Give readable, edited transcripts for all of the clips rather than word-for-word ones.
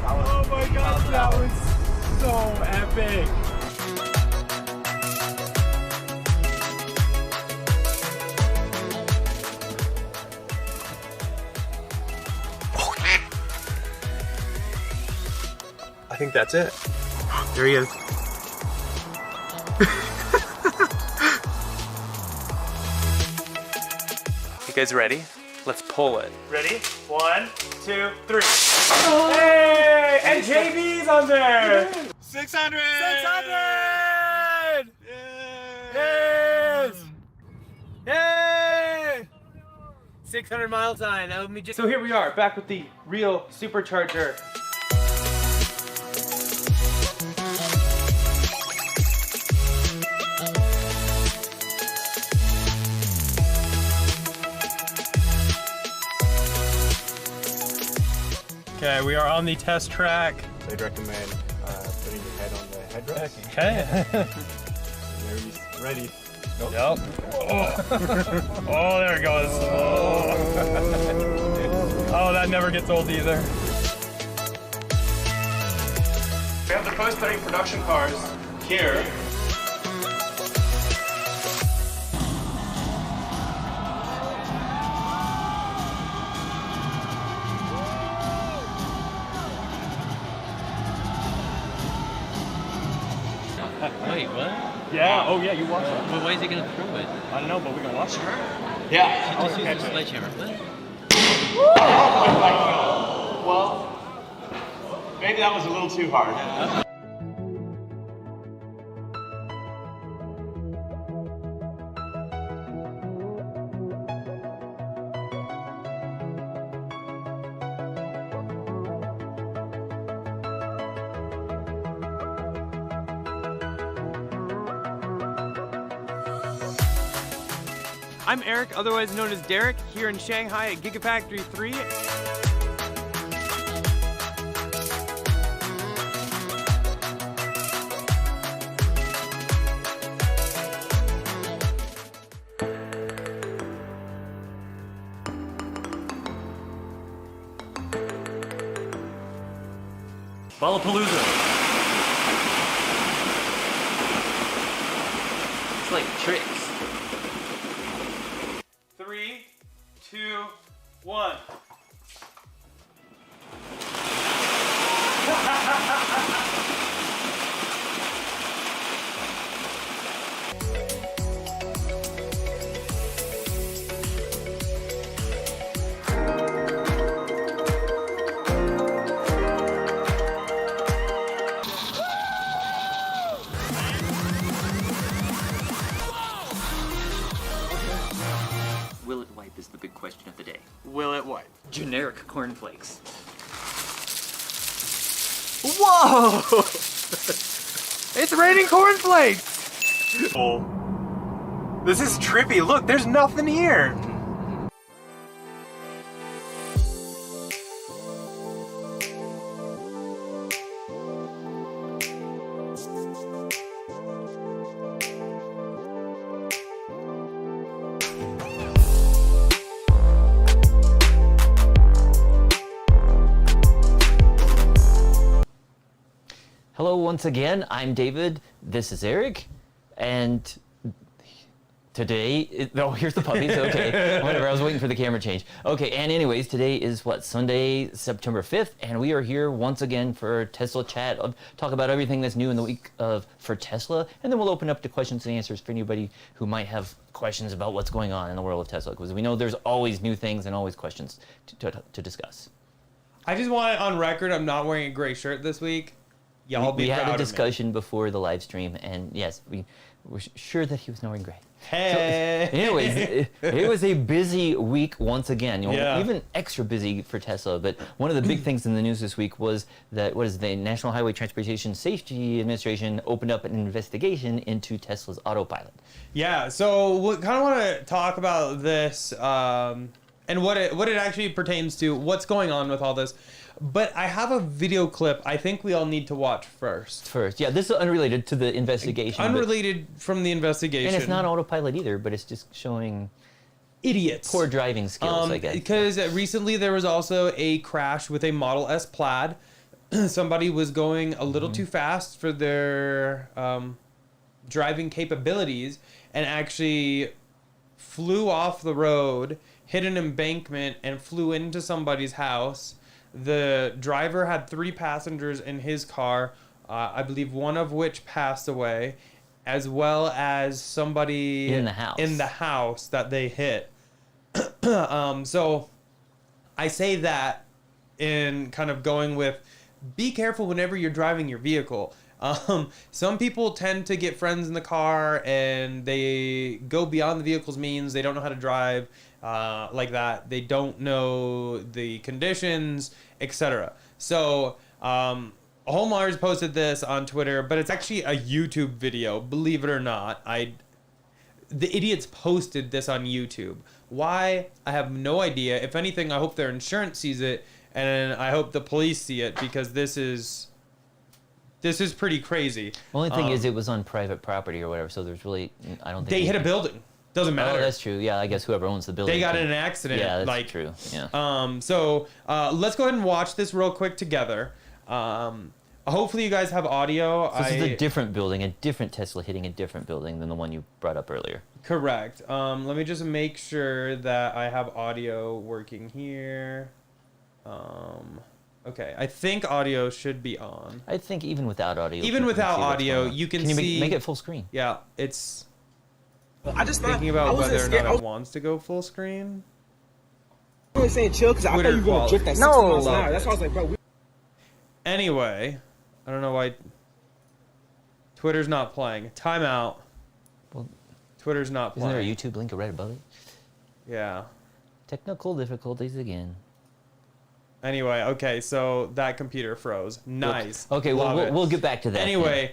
Oh my gosh, that was so epic. I think that's it. There he is. You guys ready? Let's pull it. Ready? 1, 2, 3. Oh. Hey! And JB's on there! 600! 600! Yes! Yay! 600 mile time. That would be just. So here we are, back with the real supercharger. Okay, we are on the test track. They'd recommend putting your head on the headrest. Okay. There he's ready. Nope. Yep. Oh. Oh, there it goes. Oh. Oh, that never gets old either. We have the post-cutting production cars here. Wait, what? Yeah, oh yeah, you watch it. But why is he gonna throw it? I don't know, but we're gonna watch it. Yeah. Just use the sledgehammer. What? Well, maybe that was a little too hard. I'm Eric, otherwise known as Derek, here in Shanghai at Giga Factory 3. Ballapalooza. It's like tricks. 3, 2, 1. Will it wipe is the big question of the day. Will it wipe? Generic cornflakes. Whoa! It's raining cornflakes! Oh. This is trippy. Look, there's nothing here. Hello once again, I'm David, this is Eric, and Today, here's the puppies. Okay, whatever. I was waiting for the camera change. Okay, and anyways, today is what, Sunday, September 5th, and we are here once again for Tesla Chat. Talk about everything that's new in the week for Tesla, and then we'll open up to questions and answers for anybody who might have questions about what's going on in the world of Tesla, because we know there's always new things and always questions to discuss. I just want it on record, I'm not wearing a gray shirt this week. Y'all be proud of me. We had a discussion before the live stream, and yes, we were sure that he was not wearing gray. Hey. So, anyways, it was a busy week once again. Yeah. Even extra busy for Tesla. But one of the big things in the news this week was that the National Highway Transportation Safety Administration opened up an investigation into Tesla's Autopilot. Yeah. So we kind of want to talk about this and what it actually pertains to, what's going on with all this. But I have a video clip I think we all need to watch first. Yeah, this is unrelated to the investigation. Unrelated from the investigation. And it's not Autopilot either, but it's just showing idiots. Poor driving skills, I guess. Because recently there was also a crash with a Model S Plaid. Somebody was going a little too fast for their driving capabilities and actually flew off the road, hit an embankment, and flew into somebody's house. The driver had 3 passengers in his car, I believe one of which passed away, as well as somebody in the house that they hit. So I say that in kind of going with, be careful whenever you're driving your vehicle. Some people tend to get friends in the car and they go beyond the vehicle's means. They don't know how to drive like that. They don't know the conditions, etc. So Holmars posted this on Twitter, but it's actually a YouTube video, believe it or not. The idiots posted this on YouTube. Why? I have no idea. If anything, I hope their insurance sees it, and I hope the police see it, because this is pretty crazy. The only thing is it was on private property or whatever, so there's really, I don't think... They hit a building. Doesn't matter. Oh, that's true. Yeah, I guess whoever owns the building. They got in an accident. Yeah, that's true. Yeah. So let's go ahead and watch this real quick together. Hopefully you guys have audio. So this is a different building, a different Tesla hitting a different building than the one you brought up earlier. Correct. Let me just make sure that I have audio working here. Okay, I think audio should be on. I think even without audio. Even without audio, you can see... Can you make it full screen? Yeah, it's... I just thinking about whether or not it wants to go full screen. I was saying chill because I thought you were going to drift at 60 miles an hour. That's why I was like, bro. Anyway, I don't know why Twitter's not playing. Timeout. Well, Twitter's not playing. Isn't there a YouTube link right above it? Yeah. Technical difficulties again. Anyway, okay, so that computer froze. Nice. Okay, well, we'll get back to that. Anyway,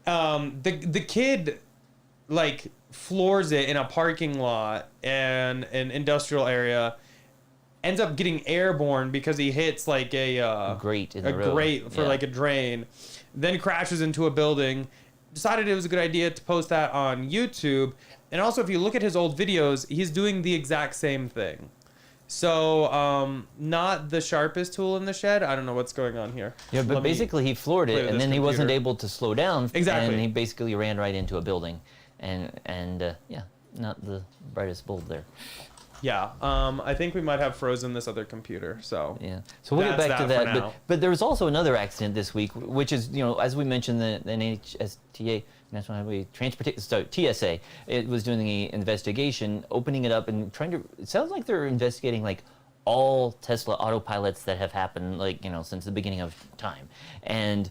the kid, like, floors it in a parking lot and an industrial area, ends up getting airborne because he hits, like, a grate in the road. Grate for, like, a drain, then crashes into a building. Decided it was a good idea to post that on YouTube. And also, if you look at his old videos, he's doing the exact same thing. So, not the sharpest tool in the shed. I don't know what's going on here. Yeah, but basically he floored it, and then he wasn't able to slow down. Exactly. And he basically ran right into a building. And yeah, not the brightest bulb there. Yeah, I think we might have frozen this other computer, so... Yeah, so we'll get back to that. But there was also another accident this week, which is, you know, as we mentioned, the NHTSA, National Highway Transportation, so TSA, it was doing the investigation, opening it up and trying to... It sounds like they're investigating, like, all Tesla autopilots that have happened, like, you know, since the beginning of time. And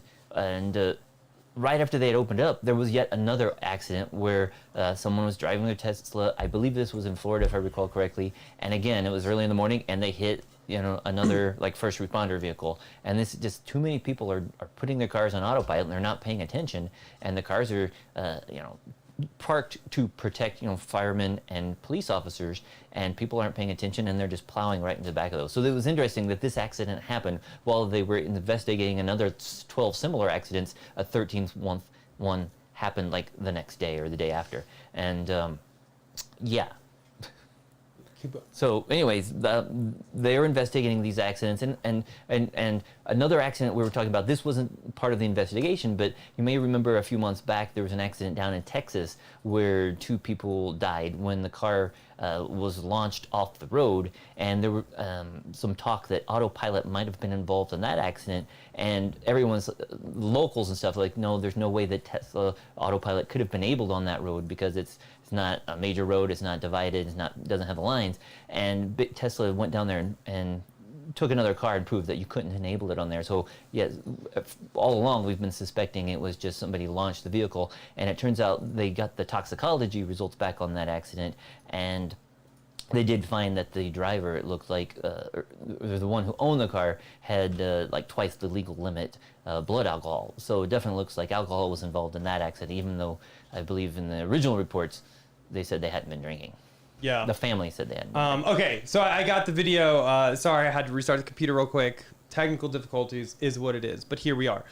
right after they had opened up, there was yet another accident where someone was driving their Tesla. I believe this was in Florida, if I recall correctly. And again, it was early in the morning, and they hit, you know, another like first responder vehicle. And this is just too many people are putting their cars on autopilot, and they're not paying attention. And the cars are, you know, parked to protect, you know, firemen and police officers, and people aren't paying attention, and they're just plowing right into the back of those. So it was interesting that this accident happened while they were investigating another 12 similar accidents. A 13th one happened like the next day or the day after. And yeah. So, anyways, they're investigating these accidents, and another accident we were talking about. This wasn't part of the investigation, but you may remember a few months back there was an accident down in Texas where 2 people died when the car was launched off the road, and there were some talk that Autopilot might have been involved in that accident, and everyone's locals and stuff like, no, there's no way that Tesla Autopilot could have been enabled on that road because it's not a major road, it's not divided, doesn't have the lines, and Tesla went down there and took another car and proved that you couldn't enable it on there. So yeah, all along we've been suspecting it was just somebody launched the vehicle, and it turns out they got the toxicology results back on that accident, and they did find that the driver, it looked like, or the one who owned the car, had like twice the legal limit blood alcohol. So it definitely looks like alcohol was involved in that accident, even though I believe in the original reports they said they hadn't been drinking. Yeah. The family said they hadn't. Okay, so I got the video. Sorry, I had to restart the computer real quick. Technical difficulties is what it is, but here we are.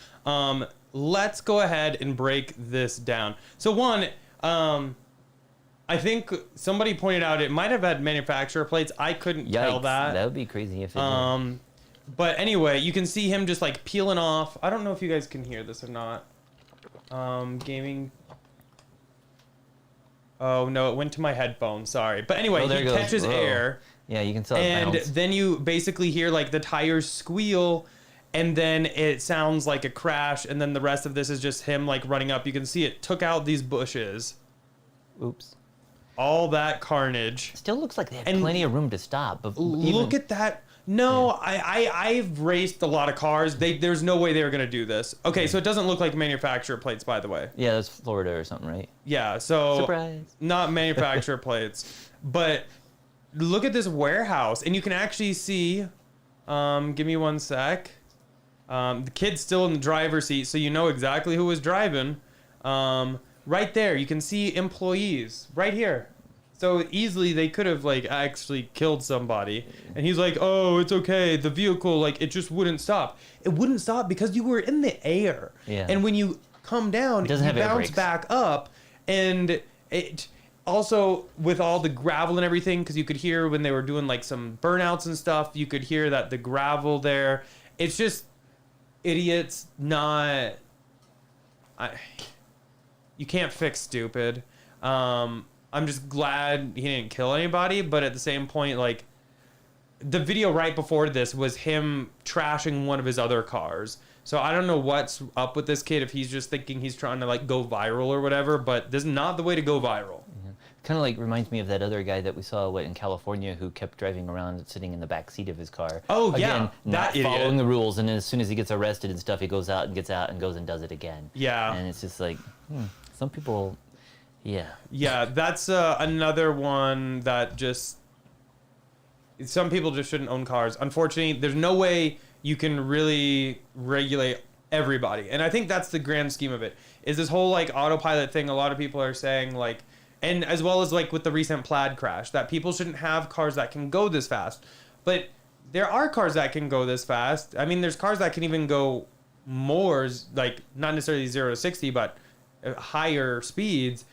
Let's go ahead and break this down. So one, I think somebody pointed out it might have had manufacturer plates. I couldn't tell that. That would be crazy if it did. But anyway, you can see him just like peeling off. I don't know if you guys can hear this or not. Gaming. Oh no, it went to my headphones. Sorry, but anyway, he catches air. Yeah, you can tell. And then you basically hear like the tires squeal, and then it sounds like a crash, and then the rest of this is just him like running up. You can see it took out these bushes. Oops. All that carnage. Still looks like they had plenty of room to stop. But look at that. No, yeah. I've raced a lot of cars. There's no way they were going to do this. Okay, so it doesn't look like manufacturer plates, by the way. Yeah, that's Florida or something, right? Yeah, so... Surprise. Not manufacturer plates. But look at this warehouse. And you can actually see... give me one sec. The kid's still in the driver's seat, so you know exactly who was driving. Right there, you can see employees. Right here. So easily they could have like actually killed somebody, and he's like, "Oh, it's okay. The vehicle, like, it just wouldn't stop. It wouldn't stop because you were in the air. Yeah. And when you come down, you bounce back up, and it also with all the gravel and everything, because you could hear when they were doing like some burnouts and stuff, you could hear that the gravel there. It's just idiots. You can't fix stupid. I'm just glad he didn't kill anybody, but at the same point, like, the video right before this was him trashing one of his other cars. So I don't know what's up with this kid, if he's just thinking he's trying to, like, go viral or whatever, but this is not the way to go viral. Yeah. Kind of like reminds me of that other guy that we saw in California who kept driving around sitting in the back seat of his car. Oh, again, yeah, not following the rules, and then as soon as he gets arrested and stuff, he goes out and gets out and goes and does it again. Yeah. And it's just like, some people... Yeah. Yeah, that's another one that just... Some people just shouldn't own cars. Unfortunately, there's no way you can really regulate everybody. And I think that's the grand scheme of it. Is this whole, like, autopilot thing, a lot of people are saying, like... And as well as, like, with the recent Plaid crash, that people shouldn't have cars that can go this fast. But there are cars that can go this fast. I mean, there's cars that can even go more, like, not necessarily 0 to 60, but higher speeds.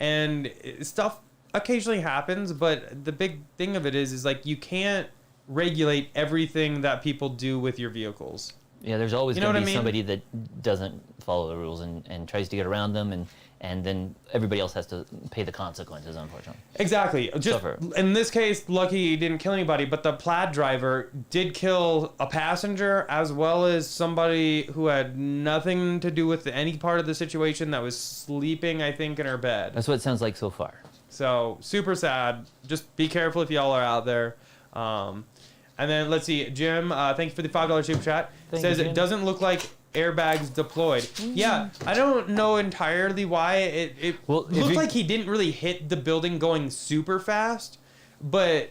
And stuff occasionally happens, but the big thing of it is like you can't regulate everything that people do with your vehicles. Yeah, there's always going to be somebody that doesn't follow the rules and tries to get around them, and then everybody else has to pay the consequences, unfortunately. Exactly. Just in this case, lucky he didn't kill anybody, but the Plaid driver did kill a passenger as well as somebody who had nothing to do with any part of the situation that was sleeping, I think, in her bed. That's what it sounds like so far. So, super sad. Just be careful if y'all are out there. And then, let's see, Jim, thank you for the $5 super chat. Says it doesn't look like airbags deployed. Yeah, I don't know entirely why. It looked like he didn't really hit the building going super fast, but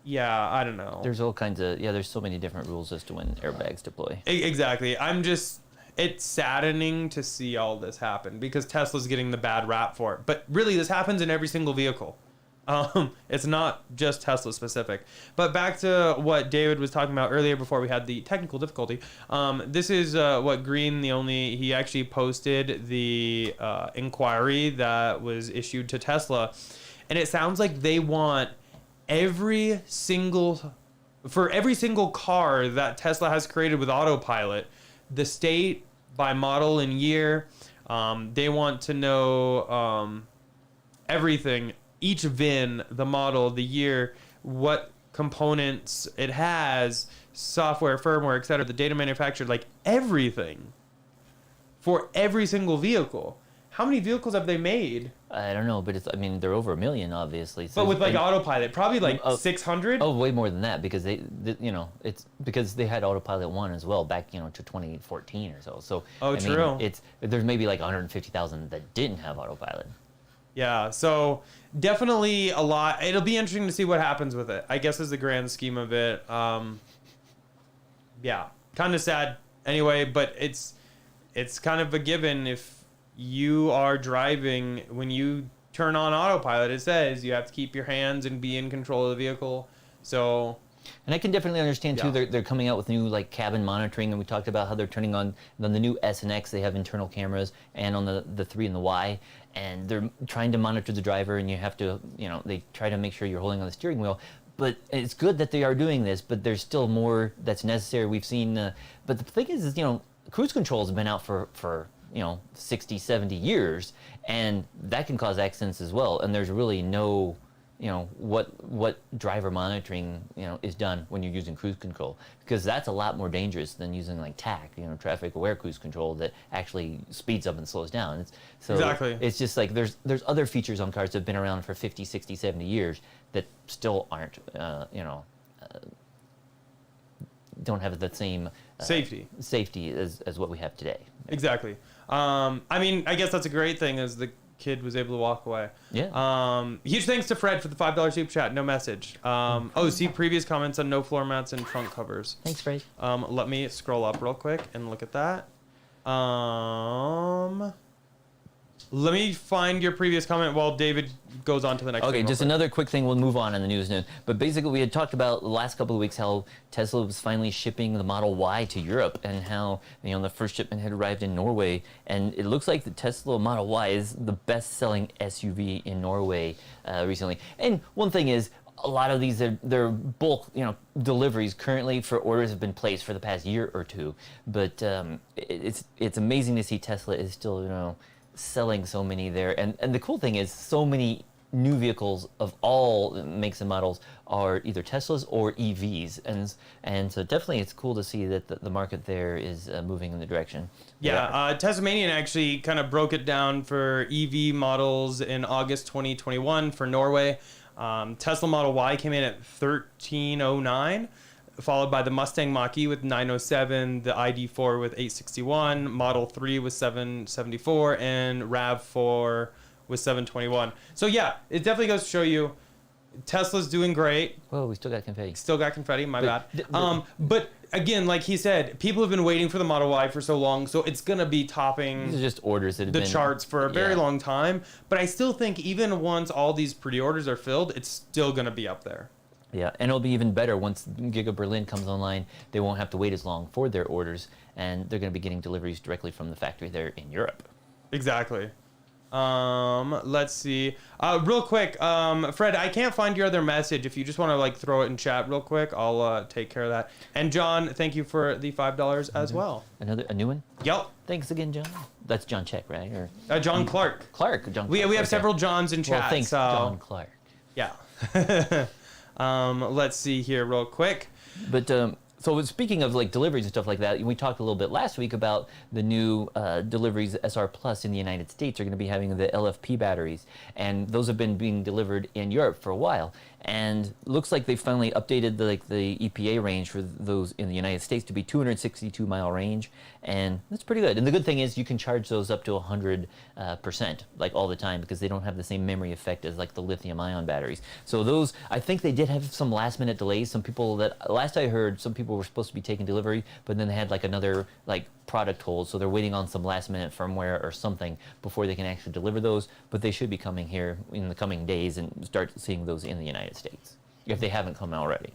yeah, I don't know. There's all kinds of, there's so many different rules as to when airbags deploy. Exactly. It's saddening to see all this happen because Tesla's getting the bad rap for it. But really, this happens in every single vehicle. It's not just Tesla specific. But back to what David was talking about earlier before we had the technical difficulty. This is what Green, he actually posted the inquiry that was issued to Tesla. And it sounds like they want for every single car that Tesla has created with Autopilot, the state by model and year, they want to know everything, each VIN, the model, the year, what components it has, software, firmware, etc., the data manufactured, like everything for every single vehicle. How many vehicles have they made? I don't know, but I mean, they're over 1 million, obviously. So but with like Autopilot, probably like 600? Oh, way more than that, because they it's because they had Autopilot 1 as well back, to 2014 or so. So, true. There's maybe like 150,000 that didn't have Autopilot. Yeah, so definitely a lot. It'll be interesting to see what happens with it, I guess, is the grand scheme of it. Yeah, kind of sad anyway, but it's kind of a given. If you are driving, when you turn on Autopilot, it says you have to keep your hands and be in control of the vehicle. So, and I can definitely understand too. They're coming out with new like cabin monitoring, and we talked about how they're turning on the new S and X. They have internal cameras, and on the 3 and the Y, and they're trying to monitor the driver, and you have to, they try to make sure you're holding on the steering wheel. But it's good that they are doing this, but there's still more that's necessary. We've seen, but the thing is, cruise control has been out for 60, 70 years, and that can cause accidents as well. And there's really no, what driver monitoring, is done when you're using cruise control, because that's a lot more dangerous than using like TAC, traffic aware cruise control that actually speeds up and slows down. Exactly. It's just like there's other features on cars that have been around for 50, 60, 70 years that still aren't, don't have the same safety as what we have today. Exactly. I mean, I guess that's a great thing, as the kid was able to walk away. Yeah. Huge thanks to Fred for the $5 super chat. No message. See previous comments on no floor mats and trunk covers. Thanks, Fred. Let me scroll up real quick and look at that. Let me find your previous comment while David goes on to the next thing. Okay, just another quick thing. We'll move on in the news. But basically, we had talked about the last couple of weeks how Tesla was finally shipping the Model Y to Europe, and how the first shipment had arrived in Norway. And it looks like the Tesla Model Y is the best-selling SUV in Norway recently. And one thing is, a lot of these they're bulk deliveries currently for orders have been placed for the past year or two. But it's amazing to see Tesla is still selling so many there, and the cool thing is so many new vehicles of all makes and models are either Teslas or EVs, and so definitely it's cool to see that the market there is moving in the direction. Tasmanian actually kind of broke it down for EV models in August 2021 for Norway. Tesla Model Y came in at 1309, followed by the Mustang Mach-E with 907, the ID4 with 861, Model 3 with 774, and RAV4 with 721. So yeah, it definitely goes to show you Tesla's doing great. Whoa, we still got confetti. My bad. But again, like he said, people have been waiting for the Model Y for so long, so it's going to be topping these are just orders that have been charts for a very long time. But I still think even once all these pre-orders are filled, it's still going to be up there. Yeah, and it'll be even better once Giga Berlin comes online. They won't have to wait as long for their orders, and they're going to be getting deliveries directly from the factory there in Europe. Exactly. Let's see. Real quick, Fred, I can't find your other message. If you just want to throw it in chat real quick, I'll take care of that. And John, thank you for the $5 as well. A new one? Yep. Thanks again, John. That's John Check, right? Or John Clark. John Clark. We have several Johns in chat. Well, thanks, John Clark. Yeah. Let's see here real quick. But so speaking of deliveries and stuff like that, we talked a little bit last week about the new deliveries SR Plus in the United States are going to be having the LFP batteries, and those have been being delivered in Europe for a while. And looks like they finally updated the EPA range for those in the United States to be 262-mile range, and that's pretty good. And the good thing is you can charge those up to 100% all the time, because they don't have the same memory effect as the lithium-ion batteries. So those, I think they did have some last-minute delays. Some people last I heard, some people were supposed to be taking delivery, but then they had another product hold, so they're waiting on some last-minute firmware or something before they can actually deliver those. But they should be coming here in the coming days and start seeing those in the United States if they haven't come already.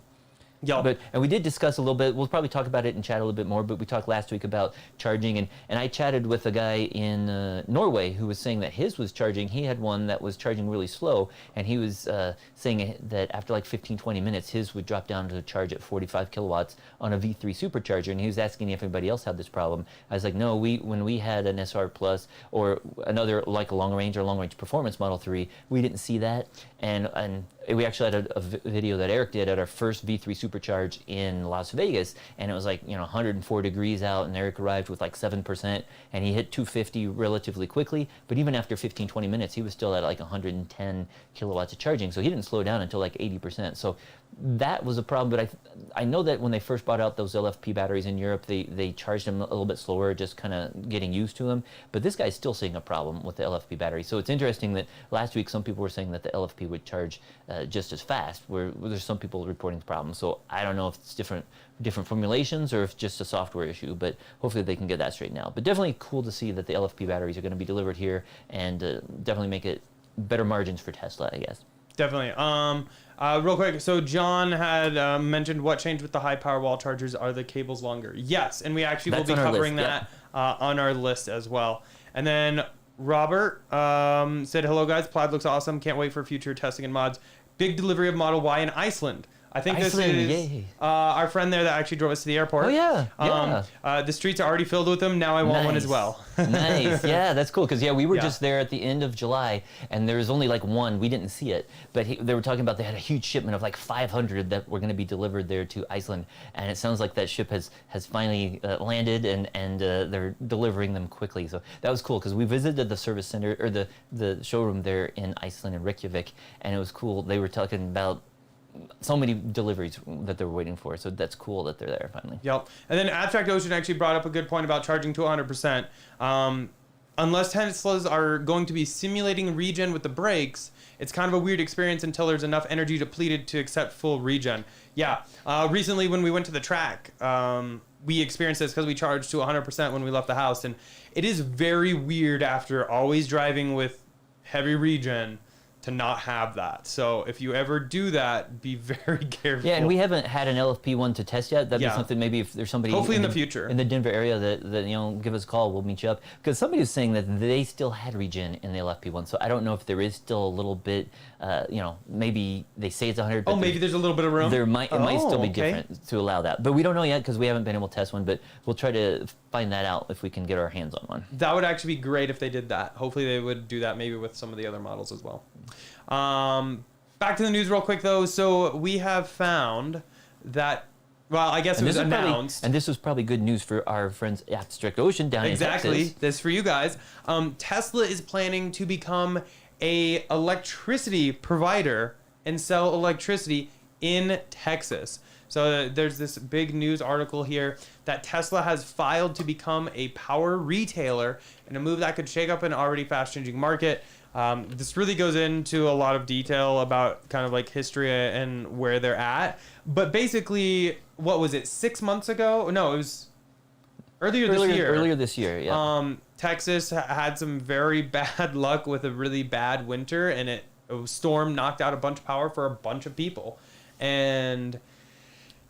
And we did discuss a little bit. We'll probably talk about it in chat a little bit more. But we talked last week about charging, and I chatted with a guy in Norway who was saying that his was charging. He had one that was charging really slow, and he was saying that after like 15-20 minutes, his would drop down to charge at 45 kilowatts on a V3 supercharger. And he was asking if anybody else had this problem. I was like, no, when we had an SR Plus or another like a long range performance Model 3, we didn't see that. And we actually had a video that Eric did at our first V3 supercharge in Las Vegas, and it was like 104 degrees out, and Eric arrived with like 7%, and he hit 250 relatively quickly. But even after 15-20 minutes, he was still at like 110 kilowatts of charging, so he didn't slow down until like 80%. So that was a problem. But I know that when they first brought out those LFP batteries in Europe, they charged them a little bit slower, just kind of getting used to them. But this guy's still seeing a problem with the LFP battery. So it's interesting that last week some people were saying that the LFP would charge just as fast, where there's some people reporting the problem. So I don't know if it's different formulations or if it's just a software issue, but hopefully they can get that straightened out. But definitely cool to see that the LFP batteries are going to be delivered here, and definitely make it better margins for Tesla, I guess. Definitely. Real quick, so John had mentioned what changed with the high power wall chargers. Are the cables longer? Yes, and we actually will be covering that on our list as well. And then Robert said, hello guys, Plaid looks awesome. Can't wait for future testing and mods. Big delivery of Model Y in Iceland. I think Iceland, this is our friend there that actually drove us to the airport. Oh, yeah. The streets are already filled with them. Now I want one as well. Nice. Yeah, that's cool. Because, we were just there at the end of July, and there was only like one. We didn't see it. But they were talking about they had a huge shipment of like 500 that were going to be delivered there to Iceland. And it sounds like that ship has finally landed, and they're delivering them quickly. So that was cool, because we visited the service center, or the showroom there in Iceland, in Reykjavik. And it was cool. They were talking about so many deliveries that they're waiting for, so that's cool that they're there finally. Yep. And then Abstract Ocean actually brought up a good point about charging to 100%. Unless Teslas are going to be simulating regen with the brakes, it's kind of a weird experience until there's enough energy depleted to accept full regen. Yeah. Recently when we went to the track, we experienced this because we charged to 100% when we left the house, and it is very weird after always driving with heavy regen to not have that. So if you ever do that, be very careful. Yeah, and we haven't had an LFP one to test yet. That'd be something, maybe if there's somebody hopefully in the future in the Denver area that give us a call, we'll meet you up. Because somebody was saying that they still had regen in the LFP one, so I don't know if there is still a little bit, maybe they say it's 100. Oh, maybe there's a little bit of room. It might still be different to allow that, but we don't know yet because we haven't been able to test one. But we'll try to find that out if we can get our hands on one. That would actually be great if they did that. Hopefully they would do that maybe with some of the other models as well. Back to the news real quick though. So we have found that, well, I guess it was announced. And this was probably good news for our friends at Abstract Ocean down in Texas. Exactly. This for you guys. Tesla is planning to become a electricity provider and sell electricity in Texas. So there's this big news article here that Tesla has filed to become a power retailer in a move that could shake up an already fast-changing market. This really goes into a lot of detail about kind of like history and where they're at. But basically, what was it, 6 months ago? No, it was earlier this year, yeah. Texas had some very bad luck with a really bad winter, and a storm knocked out a bunch of power for a bunch of people. And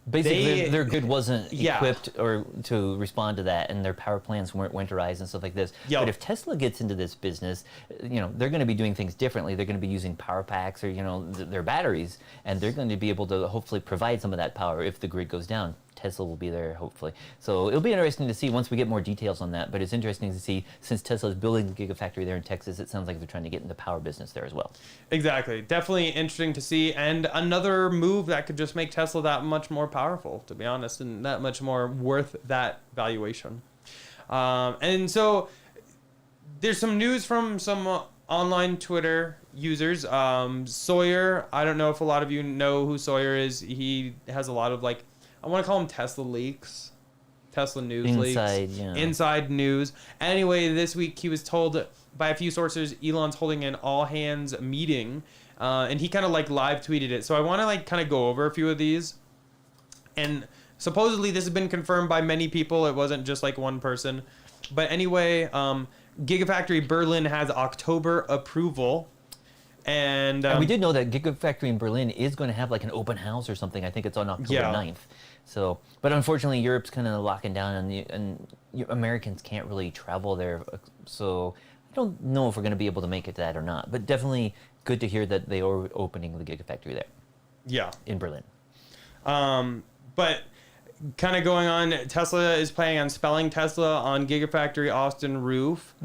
basically, their grid wasn't equipped or to respond to that, and their power plants weren't winterized and stuff like this. But if Tesla gets into this business, they're going to be doing things differently. They're going to be using power packs or their batteries, and they're going to be able to hopefully provide some of that power if the grid goes down. Tesla will be there, hopefully. So it'll be interesting to see once we get more details on that. But it's interesting to see, since Tesla is building the Gigafactory there in Texas, it sounds like they're trying to get into the power business there as well. Exactly. Definitely interesting to see. And another move that could just make Tesla that much more powerful, to be honest, and that much more worth that valuation. And so there's some news from some online Twitter users. Sawyer, I don't know if a lot of you know who Sawyer is. He has a lot of I want to call them Tesla leaks, Tesla news leaks, inside news. Anyway, this week he was told by a few sources Elon's holding an all-hands meeting, and he kind of live tweeted it. So I want to kind of go over a few of these. And supposedly this has been confirmed by many people. It wasn't just one person. But anyway, Gigafactory Berlin has October approval. And we did know that Gigafactory in Berlin is going to have like an open house or something. I think it's on October 9th. So, but unfortunately, Europe's kind of locking down, and Americans can't really travel there. So I don't know if we're going to be able to make it to that or not. But definitely good to hear that they are opening the Gigafactory there. Yeah. In Berlin. But kind of going on, Tesla is planning on spelling Tesla on Gigafactory Austin roof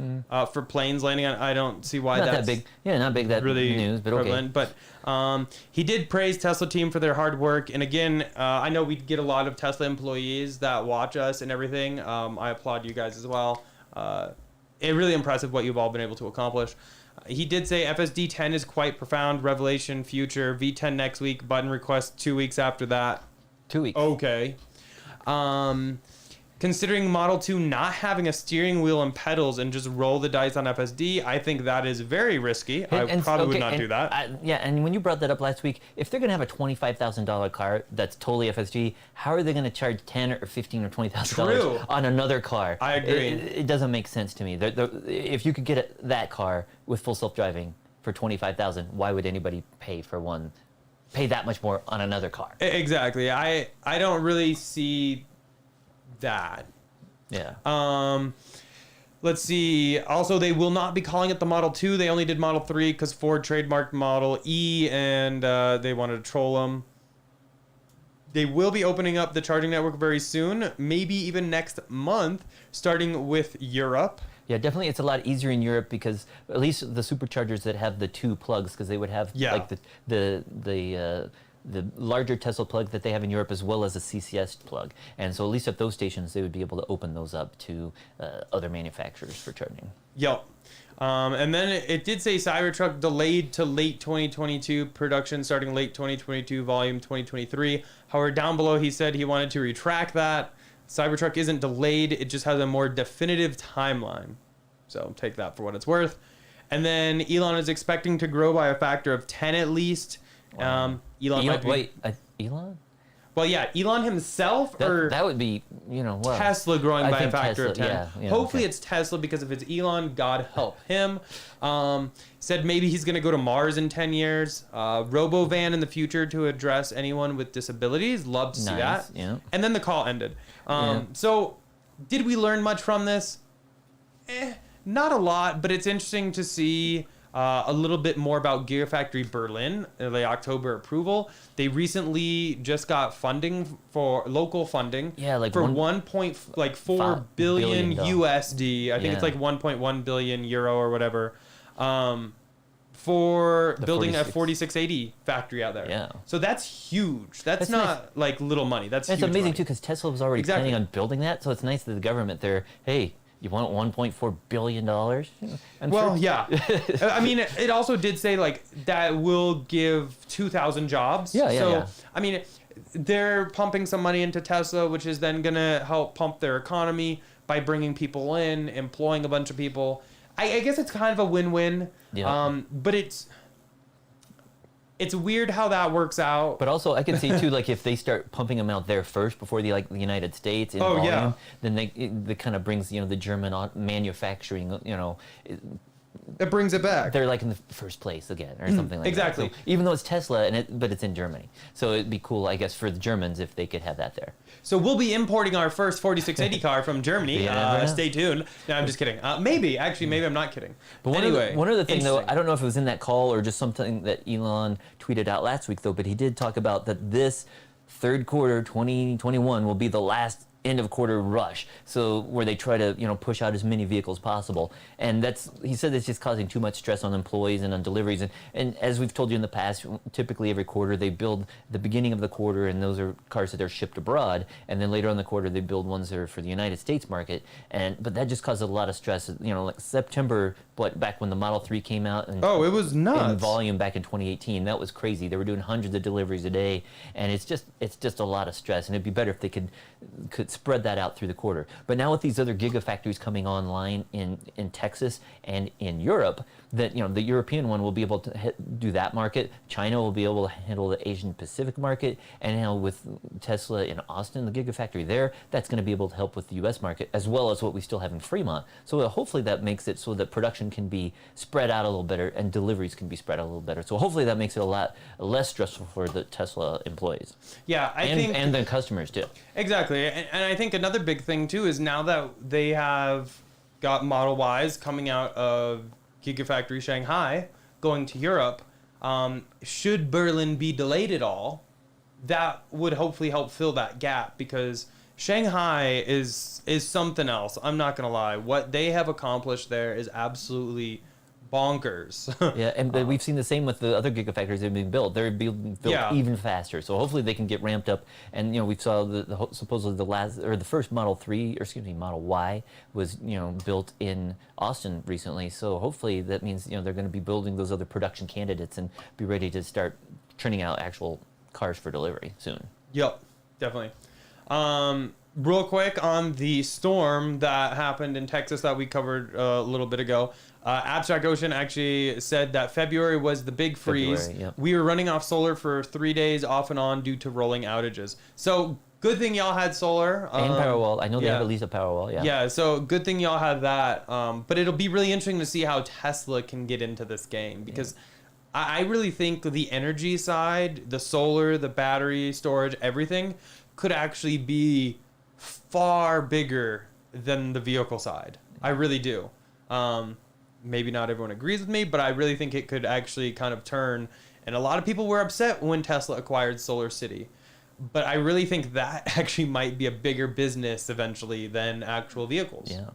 for planes landing on. I don't see why not that's that big. Yeah, not big. That really news, but prevalent. okay. But he did praise Tesla team for their hard work. And again, I know we get a lot of Tesla employees that watch us and everything. I applaud you guys as well. It's really impressive what you've all been able to accomplish. He did say FSD 10 is quite profound. Revelation, future, V10 next week. Button request 2 weeks after that. 2 weeks. Okay. Considering Model 2 not having a steering wheel and pedals and just roll the dice on FSD, I think that is very risky. I probably would not do that. And when you brought that up last week, if they're going to have a $25,000 car that's totally FSD, how are they going to charge $10 or $15 or $20,000 on another car? I agree. It doesn't make sense to me. If you could get that car with full self-driving for $25,000, why would anybody pay that much more on another car? Exactly. I don't really see that. Yeah. Let's see. Also, they will not be calling it the Model 2. They only did Model 3 because Ford trademarked Model E, and they wanted to troll them. They will be opening up the charging network very soon, maybe even next month, starting with Europe. Yeah, definitely. It's a lot easier in Europe because at least the superchargers that have the 2 plugs, because they would have like the larger Tesla plug that they have in Europe as well as a CCS plug. And so at least at those stations, they would be able to open those up to other manufacturers for charging. Yep. And then it did say Cybertruck delayed to late 2022, production starting late 2022, volume 2023. However, down below he said he wanted to retract that. Cybertruck isn't delayed, it just has a more definitive timeline. So take that for what it's worth. And then Elon is expecting to grow by a factor of 10 at least. Wow. Elon? Well, yeah, Elon himself, that would be, Tesla growing by a factor of 10. Yeah, hopefully it's Tesla, because if it's Elon, God help him. Said maybe he's going to go to Mars in 10 years. Robovan in the future to address anyone with disabilities. Love to see that. Yeah. And then the call ended. So did we learn much from this? Not a lot, but it's interesting to see a little bit more about Gigafactory Berlin, the October approval. They recently just got funding local funding. Yeah, like for 1.4 billion USD. I think it's like 1.1 billion euro or whatever. For building a 4680 factory out there. Yeah. So that's huge. That's not like little money. That's huge amazing money. too, because Tesla was already planning on building that. So it's nice that the government hey, you want $1.4 billion? Yeah. I mean, it also did say like that will give 2,000 jobs. Yeah. I mean, they're pumping some money into Tesla, which is then going to help pump their economy by bringing people in, employing a bunch of people. I guess it's kind of a win-win. Yeah. But it's weird how that works out. But also, I can see too, like if they start pumping them out there first before the United States in volume, then it kind of brings the German manufacturing, it brings it back. They're like in the first place again, or something like exactly. that. So even though it's Tesla, but it's in Germany, so it'd be cool, I guess, for the Germans if they could have that there. So we'll be importing our first 4680 car from Germany. Stay tuned. No, I'm just kidding. Maybe I'm not kidding. But one other thing though, I don't know if it was in that call or just something that Elon tweeted out last week though, but he did talk about that this third quarter 2021 will be the last end of quarter rush, so where they try to push out as many vehicles possible, and he said it's just causing too much stress on employees and on deliveries, and as we've told you in the past, typically every quarter they build the beginning of the quarter, and those are cars that are shipped abroad, and then later on in the quarter they build ones that are for the United States market, but that just caused a lot of stress. Like September, back when the Model 3 came out, and it was nuts in volume back in 2018. That was crazy. They were doing hundreds of deliveries a day, and it's just a lot of stress, and it'd be better if they could spread that out through the quarter. But now with these other gigafactories coming online in Texas and in Europe, that the European one will be able to do that market. China will be able to handle the Asian Pacific market, and now with Tesla in Austin, the Gigafactory there, that's going to be able to help with the U.S. market as well as what we still have in Fremont. So hopefully that makes it so that production can be spread out a little better and deliveries can be spread out a little better. So hopefully that makes it a lot less stressful for the Tesla employees. Yeah, I think, and the customers too. Exactly, and I think another big thing too is now that they have got Model Ys coming out of Gigafactory Shanghai going to Europe, should Berlin be delayed at all, that would hopefully help fill that gap, because Shanghai is something else. I'm not gonna lie, what they have accomplished there is absolutely bonkers. Yeah, and but we've seen the same with the other gigafactories that have been built. They're being built even faster. So hopefully they can get ramped up. And we saw supposedly the first Model 3, or excuse me, Model Y was built in Austin recently. So hopefully that means they're going to be building those other production candidates and be ready to start churning out actual cars for delivery soon. Yep, definitely. Real quick on the storm that happened in Texas that we covered a little bit ago. Abstract Ocean actually said that February was the big freeze. Yep. We were running off solar for 3 days off and on due to rolling outages. So good thing y'all had solar. And Powerwall. I know they have at least a Powerwall, yeah. Yeah, so good thing y'all had that. But it'll be really interesting to see how Tesla can get into this game, because I really think the energy side, the solar, the battery storage, everything could actually be far bigger than the vehicle side. I really do. Maybe not everyone agrees with me, but I really think it could actually kind of turn. And a lot of people were upset when Tesla acquired Solar City. But I really think that actually might be a bigger business eventually than actual vehicles. Yeah.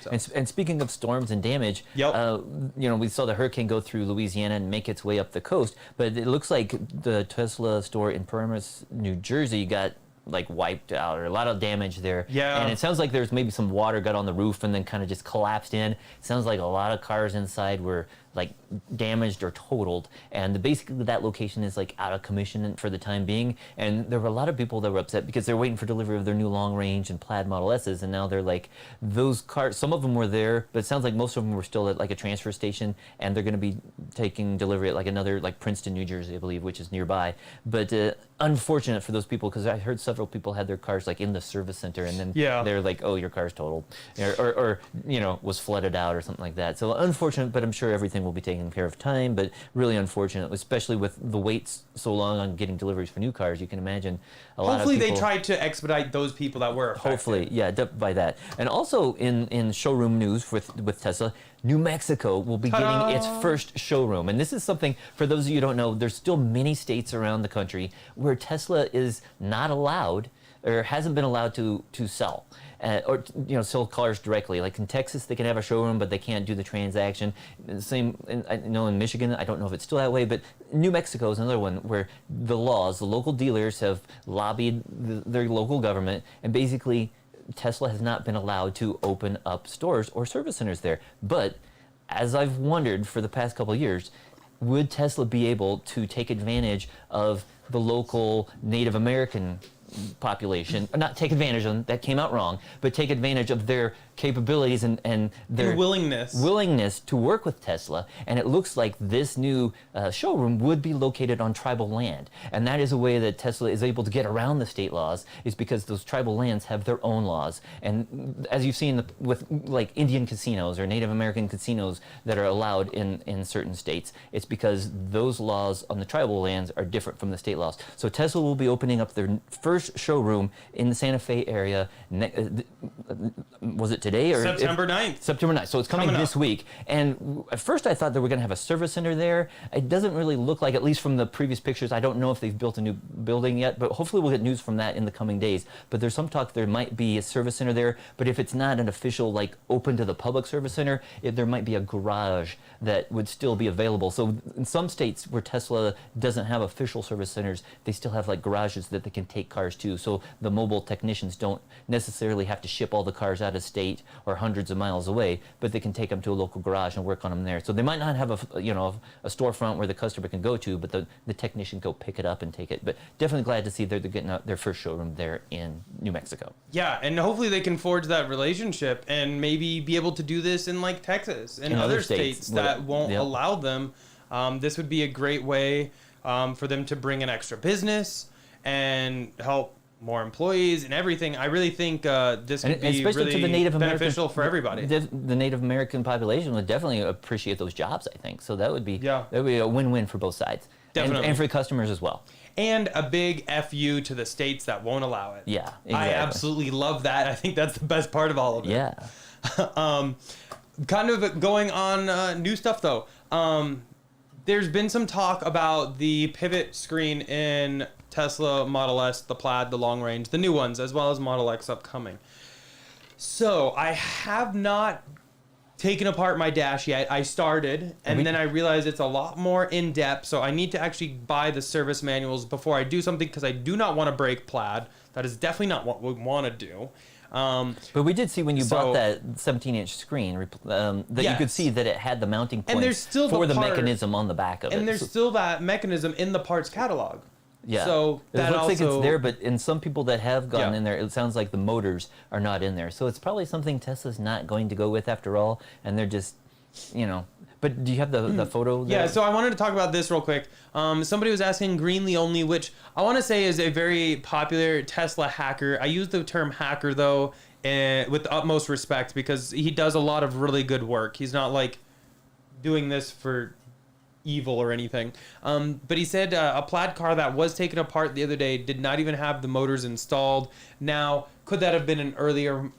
So. And speaking of storms and damage, we saw the hurricane go through Louisiana and make its way up the coast. But it looks like the Tesla store in Paramus, New Jersey got wiped out, or a lot of damage there. Yeah. And it sounds like there's maybe some water got on the roof and then kind of just collapsed in. It sounds like a lot of cars inside were damaged or totaled, and basically that location is out of commission for the time being. And there were a lot of people that were upset because they're waiting for delivery of their new long range and Plaid Model S's, and now they're those cars, some of them were there, but it sounds like most of them were still at a transfer station, and they're going to be taking delivery at another Princeton, New Jersey, I believe, which is nearby. But unfortunate for those people, because I heard several people had their cars in the service center, and then they're oh, your car's totaled, or was flooded out or something like that. So unfortunate, but I'm sure everything will be taken care of time, but really unfortunate, especially with the waits so long on getting deliveries for new cars. You can imagine a lot of people. Hopefully they tried to expedite those people that were affected. Hopefully, yeah, by that. And also in showroom news with Tesla, New Mexico will be getting its first showroom. And this is something, for those of you who don't know, there's still many states around the country where Tesla is not allowed, or hasn't been allowed to sell. Or sell cars directly. In Texas, they can have a showroom, but they can't do the transaction. Same, I know in Michigan, I don't know if it's still that way, but New Mexico is another one where the local dealers have lobbied their local government, and basically Tesla has not been allowed to open up stores or service centers there. But as I've wondered for the past couple of years, would Tesla be able to take advantage of the local Native American population, not take advantage of them, that came out wrong, but take advantage of their capabilities and their willingness to work with Tesla. And it looks like this new showroom would be located on tribal land. And that is a way that Tesla is able to get around the state laws, is because those tribal lands have their own laws. And as you've seen with Indian casinos or Native American casinos that are allowed in certain states, it's because those laws on the tribal lands are different from the state laws. So Tesla will be opening up their first showroom in the Santa Fe area. Was it today or September 9th? September 9th. So it's coming this week. And at first I thought they were going to have a service center there. It doesn't really look like, at least from the previous pictures. I don't know if they've built a new building yet, but hopefully we'll get news from that in the coming days. But there's some talk there might be a service center there, but if it's not an official open to the public service center, there might be a garage that would still be available. So in some states where Tesla doesn't have official service centers, they still have garages that they can take cars cars too. So the mobile technicians don't necessarily have to ship all the cars out of state or hundreds of miles away, but they can take them to a local garage and work on them there. So they might not have a storefront where the customer can go to, but the technician go pick it up and take it. But definitely glad to see they're getting their first showroom there in New Mexico. Yeah, and hopefully they can forge that relationship and maybe be able to do this in like Texas and other states that won't allow them. This would be a great way for them to bring in extra business and help more employees and everything. I really think this would be especially really to the Native beneficial for everybody. The Native American population would definitely appreciate those jobs, I think. So that would be a win-win for both sides. Definitely. And for the customers as well. And a big FU to the states that won't allow it. Yeah, exactly. I absolutely love that. I think that's the best part of all of it. Yeah. Kind of going on new stuff, though. There's been some talk about the pivot screen in Tesla Model S, the Plaid, the long range, the new ones, as well as Model X upcoming. So I have not taken apart my dash yet. I started, and then I realized it's a lot more in-depth, so I need to actually buy the service manuals before I do something, because I do not want to break Plaid. That is definitely not what we want to do. But we did see when you bought that 17-inch screen that you could see that it had the mounting points and there's still for the mechanism on the back of it. And there's still that mechanism in the parts catalog. Yeah. So it looks like it's there, but in some people that have gone in there, it sounds like the motors are not in there. So it's probably something Tesla's not going to go with after all, and they're just, But do you have the photo there? Yeah, so I wanted to talk about this real quick. Somebody was asking Greenly Only, which I want to say is a very popular Tesla hacker. I use the term hacker, though, with the utmost respect, because he does a lot of really good work. He's not, like, doing this for evil or anything. But he said a Plaid car that was taken apart the other day did not even have the motors installed. Now, could that have been an earlier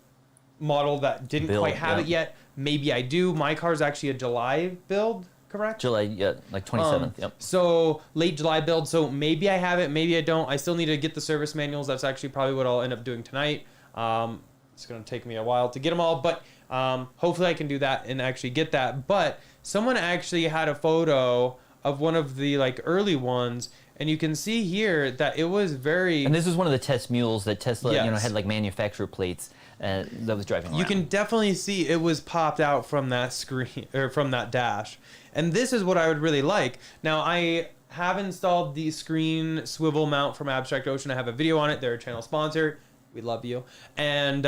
model that didn't quite have it yet? Maybe I do. My car's actually a July build, correct? July, yeah, like 27th, yep. So late July build. So maybe I have it, maybe I don't. I still need to get the service manuals. That's actually probably what I'll end up doing tonight. It's going to take me a while to get them all, but hopefully I can do that and actually get that. But someone actually had a photo of one of the like early ones, and you can see here that it was very... And this is one of the test mules that Tesla, had like manufacturer plates that was driving around. You can definitely see it was popped out from that screen, or from that dash. And this is what I would really like. Now, I have installed the screen swivel mount from Abstract Ocean. I have a video on it. They're a channel sponsor. We love you. And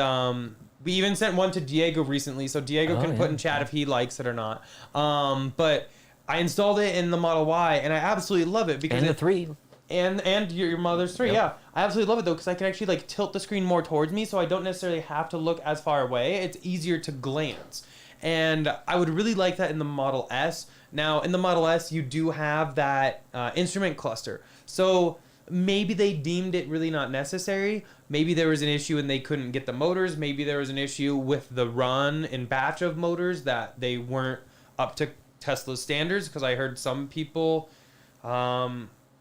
we even sent one to Diego recently, so Diego can put in chat if he likes it or not. But I installed it in the Model Y, and I absolutely love it. Because and the 3. And your mother's 3, yeah. I absolutely love it, though, because I can actually like tilt the screen more towards me, so I don't necessarily have to look as far away. It's easier to glance. And I would really like that in the Model S. Now, in the Model S, you do have that instrument cluster. So maybe they deemed it really not necessary. Maybe there was an issue and they couldn't get the motors. Maybe there was an issue with the run and batch of motors that they weren't up to Tesla's standards, because I heard some people...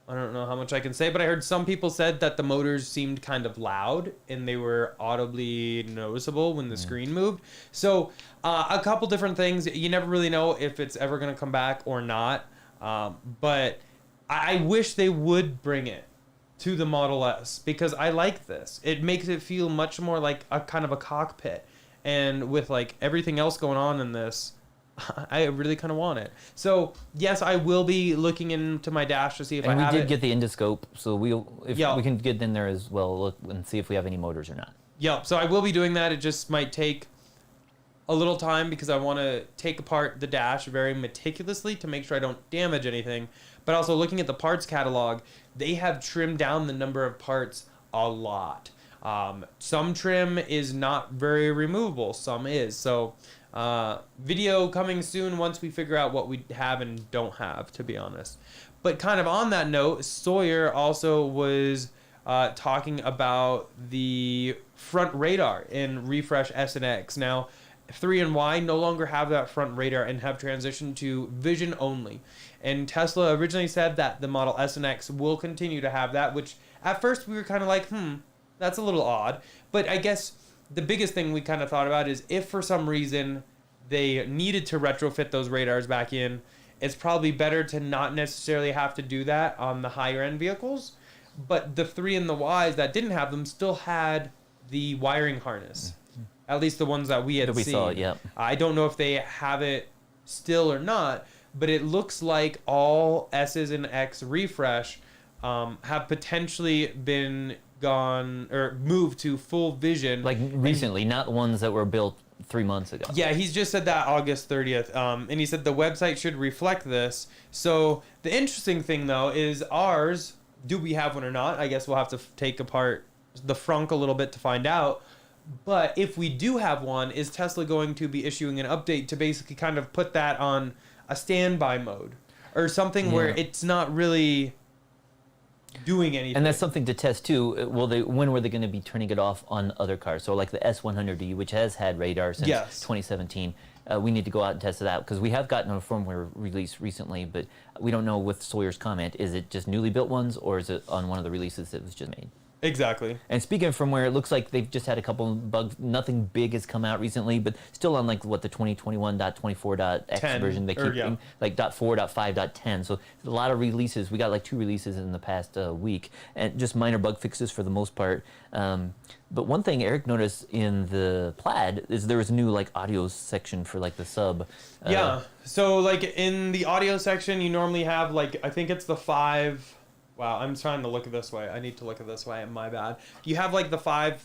I don't know how much I can say, but I heard some people said that the motors seemed kind of loud and they were audibly noticeable when the screen moved. So a couple different things. You never really know if it's ever going to come back or not. But I wish they would bring it to the Model S, because I like this. It makes it feel much more like a kind of a cockpit. And with like everything else going on in this, I really kind of want it. So yes, I will be looking into my dash to see if I have it. And we did get the endoscope, so we can get in there as well, look and see if we have any motors or not. Yeah, so I will be doing that. It just might take a little time, because I want to take apart the dash very meticulously to make sure I don't damage anything. But also looking at the parts catalog, they have trimmed down the number of parts a lot. Some trim is not very removable, some is. So video coming soon once we figure out what we have and don't have, to be honest. But kind of on that note, Sawyer also was talking about the front radar in Refresh S and X. Now, 3 and Y no longer have that front radar and have transitioned to vision only. And Tesla originally said that the Model S and X will continue to have that, which at first we were kind of like, that's a little odd. But I guess the biggest thing we kind of thought about is if for some reason they needed to retrofit those radars back in, it's probably better to not necessarily have to do that on the higher end vehicles. but the 3 and the Ys that didn't have them still had the wiring harness. At least the ones that we had seen. Saw, yeah. I don't know if they have it still or not, but it looks like all S's and X refresh have potentially been gone or moved to full vision. Like recently, not ones that were built 3 months ago. Yeah, he's just said that August 30th. And he said the website should reflect this. So the interesting thing, though, is ours, do we have one or not? I guess we'll have to take apart the frunk a little bit to find out. But if we do have one, is Tesla going to be issuing an update to basically kind of put that on a standby mode or something where it's not really doing anything? And that's something to test too. When were they going to be turning it off on other cars? So like the S100D, which has had radar since 2017. We need to go out and test it out because we have gotten a firmware release recently, but we don't know with Sawyer's comment, is it just newly built ones or is it on one of the releases that was just made? Exactly. And speaking of firmware, it looks like they've just had a couple of bugs. Nothing big has come out recently, but still on like the 2021.24.x version. They keep like .4, .5, .10. So a lot of releases. We got like 2 releases in the past week, and just minor bug fixes for the most part. But one thing Eric noticed in the Plaid is there was a new like audio section for like the sub. So like in the audio section, you normally have like, I think it's the 5. Wow, I'm trying to look at this way. I need to look at this way. My bad. You have like the 5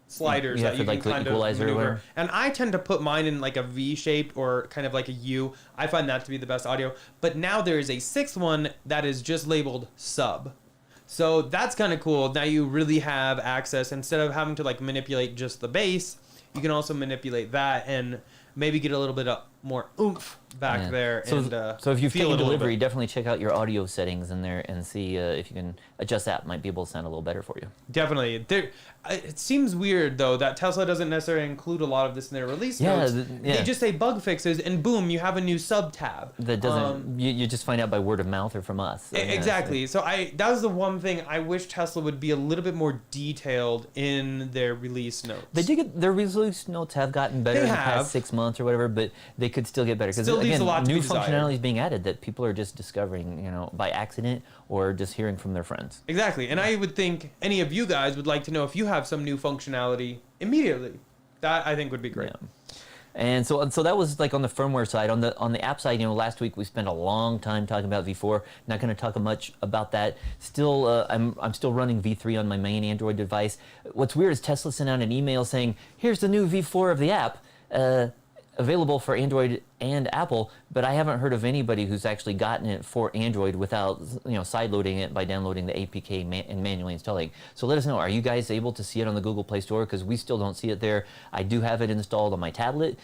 sliders that you can kind of maneuver. And I tend to put mine in like a V shape or kind of like a U. I find that to be the best audio. But now there is a 6th one that is just labeled sub. So that's kind of cool. Now you really have access. Instead of having to like manipulate just the bass, you can also manipulate that and maybe get a little bit of more oomph back there. So if you've taken delivery, definitely check out your audio settings in there and see if you can adjust that. Might be able to sound a little better for you. Definitely. It seems weird, though, that Tesla doesn't necessarily include a lot of this in their release notes. They just say bug fixes, and boom, you have a new sub-tab. That doesn't... you just find out by word of mouth or from us. Exactly. So that was the one thing I wish Tesla would be a little bit more detailed in their release notes. They did get... Their release notes have gotten better in the past 6 months or whatever, but they could still get better. Because, again, new functionality is being added that people are just discovering, by accident or just hearing from their friends. Exactly. And I would think any of you guys would like to know if you have some new functionality immediately. That, I think, would be great. Yeah. And so that was like on the firmware side. On the app side, last week we spent a long time talking about V4. Not going to talk much about that. Still, I'm still running V3 on my main Android device. What's weird is Tesla sent out an email saying, here's the new V4 of the app. Available for Android and Apple, but I haven't heard of anybody who's actually gotten it for Android without sideloading it by downloading the APK and manually installing. So let us know, are you guys able to see it on the Google Play Store? Because we still don't see it there. I do have it installed on my tablet.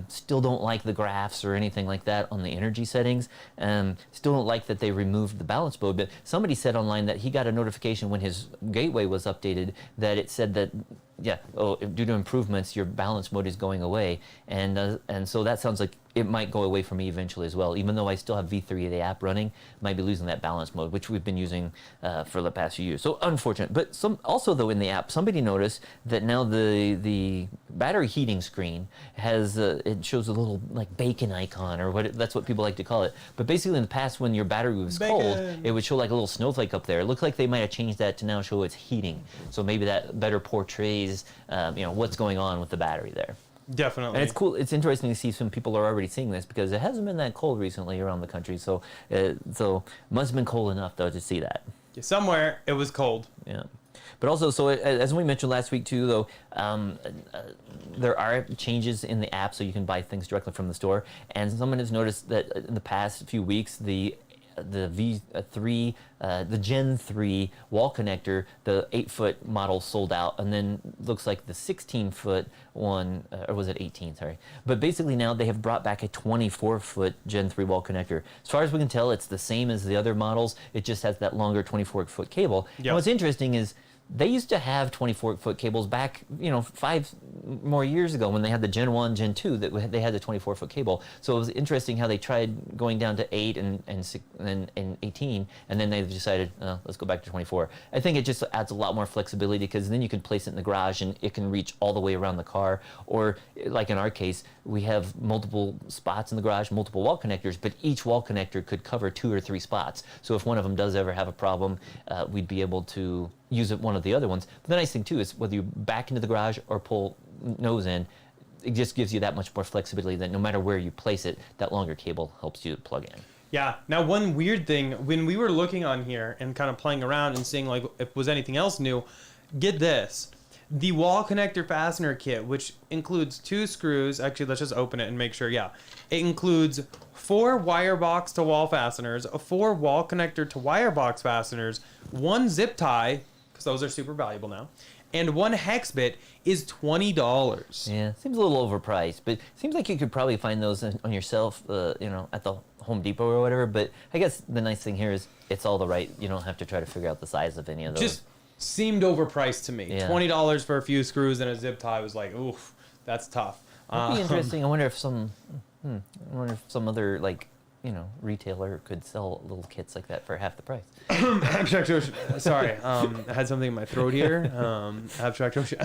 Still don't like the graphs or anything like that on the energy settings. Still don't like that they removed the balance mode, but somebody said online that he got a notification when his gateway was updated that it said that due to improvements, your balance mode is going away, and so that sounds like it might go away for me eventually as well. Even though I still have V3 of the app running, might be losing that balance mode, which we've been using for the past few years. So unfortunate. But also though in the app, somebody noticed that now the battery heating screen has it shows a little like bacon icon or that's what people like to call it. But basically in the past when your battery was cold, it would show like a little snowflake up there. It looked like they might have changed that to now show it's heating. So maybe that better portrays what's going on with the battery there. Definitely. And it's cool. It's interesting to see some people are already seeing this because it hasn't been that cold recently around the country. So must have been cold enough though to see that. Somewhere it was cold. Yeah. But also, so as we mentioned last week too, though, there are changes in the app so you can buy things directly from the store. And someone has noticed that in the past few weeks, the V3, the Gen 3 wall connector, the 8-foot model sold out, and then looks like the 16-foot one, or was it 18? Sorry. But basically now they have brought back a 24-foot Gen 3 wall connector. As far as we can tell, it's the same as the other models. It just has that longer 24-foot cable. Yep. And what's interesting is they used to have 24-foot cables back, 5 more years ago when they had the Gen 1, Gen 2, that they had the 24-foot cable. So it was interesting how they tried going down to 8 and 18, and then they decided, let's go back to 24. I think it just adds a lot more flexibility because then you can place it in the garage and it can reach all the way around the car. Or like in our case, we have multiple spots in the garage, multiple wall connectors, but each wall connector could cover 2 or 3 spots. So if one of them does ever have a problem, we'd be able to use one of the other ones. But the nice thing too is whether you back into the garage or pull nose in, it just gives you that much more flexibility that no matter where you place it, that longer cable helps you plug in. Yeah. Now, one weird thing, when we were looking on here and kind of playing around and seeing like if was anything else new, get this. The wall connector fastener kit, which includes 2 screws. Actually, let's just open it and make sure. Yeah. It includes 4 wire box to wall fasteners, 4 wall connector to wire box fasteners, 1 zip tie, because those are super valuable now, and 1 hex bit is $20. Yeah, seems a little overpriced, but it seems like you could probably find those on yourself, at the Home Depot or whatever. But I guess the nice thing here is it's all the right. You don't have to try to figure out the size of any of those. Just seemed overpriced to me. Yeah. $20 for a few screws and a zip tie was like, oof, that's tough. That'd be interesting. I wonder if some other retailer could sell little kits like that for half the price. Abstract Ocean. Sorry, I had something in my throat here. Abstract Ocean.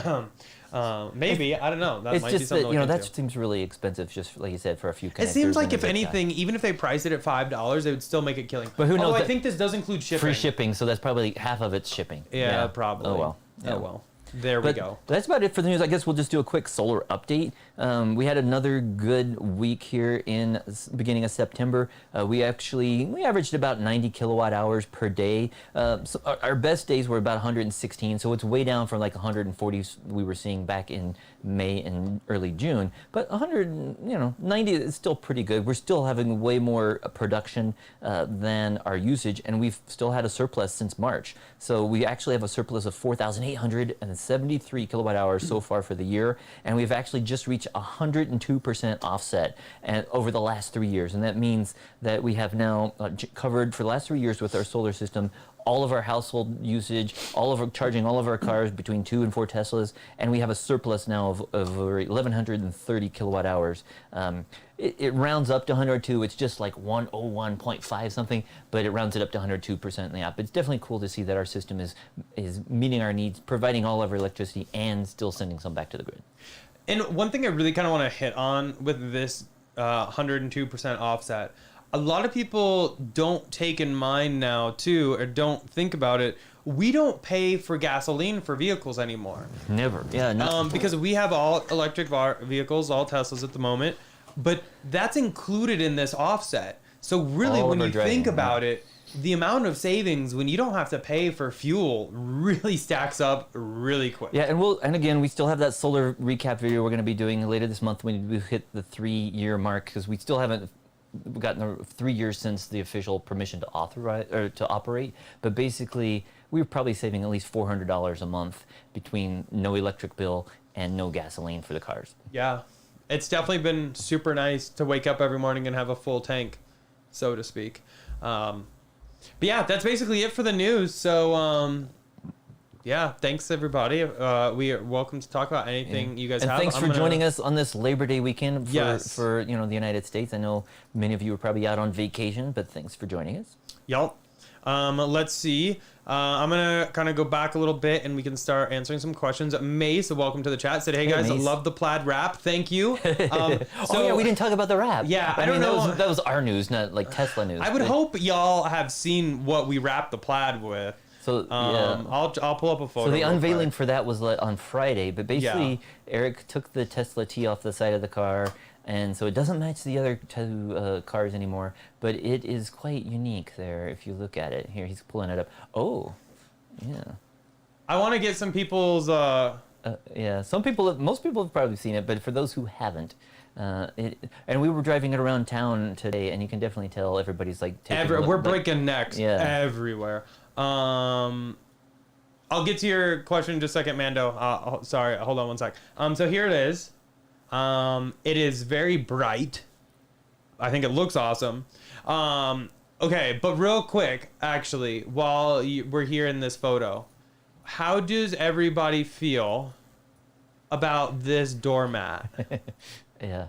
Maybe, I don't know. That It's might be just something that, to look that into. seems really expensive, just like you said, for a few connectors. It seems like and a if zip tie. anything, even if they priced it at $5, they would still make it killing. But who knows Although I that- think this does include shipping. Free shipping, so that's probably half of it's shipping. Yeah, probably. Oh well. Oh well. There we go. That's about it for the news. I guess we'll just do a quick solar update. We had another good week here in beginning of September. We averaged about 90 kilowatt hours per day. So our best days were about 116, so it's way down from like 140 we were seeing back in May and early June. But 90 is still pretty good. We're still having way more production than our usage, and we've still had a surplus since March. So we actually have a surplus of 4,873 kilowatt hours so far for the year, and we've actually just reached 102% offset over the last 3 years. And that means that we have now covered for the last 3 years with our solar system all of our household usage, charging all of our cars between 2 and 4 Teslas, and we have a surplus now of over 1,130 kilowatt hours. It rounds up to 102. It's just like 101.5 something, but it rounds it up to 102% in the app. It's definitely cool to see that our system is meeting our needs, providing all of our electricity, and still sending some back to the grid. And one thing I really kind of want to hit on with this 102% offset, a lot of people don't take in mind now too, or don't think about it. We don't pay for gasoline for vehicles anymore. Never. Yeah. No. Because we have all electric vehicles, all Teslas at the moment, but that's included in this offset. So really, when you think about it, the amount of savings when you don't have to pay for fuel really stacks up really quick. Yeah, and again, we still have that solar recap video we're going to be doing later this month when we hit the 3-year mark, because we still haven't gotten 3 years since the official permission to authorize or to operate. But basically, we were probably saving at least $400 a month between no electric bill and no gasoline for the cars. Yeah, it's definitely been super nice to wake up every morning and have a full tank, so to speak. But yeah, that's basically it for the news. So, yeah, thanks everybody. We are welcome to talk about anything you guys and have. Thanks for joining us on this Labor Day weekend for the United States. I know many of you are probably out on vacation, but thanks for joining us. Yup. Let's see. I'm going to kind of go back a little bit and we can start answering some questions. Mace, welcome to the chat. Said, hey guys, Mace. I love the plaid wrap. Thank you. We didn't talk about the wrap. Yeah, I mean, know. That was our news, not like Tesla news. I would hope y'all have seen what we wrapped the plaid with. So yeah. I'll pull up a photo. So the unveiling for that was on Friday, but basically Eric took the Tesla T off the side of the car, and so it doesn't match the other 2 cars anymore, but it is quite unique there if you look at it. Here, he's pulling it up. Oh, yeah. I want to get some people's... yeah, most people have probably seen it, but for those who haven't, and we were driving it around town today, and you can definitely tell everybody's like... we're breaking necks everywhere. I'll get to your question in just a second, Mando. Sorry, hold on one sec. So here it is. It is very bright. I think it looks awesome. Okay, but real quick, actually, while we're here in this photo, how does everybody feel about this doormat? Yeah.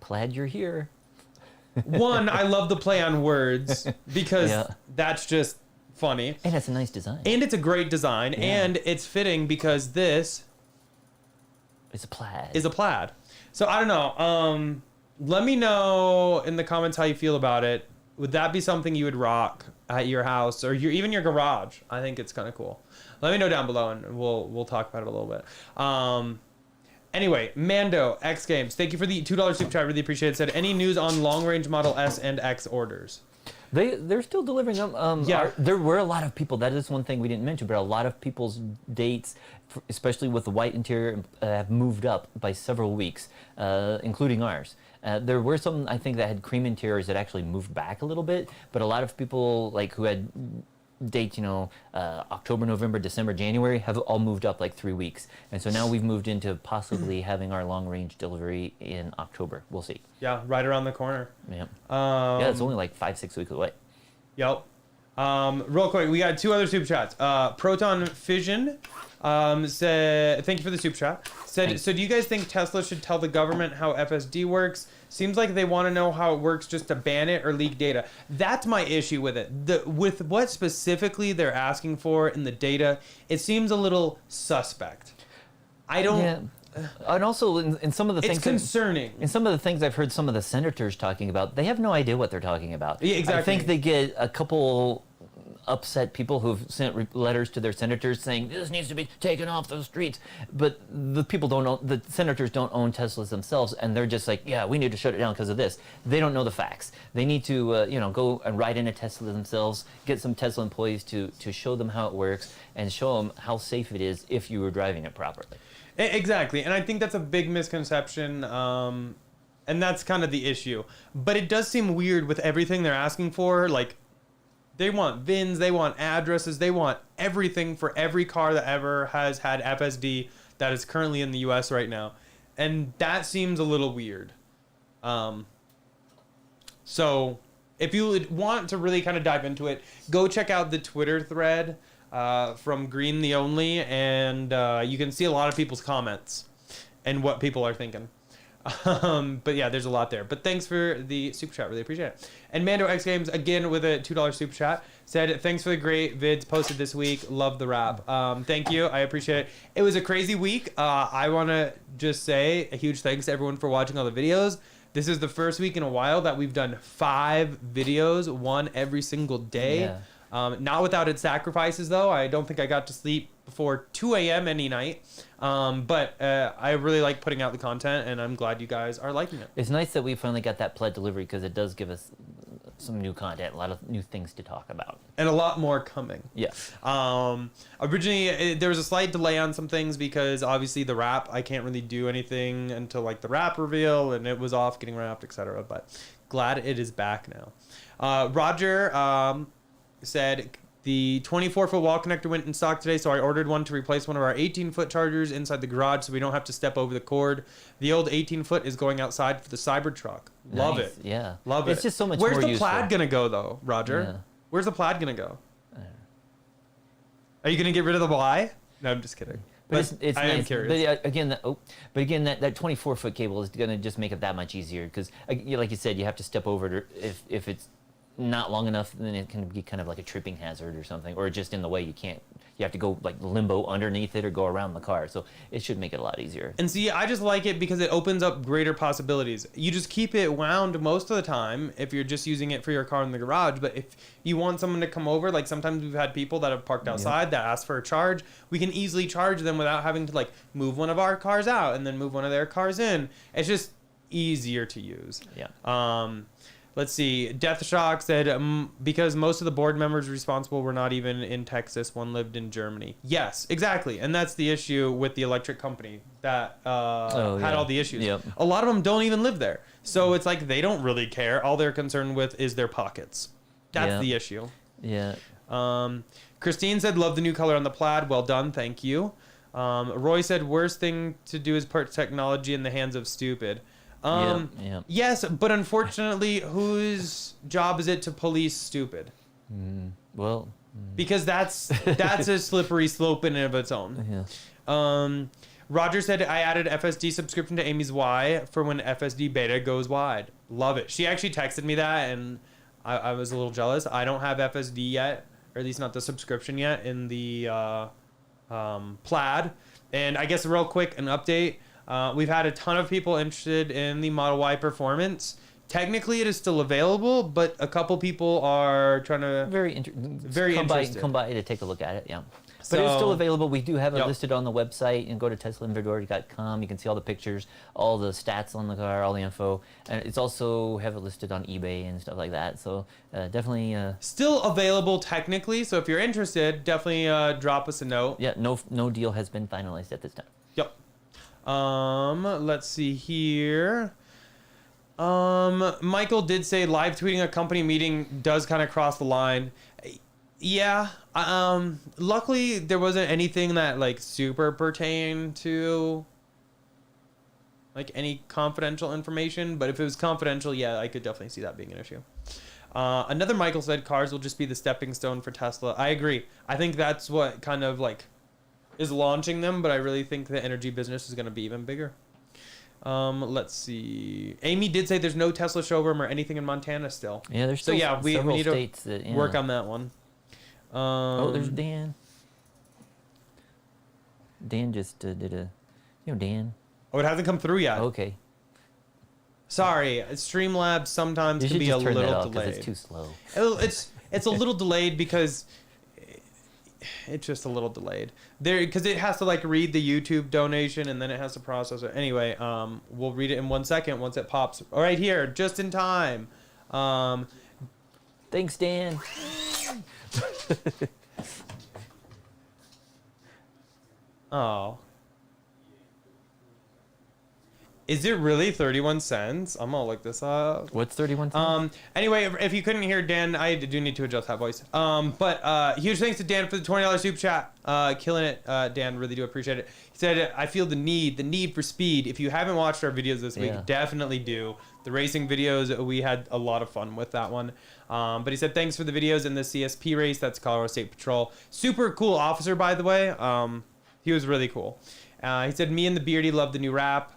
Plaid, you're here. One, I love the play on words because that's just funny. And it's a nice design. And it's a great design. And it's fitting because this is a plaid. So I don't know. Let me know in the comments how you feel about it. Would that be something you would rock at your house or even your garage? I think it's kind of cool. Let me know down below and we'll talk about it a little bit. Anyway, Mando X Games, thank you for the $2 super chat. Really appreciate it. Said any news on long range Model S and X orders? They're still delivering them. There were a lot of people. That is one thing we didn't mention, but a lot of people's dates, especially with the white interior, have moved up by several weeks, including ours. There were some, I think, that had cream interiors that actually moved back a little bit, but a lot of people like who had dates, October, November, December, January, have all moved up like 3 weeks. And so now we've moved into possibly having our long range delivery in October. We'll see. Yeah, right around the corner. Yeah. It's only like 5-6 weeks away. Yep. Real quick, we got 2 other super chats. Proton Fission said, thank you for the super chat. Said, so do you guys think Tesla should tell the government how FSD works? Seems like they want to know how it works just to ban it or leak data. That's my issue with it. With what specifically they're asking for in the data, it seems a little suspect. I don't... Yeah. And also, in some of the things... It's concerning. In some of the things I've heard some of the senators talking about, they have no idea what they're talking about. Yeah, exactly. I think they get a couple upset people who've sent letters to their senators saying this needs to be taken off those streets, but the people don't own, the senators don't own Teslas themselves, and they're just like, yeah, we need to shut it down because of this. They don't know the facts. They need to go and ride in a Tesla themselves, get some Tesla employees to show them how it works and show them how safe it is if you were driving it properly. Exactly, and I think that's a big misconception, and that's kind of the issue. But it does seem weird with everything they're asking for, like they want VINs, they want addresses, they want everything for every car that ever has had FSD that is currently in the US right now. And that seems a little weird. So if you would want to really kind of dive into it, go check out the Twitter thread from Green the Only, and you can see a lot of people's comments and what people are thinking. But yeah, there's a lot there. But thanks for the super chat, really appreciate it. And Mando X Games again with a $2 super chat said, thanks for the great vids posted this week, love the rap. Thank you, I appreciate it. It was a crazy week. I want to just say a huge thanks to everyone for watching all the videos. This is the first week in a while that we've done 5 videos, one every single day. Not without its sacrifices, though. I don't think I got to sleep before 2 a.m. any night. But I really like putting out the content, and I'm glad you guys are liking it. It's nice that we finally got that Plaid delivery because it does give us some new content, a lot of new things to talk about. And a lot more coming. Yeah. Originally, there was a slight delay on some things because obviously the wrap, I can't really do anything until like the wrap reveal, and it was off getting wrapped, etc. But glad it is back now. Roger said the 24-foot wall connector went in stock today, so I ordered one to replace one of our 18-foot chargers inside the garage so we don't have to step over the cord. The old 18-foot is going outside for the Cybertruck. Love it. Yeah. Love it. It's just so much Where's more the useful. Plaid going to go, though, Roger? Yeah. Where's the Plaid going to go? Are you going to get rid of the Y? No, I'm just kidding. But it's I nice. am curious. But again, that 24-foot cable is going to just make it that much easier because, like you said, you have to step over it if it's not long enough, then it can be kind of like a tripping hazard or something, or just in the way. You have to go like limbo underneath it or go around the car. So it should make it a lot easier. And see, I just like it because it opens up greater possibilities. You just keep it wound most of the time if you're just using it for your car in the garage. But if you want someone to come over, like sometimes we've had people that have parked outside that ask for a charge, we can easily charge them without having to like move one of our cars out and then move one of their cars in. It's just easier to use. Yeah. Let's see. Death Shock said, because most of the board members responsible were not even in Texas, one lived in Germany. Yes, exactly. And that's the issue with the electric company that had all the issues. Yep. A lot of them don't even live there. So it's like they don't really care. All they're concerned with is their pockets. That's the issue. Yeah. Christine said, love the new color on the Plaid. Well done. Thank you. Roy said, worst thing to do is put technology in the hands of stupid. Yes, but unfortunately, whose job is it to police stupid? Well, because that's a slippery slope in and of its own. yeah. Roger said, I added FSD subscription to Amy's Y for when FSD beta goes wide. Love it. She actually texted me that, and I was a little jealous. I don't have FSD yet, or at least not the subscription yet in the Plaid. And I guess real quick, an update. We've had a ton of people interested in the Model Y Performance. Technically, it is still available, but a couple people are trying to... Very interested. Come by to take a look at it, yeah. But it's still available. We do have it listed on the website. You can go to teslainventory.com. You can see all the pictures, all the stats on the car, all the info. And it's also have it listed on eBay and stuff like that. So definitely... still available technically. So if you're interested, definitely drop us a note. Yeah, no deal has been finalized at this time. Yep. Let's see here. Michael did say live tweeting a company meeting does kind of cross the line. Yeah. Luckily there wasn't anything that like super pertained to like any confidential information, but if it was confidential, yeah, I could definitely see that being an issue. Another Michael said cars will just be the stepping stone for Tesla. I agree. I think that's what kind of like is launching them, but I really think the energy business is going to be even bigger. Let's see. Amy did say there's no Tesla showroom or anything in Montana still. Yeah, there's still we need states to that, work on that one. Oh, there's Dan. Dan just did a, Dan. Oh, it hasn't come through yet. Okay. Sorry, Streamlabs sometimes can be a little delayed. It's too slow. It's a little delayed because it's just a little delayed there because it has to like read the YouTube donation and then it has to process it. Anyway, we'll read it in 1 second once it pops right here, just in time. Thanks, Dan. Oh. Is it really 31 cents? I'm gonna look this up. What's 31 cents? Anyway, if you couldn't hear Dan, I do need to adjust that voice. But huge thanks to Dan for the $20 super chat. Killing it, Dan. Really do appreciate it. He said, I feel the need for speed. If you haven't watched our videos this week, definitely do. The racing videos, we had a lot of fun with that one. But he said, thanks for the videos in the CSP race. That's Colorado State Patrol. Super cool officer, by the way. He was really cool. He said, me and the Beardy love the new rap.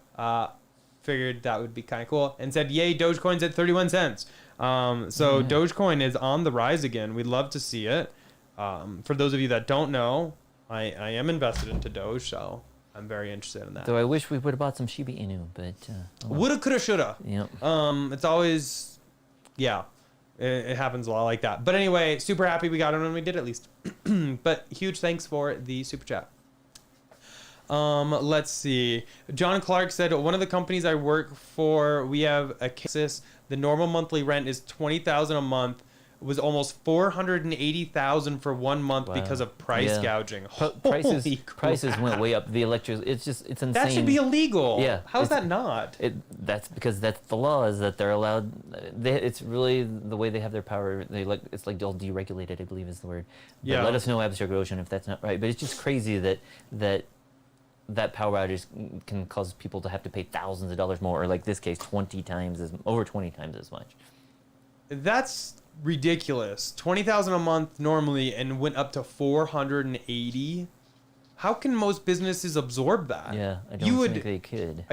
Figured that would be kind of cool. And said, yay, Dogecoin's at 31 cents. So Dogecoin is on the rise again. We'd love to see it. For those of you that don't know, I am invested into Doge, so I'm very interested in that. Though I wish we would have bought some Shiba Inu, but... woulda, coulda, shoulda. Yep. It's always... Yeah. It happens a lot like that. But anyway, super happy we got it when we did at least. But huge thanks for the super chat. Let's see. John Clark said, one of the companies I work for, we have a Kansas. The normal monthly rent is $20,000 a month. It was almost $480,000 for 1 month because of price gouging. Prices went way up. The electric, it's insane. That should be illegal. Yeah. How's that not? That's because that's the law, is that they're allowed. It's really the way they have their power. It's like all deregulated, I believe is the word. But Yeah. let us know, Abstract Ocean, if that's not right. But it's just crazy that power outage can cause people to have to pay thousands of dollars more, or like this case, over 20 times as much. That's ridiculous. $20,000 a month normally, and went up to 480. How can most businesses absorb that? Yeah, I don't think they could.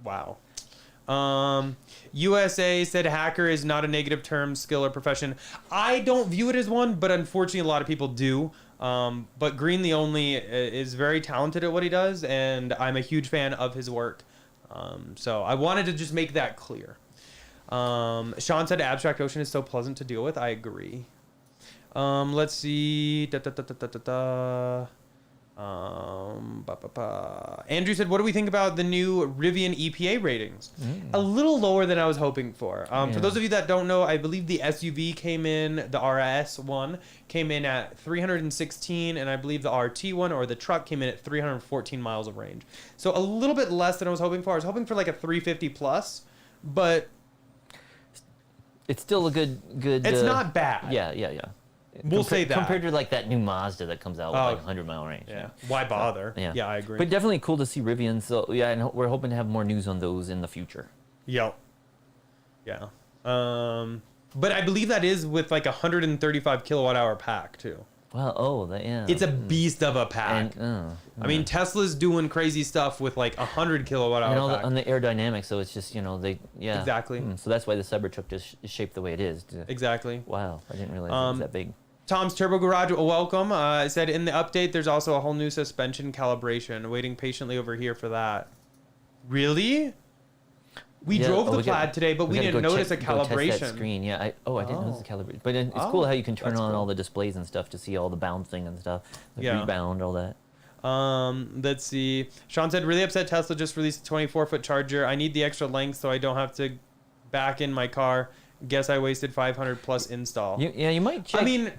Wow. USA said hacker is not a negative term, skill, or profession. I don't view it as one, but unfortunately a lot of people do. But Green the Only is very talented at what he does, and I'm a huge fan of his work. So I wanted to just make that clear. Sean said Abstract Ocean is so pleasant to deal with. I agree. Let's see. Andrew said, what do we think about the new Rivian EPA ratings? A little lower than I was hoping for. For those of you that don't know, I believe the SUV came in, the RS one came in at 316, and I believe the RT one, or the truck, came in at 314 miles of range. So a little bit less than I was hoping for. I was hoping for like a 350 plus, but it's still a good. It's not bad. Yeah. We'll say that. Compared to like that new Mazda that comes out with like 100-mile range. Yeah. Why bother? Yeah, I agree. But definitely cool to see Rivian. So yeah, and we're hoping to have more news on those in the future. Yep. Yeah. But I believe that is with like 135 kilowatt hour pack too. Well, yeah. It's a beast of a pack. I mean, Tesla's doing crazy stuff with like 100 kilowatt hour and pack. on the aerodynamics, so it's just, Exactly. So that's why the Cybertruck just is shaped the way it is. Exactly. Wow, I didn't realize it was that big. Tom's Turbo Garage, welcome. Said in the update, there's also a whole new suspension calibration. Waiting patiently over here for that. Really? We drove the Plaid today, but we didn't notice a calibration. Go test that screen. Yeah, I didn't notice the calibration. But it's cool how you can turn on all the displays and stuff to see all the bouncing and stuff, the rebound, all that. Let's see. Sean said, really upset Tesla just released a 24-foot charger. I need the extra length so I don't have to back in my car. Guess I wasted 500 plus install. You might check. I mean,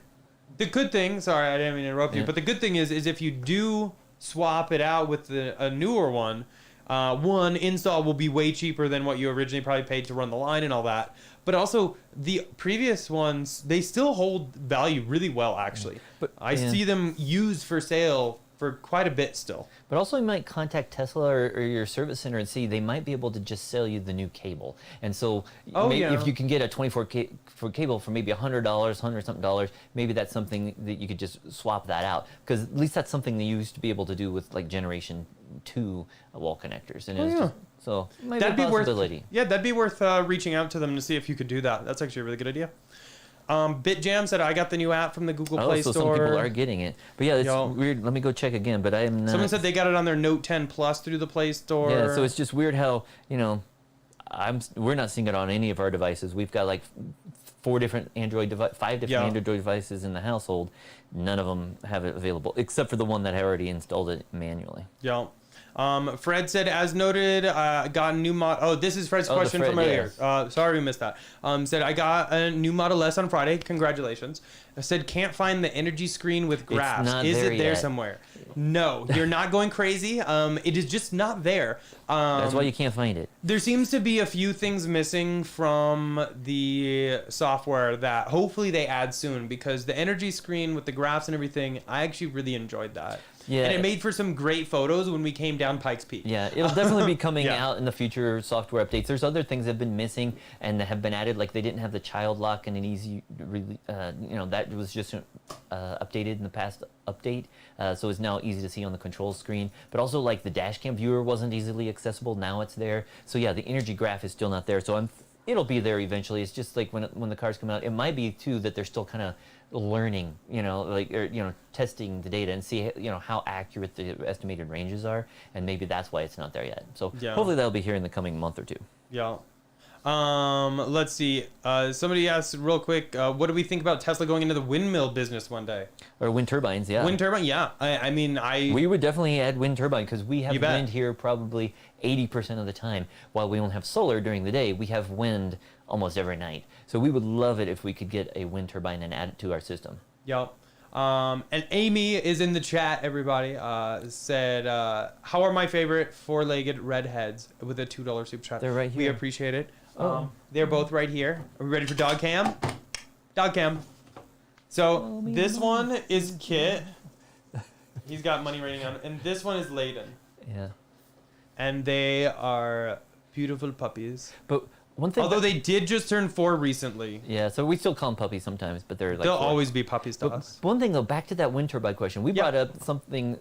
the good thing, sorry, I didn't mean to interrupt you, but the good thing is if you do swap it out with a newer one, one install will be way cheaper than what you originally probably paid to run the line and all that. But also the previous ones, they still hold value really well, actually. But I see them used for sale for quite a bit still. But also you might contact Tesla or your service center and see they might be able to just sell you the new cable. And so if you can get a 24-foot cable for maybe $100, $100-something, maybe that's something that you could just swap that out. Because at least that's something they used to be able to do with like Generation 2 wall connectors. And so maybe that'd a possibility. That'd be worth reaching out to them to see if you could do that. That's actually a really good idea. BitJam said, I got the new app from the Google Play Store. So some people are getting it. But yeah, it's weird. Let me go check again, but I am not. Someone said they got it on their Note 10 Plus through the Play Store. Yeah, so it's just weird how, we're not seeing it on any of our devices. We've got like 5 different Android devices in the household. None of them have it available, except for the one that I already installed it manually. Yeah. Fred said, as noted, got a new model. Oh, this is Fred's question from earlier. Sorry we missed that. Said, I got a new Model S on Friday. Congratulations. I said, can't find the energy screen with graphs. Is it there somewhere? No, you're not going crazy. It is just not there. That's why you can't find it. There seems to be a few things missing from the software that hopefully they add soon, because the energy screen with the graphs and everything, I actually really enjoyed that. Yeah. And it made for some great photos when we came down Pikes Peak. Yeah, it'll definitely be coming out in the future software updates. There's other things that have been missing and that have been added, like they didn't have the child lock and an easy, that was just updated in the past update. So it's now easy to see on the control screen. But also like the dash cam viewer wasn't easily accessible. Now it's there. So yeah, the energy graph is still not there. So it'll be there eventually. It's just like when the cars come out. It might be too that they're still kind of learning, testing the data and see, how accurate the estimated ranges are, and maybe that's why it's not there yet. So hopefully that'll be here in the coming month or two. Yeah. Let's see. Somebody asked real quick, what do we think about Tesla going into the windmill business one day? Or wind turbines, yeah. Wind turbine, yeah. We would definitely add wind turbine because we have wind here probably 80% of the time. While we don't have solar during the day, we have wind almost every night. So we would love it if we could get a wind turbine and add it to our system. Yep. And Amy is in the chat, everybody, said, how are my favorite four-legged redheads, with a $2 super chat. They're right here. We appreciate it. They're both right here. Are we ready for dog cam? Dog cam. So this one is Kit. He's got money raining on him. And this one is Layden. Yeah. And they are beautiful puppies. But one thing, although they did just turn 4 recently. Yeah, so we still call them puppies sometimes, but they'll always be puppies to us. One thing though, back to that wind turbine question, we brought up something.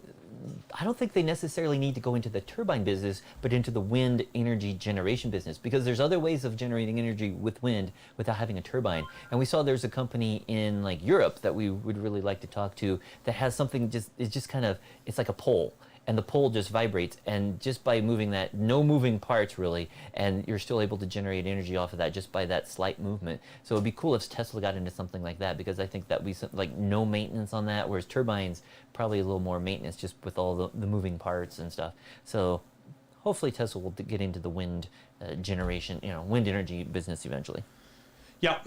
I don't think they necessarily need to go into the turbine business, but into the wind energy generation business, because there's other ways of generating energy with wind without having a turbine. And we saw there's a company in like Europe that we would really like to talk to that has something it's like a pole. And the pole just vibrates, and just by moving that, no moving parts really, and you're still able to generate energy off of that just by that slight movement. So it'd be cool if Tesla got into something like that, because I think that we like no maintenance on that, whereas turbines probably a little more maintenance just with all the moving parts and stuff. So hopefully Tesla will get into the wind generation, wind energy business eventually. Yep.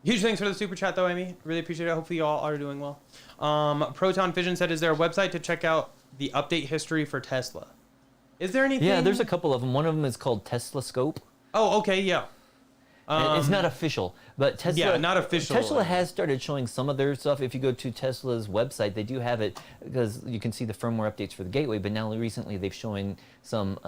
Huge thanks for the super chat, though, Amy. Really appreciate it. Hopefully you all are doing well. Proton Fission said, is there a website to check out the update history for Tesla? Is there anything? Yeah, there's a couple of them. One of them is called Tesla Scope. Oh, okay, yeah. It's not official, but Tesla. Yeah, not official. Tesla has started showing some of their stuff. If you go to Tesla's website, they do have it because you can see the firmware updates for the gateway, but now recently they've shown some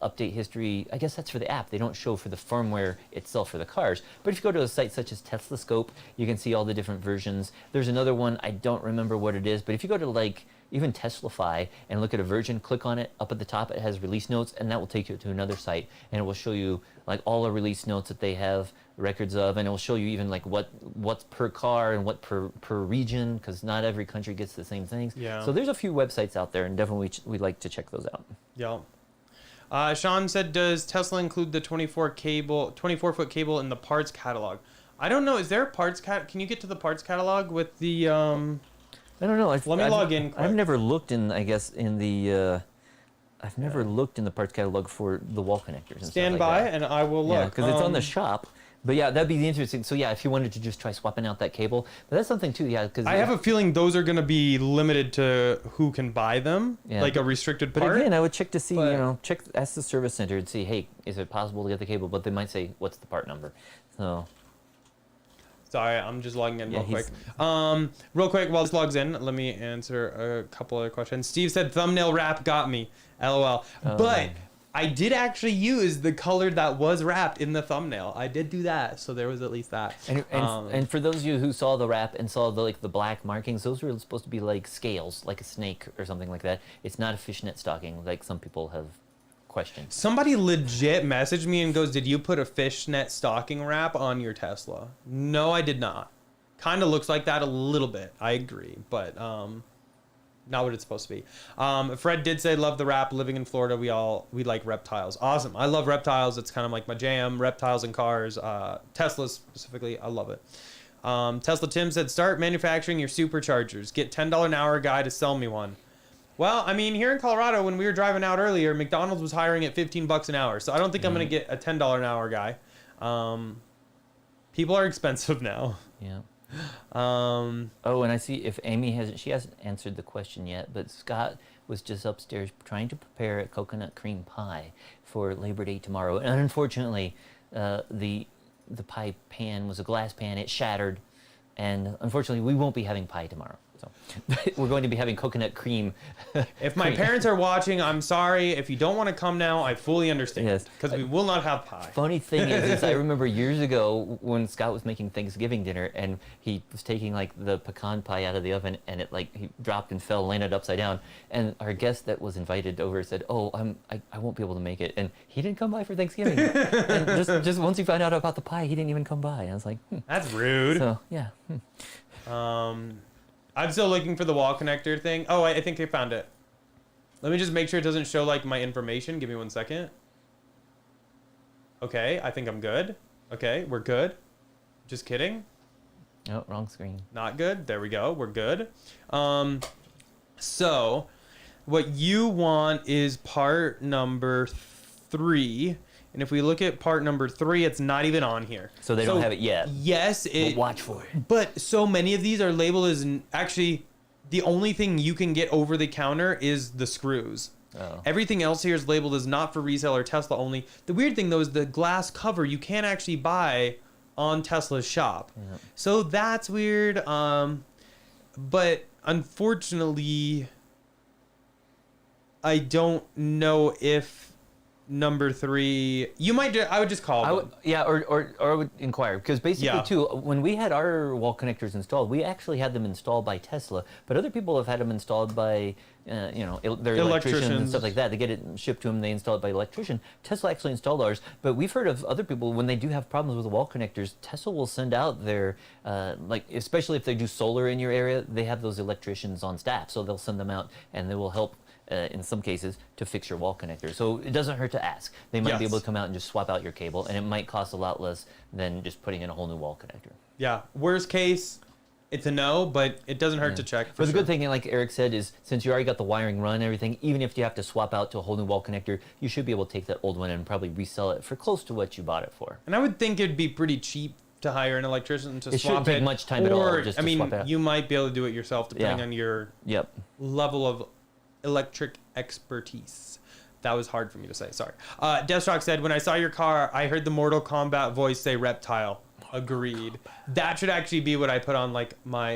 update history. I guess that's for the app. They don't show for the firmware itself for the cars. But if you go to a site such as Tesla Scope, you can see all the different versions. There's another one, I don't remember what it is, but if you go to like even Teslafy and look at a version, click on it, up at the top it has release notes, and that will take you to another site, and it will show you like all the release notes that they have records of, and it will show you even like what's per car and what per region, because not every country gets the same things. Yeah. So there's a few websites out there, and definitely we'd like to check those out. Yeah. Sean said, does Tesla include the 24-foot cable in the parts catalog? I don't know. Is there a parts can you get to the parts catalog with the I don't know. Let me log in quick. I've never looked in, I guess, in the I've never looked in the parts catalog for the wall connectors and Stand stuff like by that. and I will look. Yeah, because it's on the shop. But yeah, that'd be the interesting. So yeah, if you wanted to just try swapping out that cable, but that's something too. Yeah, because I have a feeling those are going to be limited to who can buy them, like a restricted part. But again, I would check to see, ask the service center and see, hey, is it possible to get the cable? But they might say, what's the part number? So. Sorry, I'm just logging in real quick. Real quick, while this logs in, let me answer a couple other questions. Steve said, thumbnail wrap got me. LOL. But I did actually use the color that was wrapped in the thumbnail. I did do that, so there was at least that. And for those of you who saw the wrap and saw the black markings, those were supposed to be like scales, like a snake or something like that. It's not a fishnet stocking, like some people have questioned. Somebody legit messaged me and goes, did you put a fishnet stocking wrap on your Tesla? No, I did not. Kind of looks like that a little bit. I agree, but not what it's supposed to be. Fred did say, love the wrap. Living in Florida, we like reptiles. Awesome. I love reptiles. It's kind of like my jam. Reptiles and cars. Teslas specifically, I love it. Tesla Tim said, start manufacturing your superchargers. Get $10 an hour guy to sell me one. Well, I mean, here in Colorado, when we were driving out earlier, McDonald's was hiring at $15 an hour. So I don't think I'm going to get a $10 an hour guy. People are expensive now. Yeah. And I see if Amy hasn't answered the question yet, but Scott was just upstairs trying to prepare a coconut cream pie for Labor Day tomorrow. And unfortunately, the pie pan was a glass pan. It shattered. And unfortunately, we won't be having pie tomorrow. So we're going to be having coconut cream. If my parents are watching, I'm sorry. If you don't want to come now, I fully understand. Yes. Because we will not have pie. Funny thing is I remember years ago when Scott was making Thanksgiving dinner and he was taking like the pecan pie out of the oven and it he dropped and fell, landed upside down. And our guest that was invited over said, "Oh, I won't be able to make it." And he didn't come by for Thanksgiving. And just once he found out about the pie, he didn't even come by. And I was like, That's rude. So yeah. I'm still looking for the wall connector thing. Oh, I think I found it. Let me just make sure it doesn't show like my information. Give me 1 second. Okay, I think I'm good. Okay, we're good. Just kidding. Oh, wrong screen. Not good. There we go. We're good. So what you want is part number 3. And if we look at part number 3, it's not even on here. So they don't have it yet. Yes. But watch for it. But so many of these are labeled as actually the only thing you can get over the counter is the screws. Oh. Everything else here is labeled as not for resale or Tesla only. The weird thing though is the glass cover you can't actually buy on Tesla's shop. Yeah. So that's weird. But unfortunately, I don't know if number 3, you might. I would just call them. Or I would inquire because basically too, when we had our wall connectors installed, we actually had them installed by Tesla, but other people have had them installed by their electricians and stuff like that. They get it shipped to them, they install it by electrician. Tesla actually installed ours, but we've heard of other people when they do have problems with the wall connectors, Tesla will send out their especially if they do solar in your area, they have those electricians on staff, so they'll send them out and they will help. In some cases, to fix your wall connector. So it doesn't hurt to ask. They might be able to come out and just swap out your cable, and it might cost a lot less than just putting in a whole new wall connector. Yeah. Worst case, it's a no, but it doesn't hurt to check. But the good thing, like Eric said, is since you already got the wiring run and everything, even if you have to swap out to a whole new wall connector, you should be able to take that old one and probably resell it for close to what you bought it for. And I would think it'd be pretty cheap to hire an electrician to swap it. It shouldn't take much time at all just to swap it out. You might be able to do it yourself depending on your level of electric expertise. That was hard for me to say. Sorry. Deathstroke said, when I saw your car, I heard the Mortal Kombat voice say reptile. Agreed. That should actually be what I put on like my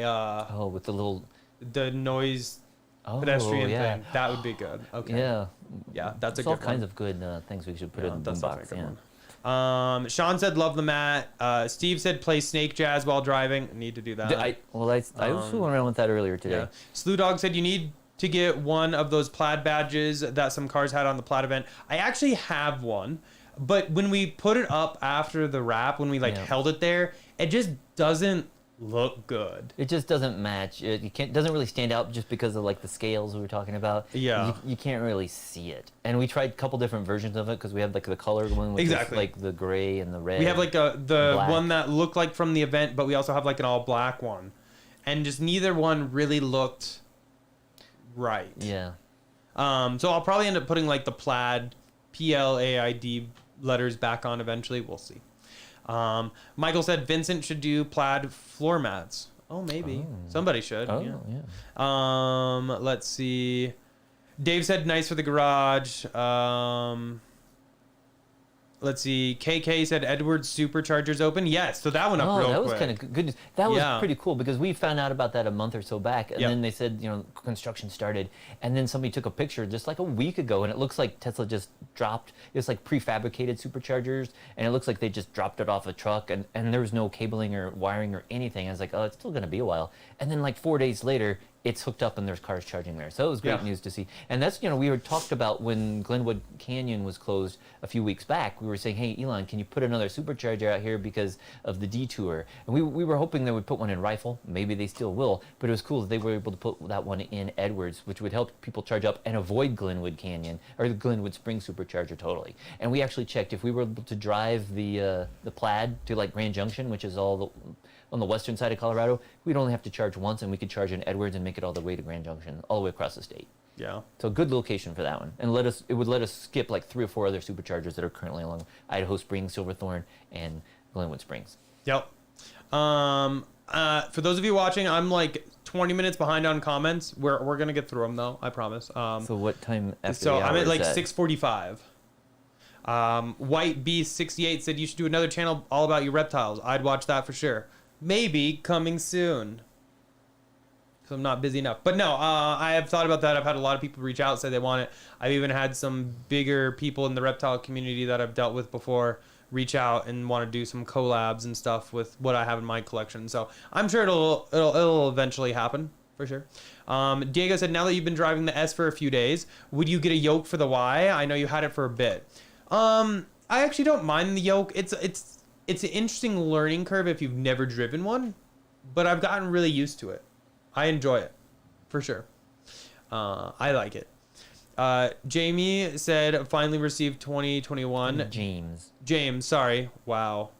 with the noise pedestrian thing. That would be good. Okay. Yeah. Yeah, that's a There's good all one. kinds of good things we should put in the That's box. definitely a good one. Sean said love the mat. Steve said play snake jazz while driving. Need to do that. I was fooling around with that earlier today. Yeah. Slew Dog said you need to get one of those plaid badges that some cars had on the plaid event. I actually have one, but when we put it up after the wrap, when we held it there, it just doesn't look good. It just doesn't match. Doesn't really stand out just because of the scales we were talking about. Yeah. You can't really see it. And we tried a couple different versions of it because we have the color one, which is the gray and the red. We have the black. one that looked like from the event, but we also have an all black one, and just neither one really looked right. Yeah. So I'll probably end up putting the plaid PLAID letters back on eventually. We'll see. Michael said Vincent should do plaid floor mats. Oh, maybe. Somebody should. Oh, yeah. Let's see. Dave said nice for the garage. Let's see. KK said Edwards Supercharger's open. Yes, so that one up real quick. That was kind of good news. That was pretty cool because we found out about that a month or so back, and then they said construction started, and then somebody took a picture just a week ago, and it looks like Tesla just dropped. It's prefabricated superchargers, and it looks like they just dropped it off a truck, and there was no cabling or wiring or anything. I was like, oh, it's still gonna be a while, and then 4 days later, it's hooked up and there's cars charging there. So it was great news to see. And that's, we were talked about when Glenwood Canyon was closed a few weeks back. We were saying, hey, Elon, can you put another supercharger out here because of the detour? And we were hoping they would put one in Rifle. Maybe they still will. But it was cool that they were able to put that one in Edwards, which would help people charge up and avoid Glenwood Canyon or the Glenwood Springs supercharger totally. And we actually checked if we were able to drive the Plaid to Grand Junction, which is on the western side of Colorado, we'd only have to charge once, and we could charge in Edwards and make it all the way to Grand Junction, all the way across the state. Yeah. So good location for that one. And it would let us skip 3 or 4 other superchargers that are currently along Idaho Springs, Silverthorne, and Glenwood Springs. Yep. For those of you watching, I'm 20 minutes behind on comments. We're going to get through them, though, I promise. So what time after So the hour I'm at is that? 6:45. White Beast 68 said you should do another channel all about your reptiles. I'd watch that for sure. Maybe coming soon. So I'm not busy enough. But no, I have thought about that. I've had a lot of people reach out, say they want it. I've even had some bigger people in the reptile community that I've dealt with before reach out and want to do some collabs and stuff with what I have in my collection. So I'm sure it'll eventually happen for sure. Diego said, now that you've been driving the S for a few days, would you get a yoke for the Y? I know you had it for a bit. I actually don't mind the yoke. It's an interesting learning curve if you've never driven one, but I've gotten really used to it. I enjoy it, for sure. I like it. Jamie said, finally received 2021. James, sorry. Wow.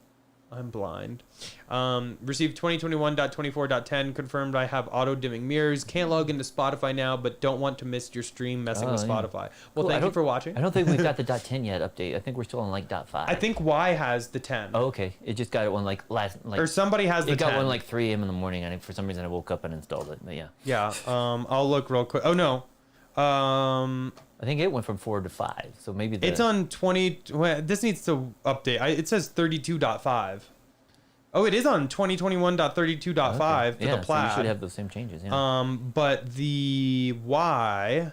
I'm blind. Received 2021.24.10. Confirmed I have auto-dimming mirrors. Can't log into Spotify now, but don't want to miss your stream messing with Spotify. Well, thank you for watching. I don't think we've got the .10 yet update. I think we're still on .5. I think Y has the 10. Oh, okay. It just got it one or somebody has the 10. It got one 3 a.m. in the morning. I think for some reason I woke up and installed it. But yeah. Yeah. I'll look real quick. Oh no. I think it went from 4 to 5. So maybe it's on 20. Well, this needs to update. It says 32.5. Oh, it is on 2021.32.5 for the Plaid. So you should have those same changes. Yeah. But the Y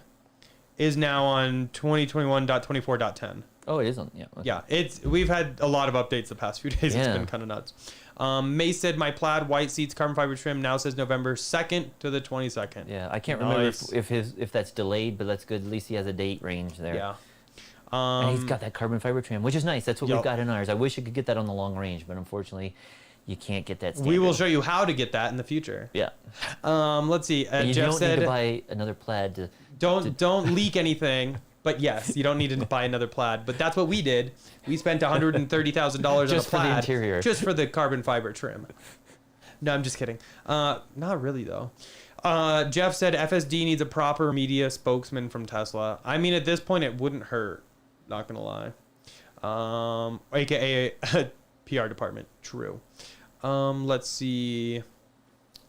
is now on 2021.24.10. Oh, it is on. Yeah. Okay. Yeah. We've had a lot of updates the past few days. It's been kind of nuts. May said my Plaid white seats carbon fiber trim now says November 2nd to the 22nd. Yeah, I can't remember if that's delayed, but that's good. At least he has a date range there. Yeah. And he's got that carbon fiber trim, which is nice. That's what we've got in ours. I wish I could get that on the long range, but unfortunately, you can't get that standard. We will show you how to get that in the future. Yeah. Let's see. You Jeff don't said, need to buy another Plaid. Don't leak anything. But yes, you don't need to buy another Plaid. But that's what we did. We spent $130,000 on a Plaid for the interior, just for the carbon fiber trim. No, I'm just kidding. Not really though. Jeff said FSD needs a proper media spokesman from Tesla. I mean, at this point, it wouldn't hurt. Not gonna lie. AKA PR department. True. Let's see.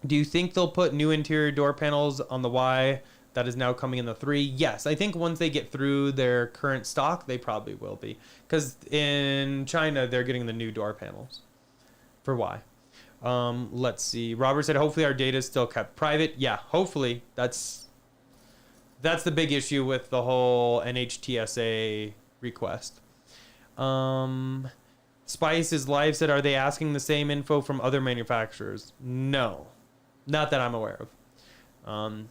Do you think they'll put new interior door panels on the Y that is now coming in the 3? Yes, I think once they get through their current stock, they probably will be. Because in China, they're getting the new door panels for Y. Let's see. Robert said, hopefully our data is still kept private. Yeah, hopefully. That's That's the big issue with the whole NHTSA request. Spice is Live said, are they asking the same info from other manufacturers? No, not that I'm aware of.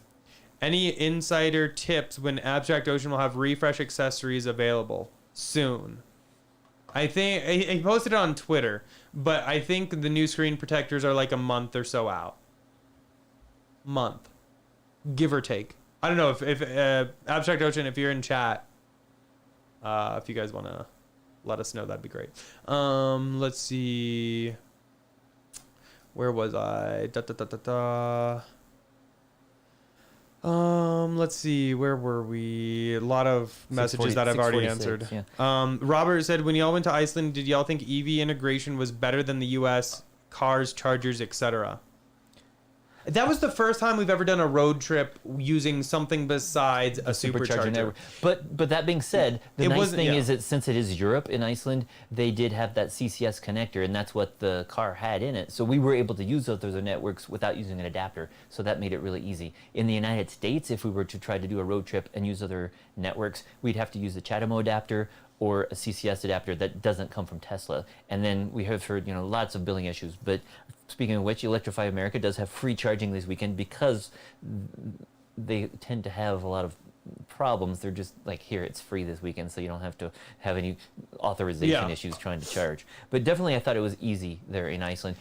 Any insider tips when Abstract Ocean will have refresh accessories available soon? I think he posted it on Twitter, but I think the new screen protectors are like a month or so out. Month, give or take. I don't know if Abstract Ocean, if you're in chat, if you guys want to let us know, that'd be great. Let's see. Where was I? Let's see. Where were we? A lot of messages that I've already answered. Yeah. Robert said, when y'all went to Iceland, did y'all think EV integration was better than the U.S. cars, chargers, etc.? That was the first time we've ever done a road trip using something besides a supercharger network. But that being said, the nice thing is that since it is Europe in Iceland, they did have that CCS connector, and that's what the car had in it. So we were able to use those other networks without using an adapter. So that made it really easy. In the United States, if we were to try to do a road trip and use other networks, we'd have to use the CHAdeMO adapter or a CCS adapter that doesn't come from Tesla. And then we have heard, lots of billing issues. But speaking of which, Electrify America does have free charging this weekend because they tend to have a lot of problems. They're just like, here, it's free this weekend, so you don't have to have any authorization issues trying to charge. But definitely, I thought it was easy there in Iceland.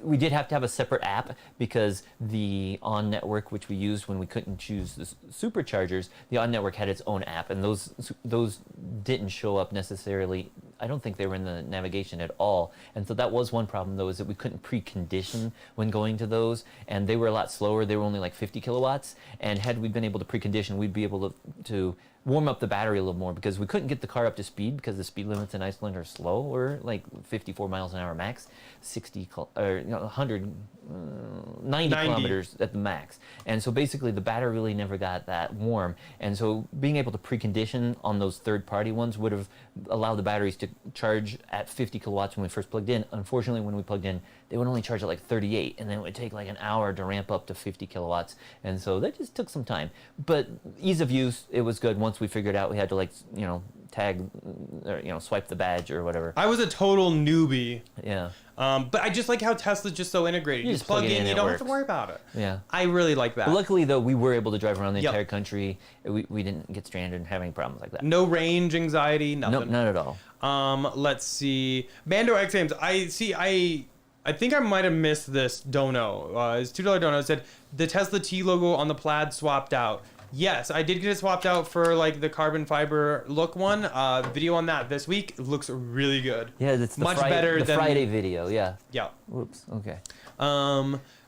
We did have to have a separate app because the On network, which we used when we couldn't choose the superchargers, the On network had its own app, and those didn't show up necessarily. I don't think they were in the navigation at all. And so that was one problem, though, is that we couldn't precondition when going to those, and they were a lot slower. They were only like 50 kilowatts, and had we been able to precondition, we'd be able to warm up the battery a little more, because we couldn't get the car up to speed because the speed limits in Iceland are slow. We're like 54 miles an hour max, 90 kilometers at the max. And so basically the battery really never got that warm. And so being able to precondition on those third-party ones would have allowed the batteries to charge at 50 kilowatts when we first plugged in. Unfortunately, when we plugged in, they would only charge at like 38, and then it would take like an hour to ramp up to 50 kilowatts. And so that just took some time. But ease of use, it was good once we figured out we had to tag or swipe the badge or whatever. I was a total newbie. Yeah. But I just like how Tesla's just so integrated. You just plug in, you don't have to worry about it. Yeah. I really like that. But luckily, though, we were able to drive around the entire country. We didn't get stranded and have any problems like that. No range anxiety, nothing. Nope, not at all. Let's see. Bando X Games. I think I might have missed this dono. His $2 dono said the Tesla T logo on the Plaid swapped out. Yes, I did get it swapped out for like the carbon fiber look one. Video on that this week. It looks really good. Yeah, it's much better than Friday video. Yeah. Yeah. Whoops. Okay.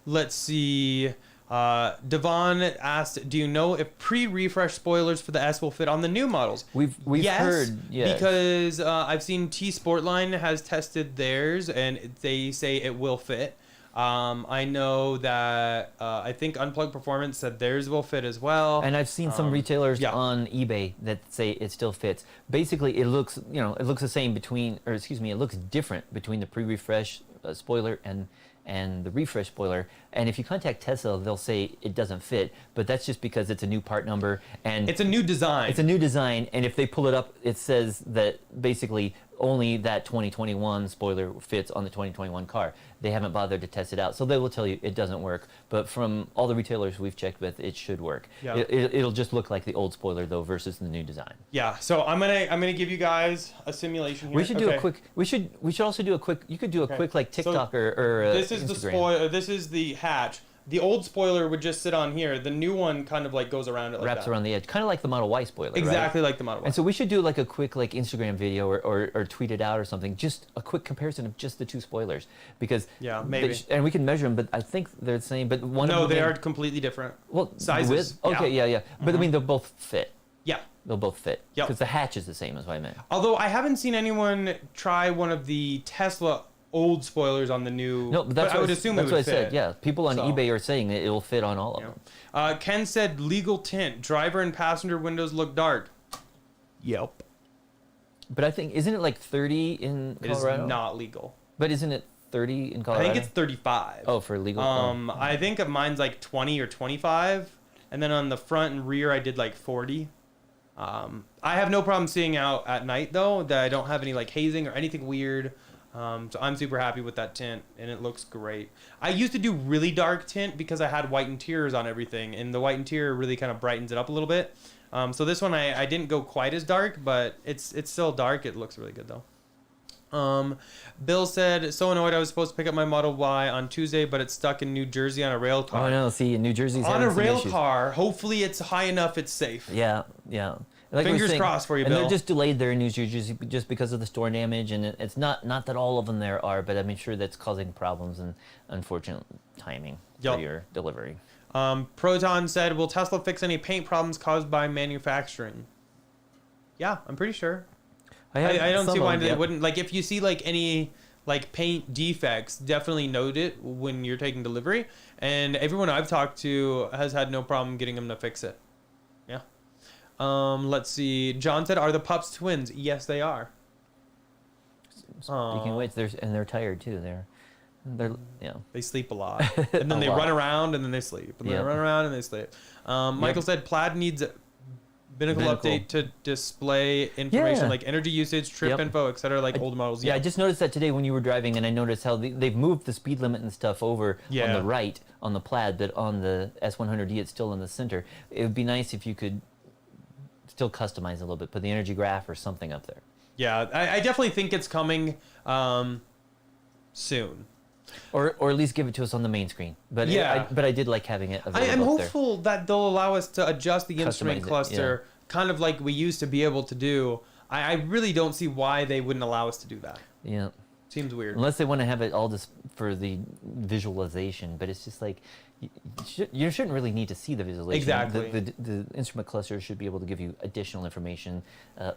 Let's see. Devon asked, do you know if pre-refresh spoilers for the S will fit on the new models? We've heard, yes. Because I've seen T Sportline has tested theirs and they say it will fit. I know that I think Unplugged Performance said theirs will fit as well. And I've seen some retailers on eBay that say it still fits. Basically, it looks the same it looks different between the pre-refresh spoiler and the refresh spoiler. And if you contact Tesla, they'll say it doesn't fit, but that's just because it's a new part number and it's a new design. It's a new design, and if they pull it up, it says that basically only that 2021 spoiler fits on the 2021 car. They haven't bothered to test it out, so they will tell you it doesn't work. But from all the retailers we've checked with, it should work. Yeah. It'll just look like the old spoiler though versus the new design. Yeah. So I'm gonna give you guys a simulation here. We should do a quick. We should also do a quick. You could do a quick like TikTok or this is Instagram. The spoiler. This is the hatch. The old spoiler would just sit on here. The new one kind of like goes around it, like wraps around the edge, kind of like the Model Y spoiler. Exactly, right? Like the Model Y. And so we should do like a quick like Instagram video or tweet it out or something. Just a quick comparison of just the two spoilers, because maybe and we can measure them. But I think they're the same. But one no, of them they are completely different. Well, sizes. Okay, yeah. But I mean, they'll both fit. Yeah. They'll both fit. Yeah. Because the hatch is the same, is what I meant. Although I haven't seen anyone try one of the Tesla old spoilers on the new. No, but that's what I would assume. That's what I said. Yeah, people on eBay are saying that it'll fit on all of them. Ken said legal tint. Driver and passenger windows look dark. Yep. But I think isn't it like 30 in Colorado? It is not legal. But isn't it 30 in Colorado? I think it's 35. Oh, for legal. I think mine's like 20 or 25. And then on the front and rear, I did like 40. I have no problem seeing out at night though. That I don't have any like hazing or anything weird. So I'm super happy with that tint, and it looks great. I used to do really dark tint because I had white interiors on everything, and the white interior really kind of brightens it up a little bit. So this one I didn't go quite as dark, but it's still dark. It looks really good though. Bill said, so annoyed I was supposed to pick up my Model Y on Tuesday, but it's stuck in New Jersey on a rail car. Oh no, see, in New Jersey's on a rail issues. car. Hopefully it's high enough it's safe. Yeah. Like Fingers crossed for you, and Bill. They're just delayed there in New Jersey just because of the storm damage, and it's not that all of them there are, but I'm sure that's causing problems and unfortunate timing for your delivery. Proton said, will Tesla fix any paint problems caused by manufacturing? Yeah, I'm pretty sure. I don't see why they wouldn't. Like, if you see like any like paint defects, definitely note it when you're taking delivery. And everyone I've talked to has had no problem getting them to fix it. Yeah. Let's see. John said, "Are the pups twins?" Yes, they are. Speaking of which, they're tired too. They're They sleep a lot, and then they run around, and then they sleep, and then they run around, and they sleep. Michael said, "Plaid needs Binnacle update to display information like energy usage, trip info, etc. Like older models." Yeah, I just noticed that today when you were driving, and I noticed how they've moved the speed limit and stuff over on the right on the Plaid, but on the S100D it's still in the center. It would be nice if you could still customize a little bit, put the energy graph or something up there. Yeah, I definitely think it's coming soon. Or at least give it to us on the main screen. But but I did like having it available. I'm hopeful that they'll allow us to adjust the instrument cluster, kind of like we used to be able to do. I really don't see why they wouldn't allow us to do that. Yeah. Seems weird. Unless they want to have it all just for the visualization, but it's just like you shouldn't really need to see the visualization. Exactly. The instrument cluster should be able to give you additional information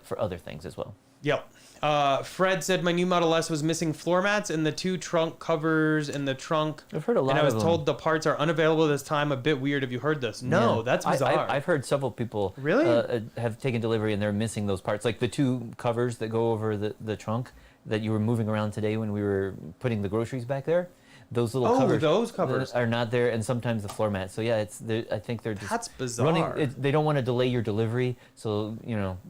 for other things as well. Yep. Fred said my new Model S was missing floor mats and the 2 trunk covers in the trunk. I've heard a lot of them. And I was told the parts are unavailable this time. A bit weird. Have you heard this? No, that's bizarre. I've heard several people really have taken delivery and they're missing those parts, like the 2 covers that go over the trunk that you were moving around today when we were putting the groceries back there. Those little covers are not there, and sometimes the floor mat. So yeah, I think they're just that's bizarre. They don't want to delay your delivery, so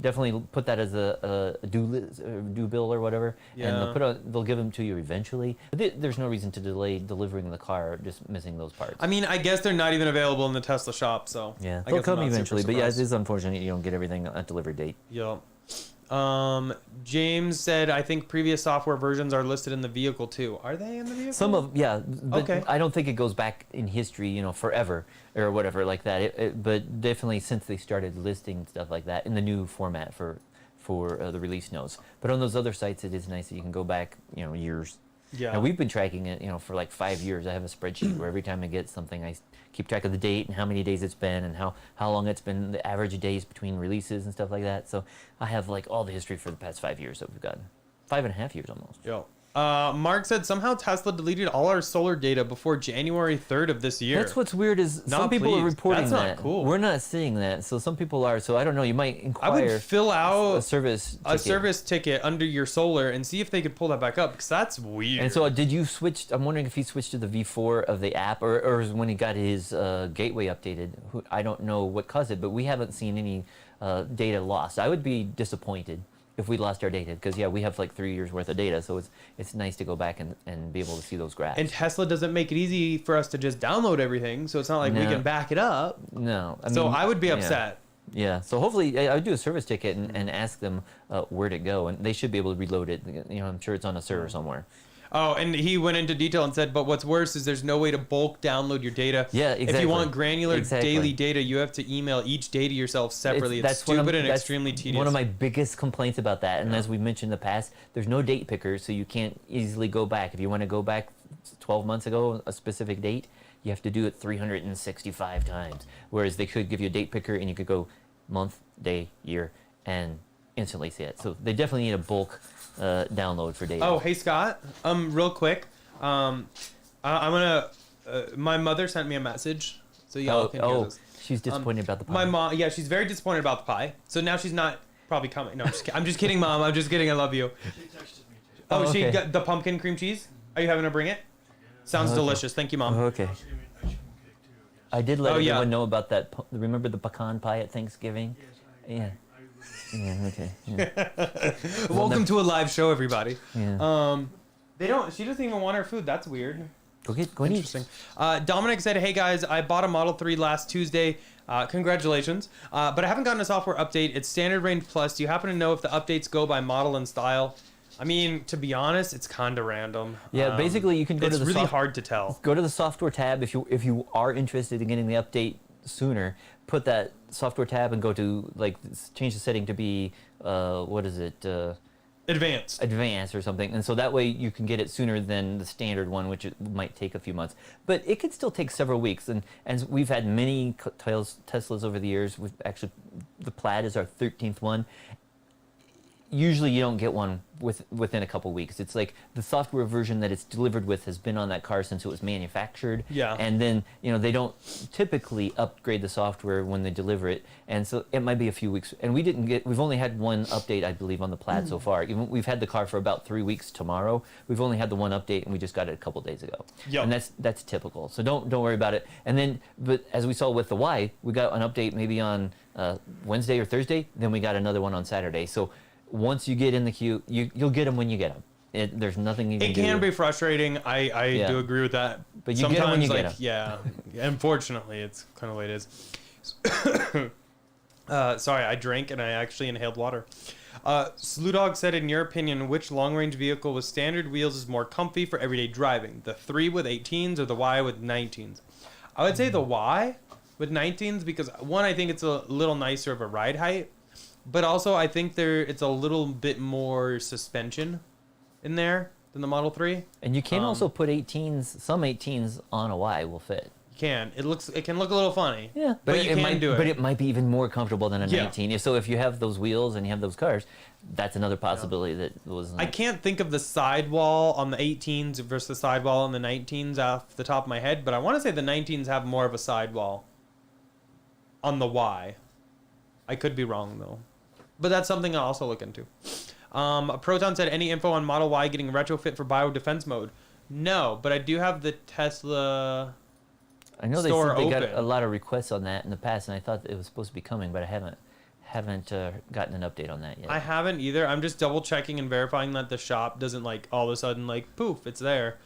definitely put that as a due bill or whatever, and they'll give them to you eventually. But there's no reason to delay delivering the car just missing those parts. I mean, I guess they're not even available in the Tesla shop, so yeah, they'll come eventually. But yeah, it is unfortunate you don't get everything at delivery date. Yep. James said, I think previous software versions are listed in the vehicle too. Are they in the vehicle? Some of, but I don't think it goes back in history, forever or whatever like that. But definitely since they started listing stuff like that in the new format for the release notes. But on those other sites, it is nice that you can go back, years. Yeah. Now we've been tracking it, for like 5 years. I have a spreadsheet where every time I get something, I keep track of the date and how many days it's been and how long it's been, the average days between releases and stuff like that. So I have like all the history for the past 5 years that we've gotten. 5.5 years almost. Yo. Mark said somehow Tesla deleted all our solar data before January 3rd of this year. That's what's weird is some people are reporting that. That's not cool. We're not seeing that. So some people are. So I don't know. You might inquire. I would fill out a service ticket under your solar and see if they could pull that back up, because that's weird. And so did you switch? I'm wondering if he switched to the V4 of the app or when he got his gateway updated. I don't know what caused it, but we haven't seen any data lost. I would be disappointed if we lost our data, because we have like 3 years worth of data, so it's nice to go back and be able to see those graphs. And Tesla doesn't make it easy for us to just download everything, so it's not like we can back it up. No. I would be upset. Yeah, so hopefully I would do a service ticket and ask them where'd it go, and they should be able to reload it. I'm sure it's on a server somewhere. Oh, and he went into detail and said, but what's worse is there's no way to bulk download your data. Yeah, exactly. If you want granular daily data, you have to email each data yourself separately. It's stupid and extremely tedious. One of my biggest complaints about that, and as we mentioned in the past, there's no date picker, so you can't easily go back. If you want to go back 12 months ago, a specific date, you have to do it 365 times. Whereas they could give you a date picker and you could go month, day, year, and instantly see it. So they definitely need a bulk download for data. Oh, hey Scott. Real quick. I'm gonna. My mother sent me a message, so y'all can hear this. She's disappointed about the pie. My mom, she's very disappointed about the pie. So now she's not probably coming. No, I'm just kidding, Mom. I'm just kidding. I love you. She texted me too. Oh, okay. She got the pumpkin cream cheese. Are you having her bring it? Sounds delicious. Thank you, Mom. Okay. Ice cream cake too, I did let everyone know about that. Remember the pecan pie at Thanksgiving? Yeah. Yeah. Okay. Yeah. Welcome to a live show, everybody. Yeah. They don't. She doesn't even want her food. That's weird. Go and Interesting. Dominic said, "Hey guys, I bought a Model 3 last Tuesday. Congratulations. But I haven't gotten a software update. It's standard range plus. Do you happen to know if the updates go by model and style?" I mean, to be honest, it's kind of random. Yeah, basically you can go to the. It's really hard to tell. Go to the software tab if you are interested in getting the update sooner. Put that software tab and go to change the setting to be what is it? Advanced or something, and so that way you can get it sooner than the standard one, which it might take a few months. But it could still take several weeks, and we've had many Teslas over the years. The Plaid is our 13th one. Usually you don't get one within a couple weeks. It's like the software version that it's delivered with has been on that car since it was manufactured. Yeah. And then, they don't typically upgrade the software when they deliver it. And so it might be a few weeks. And we've only had one update, I believe, on the Plaid so far. We've had the car for about 3 weeks tomorrow. We've only had the one update, and we just got it a couple days ago. Yep. And that's typical. So don't worry about it. And then, but as we saw with the Y, we got an update maybe on Wednesday or Thursday. Then we got another one on Saturday. So once you get in the queue, you'll get them when you get them. There's nothing you can do. It can be frustrating. I do agree with that. But you get them when you get them. Yeah. Unfortunately, it's kind of the way it is. Sorry, I drank and I actually inhaled water. Slewdog said, in your opinion, which long-range vehicle with standard wheels is more comfy for everyday driving? The 3 with 18s or the Y with 19s? I would say the Y with 19s because, one, I think it's a little nicer of a ride height. But also, I think it's a little bit more suspension in there than the Model 3. And you can also put 18s, some 18s on a Y will fit. You can. It can look a little funny. Yeah, but you can do it. But it might be even more comfortable than a 19. So if you have those wheels and you have those cars, that's another possibility that was. I can't think of the sidewall on the 18s versus the sidewall on the 19s off the top of my head, but I want to say the 19s have more of a sidewall on the Y. I could be wrong, though. But that's something I'll also look into. Proton said, any info on Model Y getting retrofit for biodefense mode? No, but I do have the Tesla I know store they open. got a lot of requests on that in the past, and I thought it was supposed to be coming, but I haven't gotten an update on that yet. I haven't either. I'm just double checking and verifying that the shop doesn't all of a sudden poof, it's there.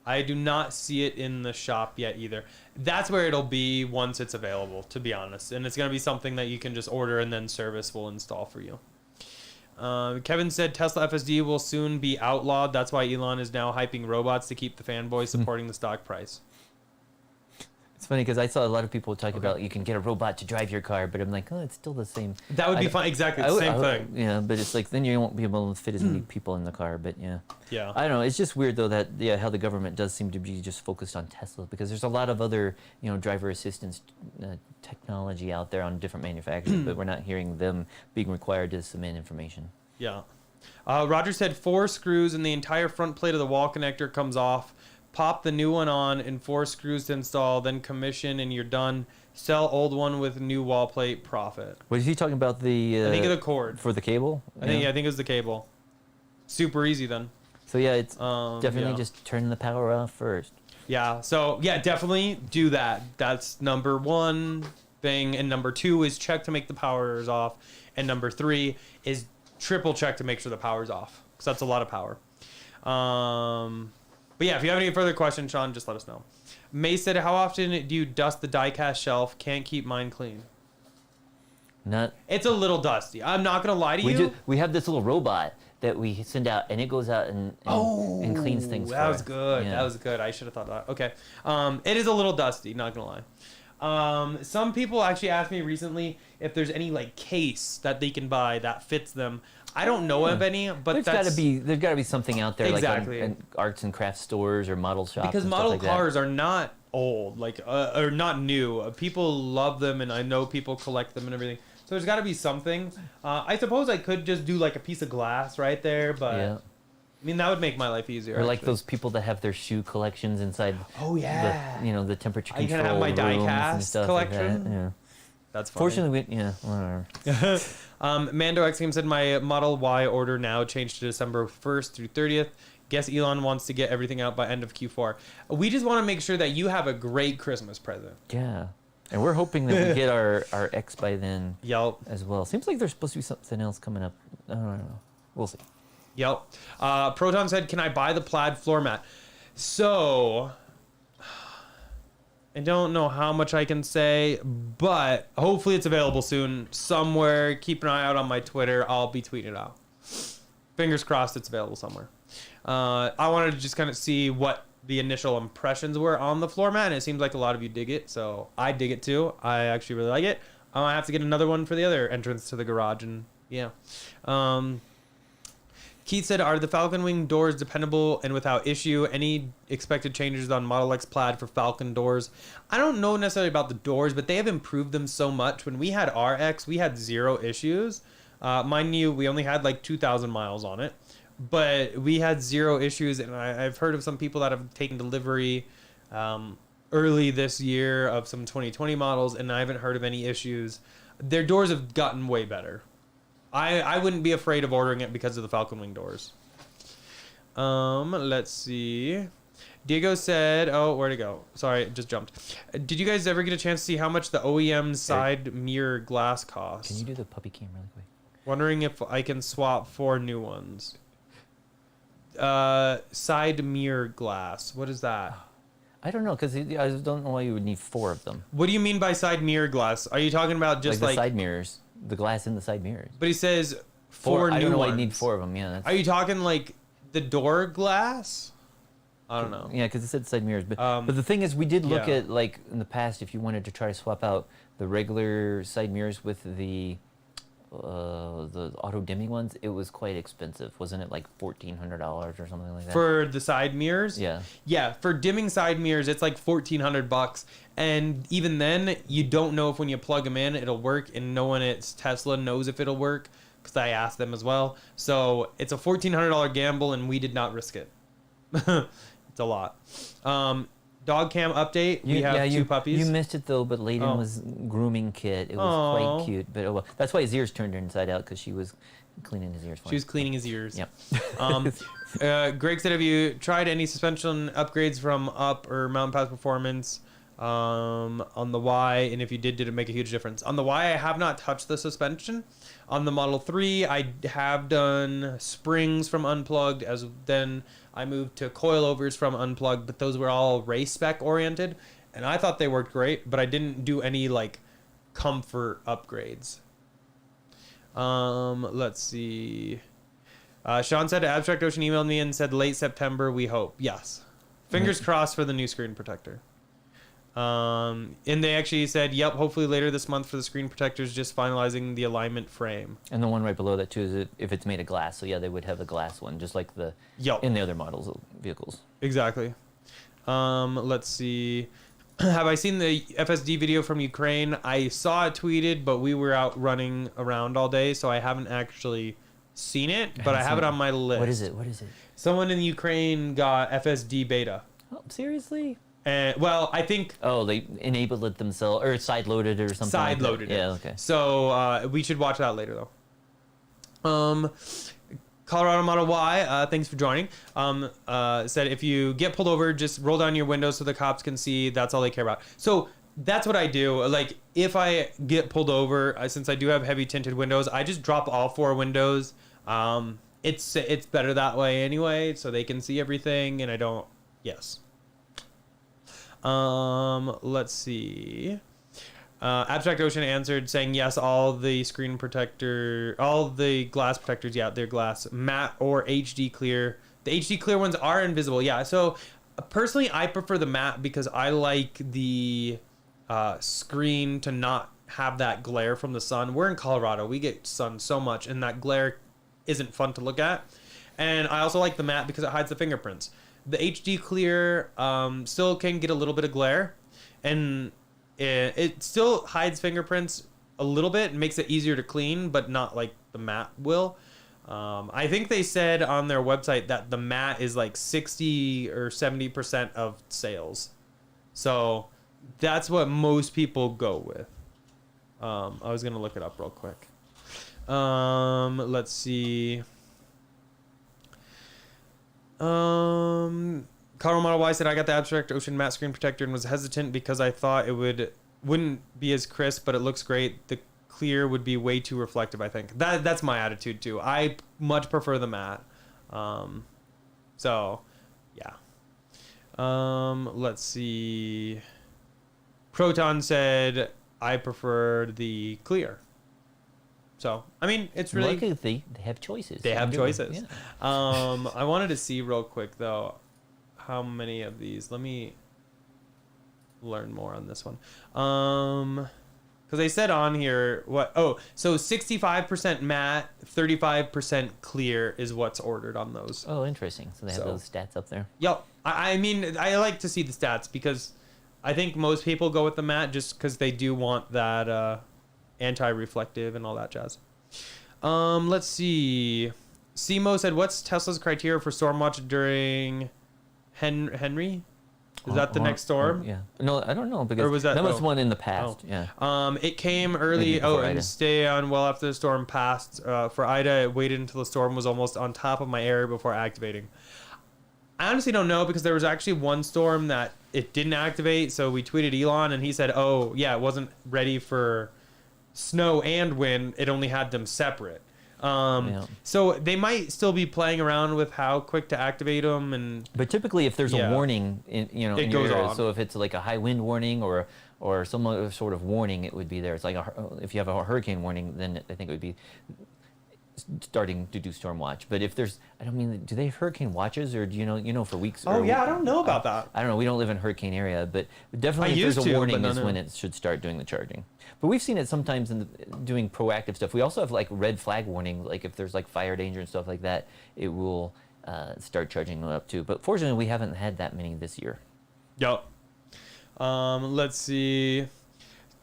I do not see it in the shop yet either. That's where it'll be once it's available, to be honest. And it's going to be something that you can just order and then service will install for you. Kevin said Tesla FSD will soon be outlawed. That's why Elon is now hyping robots to keep the fanboys supporting the stock price. It's funny because I saw a lot of people talk about you can get a robot to drive your car, but I'm like, oh, it's still the same. That would be fun. Exactly the same thing. Yeah, but it's then you won't be able to fit as many people in the car. But yeah. Yeah. I don't know. It's just weird though that how the government does seem to be just focused on Tesla because there's a lot of other driver assistance technology out there on different manufacturers, but we're not hearing them being required to submit information. Yeah. Roger said 4 screws and the entire front plate of the wall connector comes off. Pop the new one on and 4 screws to install, then commission and you're done. Sell old one with new wall plate, profit. Was he talking about the? I think of the cord. For the cable? I think it was the cable. Super easy then. So yeah, it's definitely just turn the power off first. Yeah, so yeah, definitely do that. That's number 1 thing. And number 2 is check to make the powers off. And number 3 is triple check to make sure the power's off. Because that's a lot of power. But yeah, if you have any further questions, Sean, just let us know. May said, how often do you dust the die-cast shelf? Can't keep mine clean. It's a little dusty. I'm not going to lie to you. We have this little robot that we send out, and it goes out and cleans things for us. That was good. Yeah. That was good. I should have thought that. Okay. It is a little dusty, not going to lie. Some people actually asked me recently if there's any case that they can buy that fits them. I don't know of any, but there's got to be something out there exactly. like in arts and crafts stores or model shops. Because model cars are not old, or not new. People love them, and I know people collect them and everything. So there's got to be something. I suppose I could just do a piece of glass right there, but I mean that would make my life easier. Or those people that have their shoe collections inside. Oh yeah. The temperature control. You can have my die-cast collection. That. Yeah. That's funny. Fortunately, whatever. Mando X Game said my Model Y order now changed to December 1st through 30th. Guess Elon wants to get everything out by end of Q4. We just want to make sure that you have a great Christmas present. Yeah. And we're hoping that we get our X by then as well. Seems like there's supposed to be something else coming up. I don't know. We'll see. Yep. Proton said, can I buy the plaid floor mat? So, I don't know how much I can say, but hopefully it's available soon somewhere. Keep an eye out on my Twitter. I'll be tweeting it out. Fingers crossed it's available somewhere. I wanted to just kind of see what the initial impressions were on the floor mat, and it seems like a lot of you dig it, so I dig it too. I actually really like it. I have to get another one for the other entrance to the garage, and yeah. Keith said, are the Falcon Wing doors dependable and without issue? Any expected changes on Model X Plaid for Falcon doors? I don't know necessarily about the doors, but they have improved them so much. When we had RX, we had 0 issues. Mind you, we only had like 2,000 miles on it. But we had 0 issues, and I've heard of some people that have taken delivery early this year of some 2020 models, and I haven't heard of any issues. Their doors have gotten way better. I wouldn't be afraid of ordering it because of the Falcon Wing doors. Let's see. Diego said, oh, where'd it go? Sorry, it just jumped. Did you guys ever get a chance to see how much the OEM side mirror glass costs? Can you do the puppy cam really quick? Wondering if I can swap 4 new ones. Side mirror glass. What is that? I don't know, because I don't know why you would need 4 of them. What do you mean by side mirror glass? Are you talking about just like the side mirrors, the glass in the side mirrors? But he says 4 new I don't know ones. why you need 4 of them. Yeah. That's... Are you talking like the door glass? I don't know. Yeah, because it said side mirrors. But the thing is, we did look at, like, in the past, if you wanted to try to swap out the regular side mirrors with the auto dimming ones, it was quite expensive. Wasn't it like $1,400 or something like that? For the side mirrors? Yeah. Yeah, for dimming side mirrors, it's like $1,400. And even then, you don't know if when you plug them in, it'll work. And no one at Tesla knows if it'll work, because I asked them as well. So it's a $1,400 gamble, and we did not risk it. It's a lot. Dog cam update. We have 2 puppies. You missed it though, but Layden was grooming Kit. It was quite cute, but oh well. That's why his ears turned inside out, because she was cleaning his ears for him. She was cleaning his ears. Yep. Greg said, have you tried any suspension upgrades from Up or Mountain Pass Performance on the Y? And if you did it make a huge difference? On the Y, I have not touched the suspension. On the Model 3, I have done springs from Unplugged, as then I moved to coilovers from Unplugged, but those were all race spec oriented, and I thought they worked great, but I didn't do any like comfort upgrades. Let's see. Sean said Abstract Ocean emailed me and said late September, we hope. Yes. Fingers crossed for the new screen protector. And they actually said, yep, hopefully later this month for the screen protectors, just finalizing the alignment frame. And the one right below that too is if it's made of glass. So yeah, they would have a glass one, just like the in the other models of vehicles. Exactly. Let's see. Have I seen the FSD video from Ukraine? I saw it tweeted, but we were out running around all day, so I haven't actually seen it, but I have it on my list. What is it? What is it? Someone in Ukraine got FSD beta. Oh, seriously? Well, I think... Oh, they enabled it themselves, or side-loaded or something. Side-loaded it. Yeah, okay. So we should watch that later, though. Colorado Model Y, thanks for joining. Said if you get pulled over, just roll down your windows so the cops can see. That's all they care about. So that's what I do. Like, if I get pulled over, since I do have heavy tinted windows, I just drop all 4 windows. It's better that way anyway, so they can see everything, and I don't... Yes. Let's see. Abstract Ocean answered saying yes, all the screen protector, all the glass protectors, yeah, they're glass, matte or HD clear. The HD clear ones are invisible, yeah. So personally, I prefer the matte because I like the screen to not have that glare from the sun. We're in Colorado, we get sun so much, and that glare isn't fun to look at. And I also like the matte because it hides the fingerprints. The HD clear still can get a little bit of glare, and it still hides fingerprints a little bit and makes it easier to clean, but not like the matte will. I think they said on their website that the matte is like 60 or 70% of sales. So that's what most people go with. I was going to look it up real quick. Let's see. Colorado Model Y said, I got the abstract ocean matte screen protector and was hesitant because I thought it wouldn't be as crisp, but it looks great. The clear would be way too reflective, I think. That's my attitude too. I much prefer the matte. So yeah. Let's see. Proton said I preferred the clear. So I mean, it's really they have choices. They have choices. Yeah. I wanted to see real quick though, how many of these. Let me learn more on this one. Because they said on here what? Oh, so 65% matte, 35% clear is what's ordered on those. Oh, interesting. So they have those stats up there. Yep. I mean, I like to see the stats because I think most people go with the matte just because they do want that anti-reflective and all that jazz. Let's see. Simo said, "What's Tesla's criteria for storm watch during Henry? Is that the next storm?" Yeah. No, I don't know because or was that was one in the past. Yeah. It came early. And stay on well after the storm passed. For Ida, it waited until the storm was almost on top of my area before activating. I honestly don't know because there was actually one storm that it didn't activate. So we tweeted Elon and he said, "Oh yeah, it wasn't ready for snow and wind. It only had them separate." So they might still be playing around with how quick to activate them, but typically if there's a warning in it goes on. So if it's like a high wind warning or some other sort of warning, it would be there. It's like if you have a hurricane warning, then I think it would be starting to do storm watch. But if there's, I don't mean, do they have hurricane watches or do you know for weeks? Oh yeah, I don't know about that. I don't know. We don't live in a hurricane area, but definitely if there's a warning is when it should start doing the charging. But we've seen it sometimes in doing proactive stuff. We also have like red flag warning, like if there's like fire danger and stuff like that, it will start charging them up too. But fortunately, we haven't had that many this year. Yep. Let's see.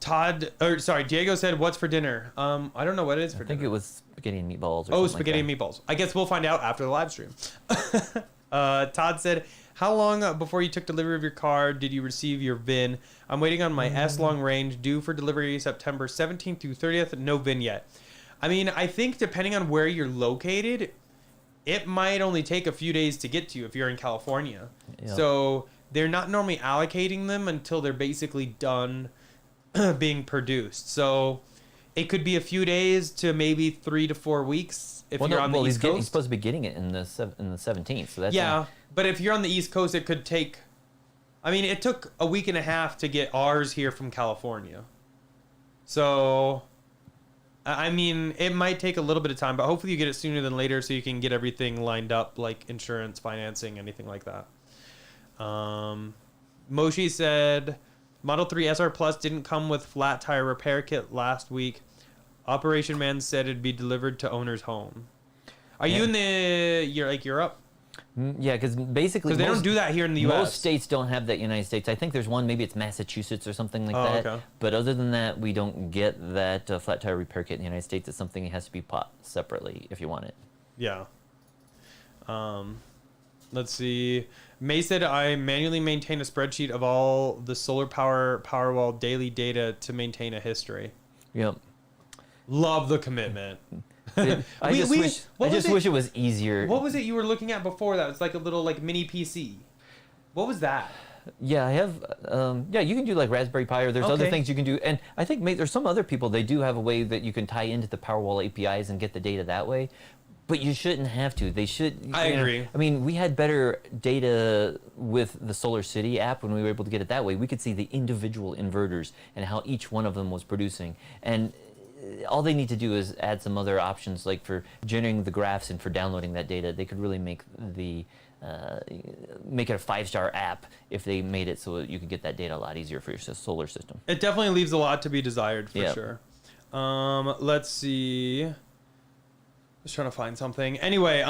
Diego said, "What's for dinner?" I don't know what it is for dinner. I think it was spaghetti and meatballs. Or spaghetti and meatballs. I guess we'll find out after the live stream. Todd said, "How long before you took delivery of your car did you receive your VIN? I'm waiting on my S long range due for delivery September 17th through 30th. No VIN yet." I mean, I think depending on where you're located, it might only take a few days to get to you if you're in California. Yep. So they're not normally allocating them until they're basically done being produced. So it could be a few days to maybe 3 to 4 weeks if you're on the East Coast. He's supposed to be getting it in the 17th. So that's but if you're on the East Coast, it could take. I mean, it took a week and a half to get ours here from California. So, I mean, it might take a little bit of time, but hopefully you get it sooner than later so you can get everything lined up, like insurance, financing, anything like that. Moshi said, Model 3 SR Plus didn't come with flat tire repair kit last week. Operation Man said it'd be delivered to owner's home. Are you in Europe? Yeah, because basically they don't do that here in the U.S. Most states don't have that. United States. I think there's one. Maybe it's Massachusetts or something like that. Okay. But other than that, we don't get that flat tire repair kit in the United States. It's something that has to be bought separately if you want it. Yeah. Let's see. May said I manually maintain a spreadsheet of all the solar power Powerwall daily data to maintain a history. Yep. Love the commitment. I just wish it was easier. What was it you were looking at before that? It's like a little mini PC. What was that? Yeah, I have. You can do like Raspberry Pi, or there's other things you can do. And I think there's some other people, they do have a way that you can tie into the Powerwall APIs and get the data that way. But you shouldn't have to. They should. I agree. I mean, we had better data with the Solar City app when we were able to get it that way. We could see the individual inverters and how each one of them was producing. And all they need to do is add some other options, like for generating the graphs and for downloading that data. They could really make make it a 5-star app if they made it so you could get that data a lot easier for your solar system. It definitely leaves a lot to be desired for sure. Let's see. Just trying to find something. Anyway,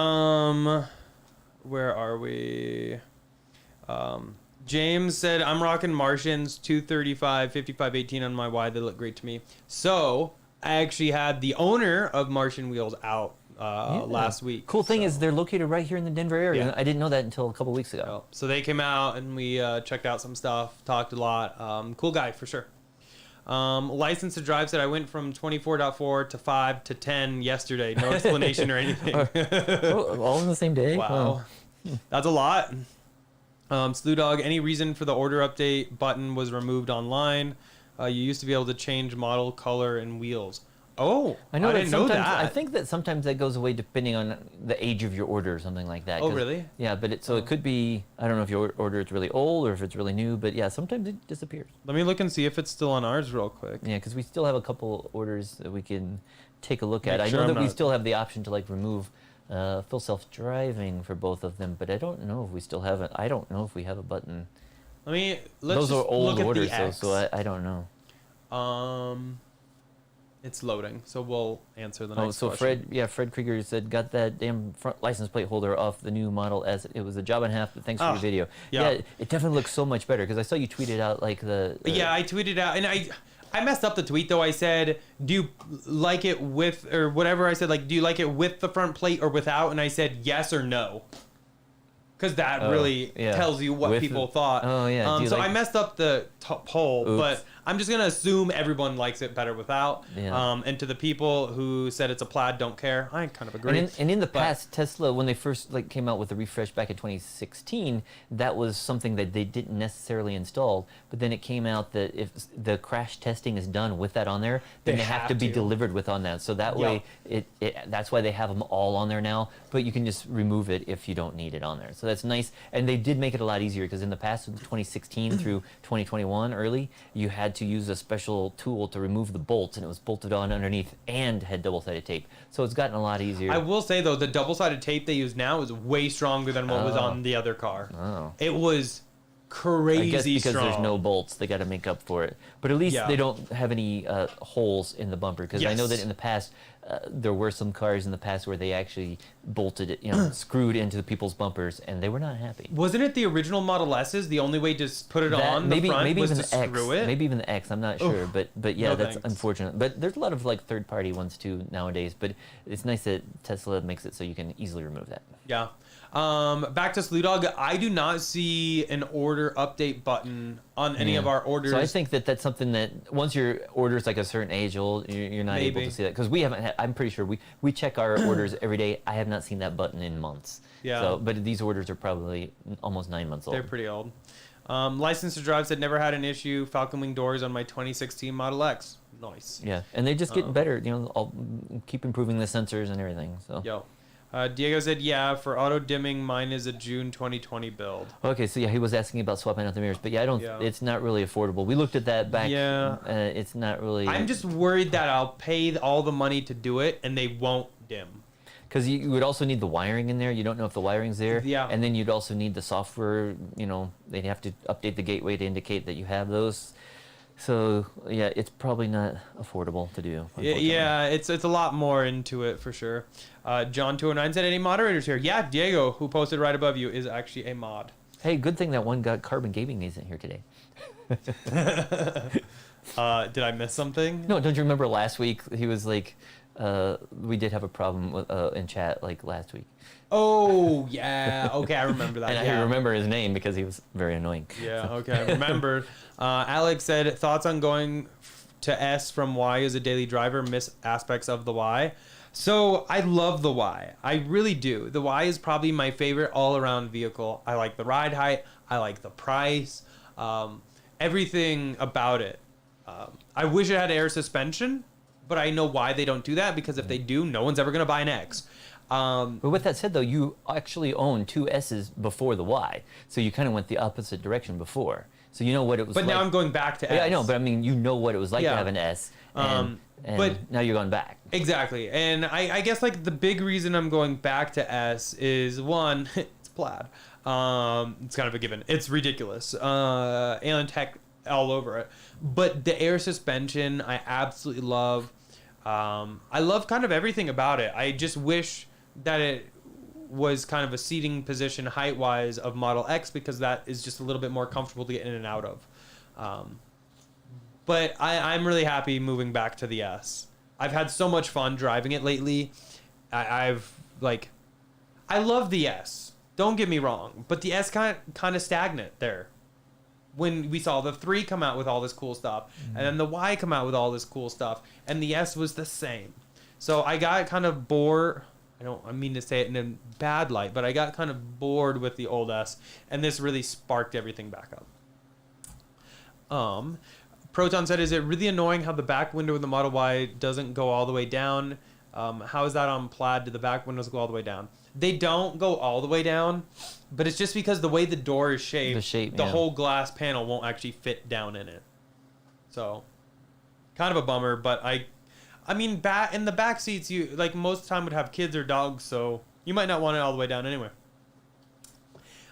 where are we? James said, I'm rocking Martians 235, 5518 on my Y. They look great to me. So I actually had the owner of Martian Wheels out last week. Cool thing is they're located right here in the Denver area. Yeah. I didn't know that until a couple weeks ago. So they came out and we checked out some stuff, talked a lot. Cool guy for sure. License to Drive said I went from 24.4 to 5 to 10 yesterday. No explanation or anything. All in the same day? Wow. That's a lot. Slew Dog, any reason for the order update button was removed online? You used to be able to change model, color, and wheels. Oh, I didn't know that. I think that sometimes that goes away depending on the age of your order or something like that. Oh, really? Yeah, but it could be, I don't know if your order is really old or if it's really new, but yeah, sometimes it disappears. Let me look and see if it's still on ours real quick. Yeah, because we still have a couple orders that we can take a look at. I know that we still have the option to like remove full self-driving for both of them, but I don't know if we still have it. I don't know if we have a button. Let's Those are old orders though, so I don't know. It's loading, so we'll answer the next question. Fred Krieger said, got that damn front license plate holder off the new Model S. It was a job and a half, but thanks for your video. Yeah, it definitely looks so much better, because I saw you tweeted out like the... Yeah, I tweeted out, and I messed up the tweet, though. I said, do you like it with, or whatever I said, like, do you like it with the front plate or without? And I said yes or no. Because that really tells you what people thought. Oh, yeah. So I messed up the poll, but I'm just going to assume everyone likes it better without. Yeah. And to the people who said it's a plaid, don't care. I kind of agree. And in the past, Tesla, when they first came out with the refresh back in 2016, that was something that they didn't necessarily install. But then it came out that if the crash testing is done with that on there, then they have to be delivered with on that. So that way, that's why they have them all on there now. But you can just remove it if you don't need it on there. So that's nice. And they did make it a lot easier, because in the past, in 2016 through 2021 early, you had to use a special tool to remove the bolts, and it was bolted on underneath and had double-sided tape. So it's gotten a lot easier. I will say, though, the double-sided tape they use now is way stronger than what was on the other car. Oh. It was crazy I guess because strong. there's no bolts, they got to make up for it. But at least they don't have any holes in the bumper, because I know that in the past there were some cars in the past where they actually bolted it, screwed into the people's bumpers, and they were not happy. Wasn't it the original Model S's? The only way to put it on the front was to screw it? Maybe even the X, I'm not sure. But yeah, that's unfortunate. But there's a lot of like third-party ones too nowadays. But it's nice that Tesla makes it so you can easily remove that. Yeah. Back to Slew Dog, I do not see an order update button on any of our orders. So I think that that's something that once your order's like a certain age old, you're not able to see that, because we haven't had, I'm pretty sure we check our orders every day. I have not seen that button in months. Yeah. So, but these orders are probably almost 9 months old. They're pretty old. License to Drive said never had an issue. Falcon Wing doors on my 2016 Model X. Nice. Yeah, and they just get better. I'll keep improving the sensors and everything. So. Yo. Diego said, yeah, for auto dimming, mine is a June 2020 build. Okay, so yeah, he was asking about swapping out the mirrors, but yeah, it's not really affordable. We looked at that back. Yeah. It's not really. I'm just worried that I'll pay all the money to do it and they won't dim. Because you would also need the wiring in there. You don't know if the wiring's there. Yeah. And then you'd also need the software. They'd have to update the gateway to indicate that you have those. So yeah, it's probably not affordable to do. Yeah, it's a lot more into it for sure. John 209 said, any moderators here? Yeah, Diego, who posted right above you, is actually a mod. Hey, good thing that one got Carbon Gaming isn't here today. Did I miss something? No, don't you remember last week? He was like, we did have a problem with, in chat like last week. Oh, yeah. Okay, I remember that. And I remember his name because he was very annoying. Yeah, okay, I remember. Alex said, thoughts on going to S from Y as a daily driver, miss aspects of the Y. So I love the Y. I really do. The Y is probably my favorite all-around vehicle. I like the ride height. I like the price. Everything about it. I wish it had air suspension, but I know why they don't do that, because if they do, no one's ever going to buy an X. But with that said, though, you actually owned two S's before the Y, so you kind of went the opposite direction before. So you know what it was like. But now I'm going back to S. Yeah, I know, but I mean, you know what it was like to have an S, and but now you're going back. Exactly, and I guess like the big reason I'm going back to S is, one, it's plaid. It's kind of a given. It's ridiculous. Alien tech all over it. But the air suspension, I absolutely love. I love kind of everything about it. I just wish that it was kind of a seating position height-wise of Model X, because that is just a little bit more comfortable to get in and out of. But I'm really happy moving back to the S. I've had so much fun driving it lately. I love the S. Don't get me wrong, but the S kind of stagnant there. When we saw the 3 come out with all this cool stuff, and then the Y come out with all this cool stuff, and the S was the same. So I got kind of bored I mean to say it in a bad light, but I got kind of bored with the old S, and this really sparked everything back up. Proton said, is it really annoying how the back window of the Model Y doesn't go all the way down? How is that on Plaid? Do the back windows go all the way down? They don't go all the way down, but it's just because the way the door is shaped, the whole glass panel won't actually fit down in it. So, kind of a bummer, but I mean, in the back seats, you like most of the time would have kids or dogs, so you might not want it all the way down anyway.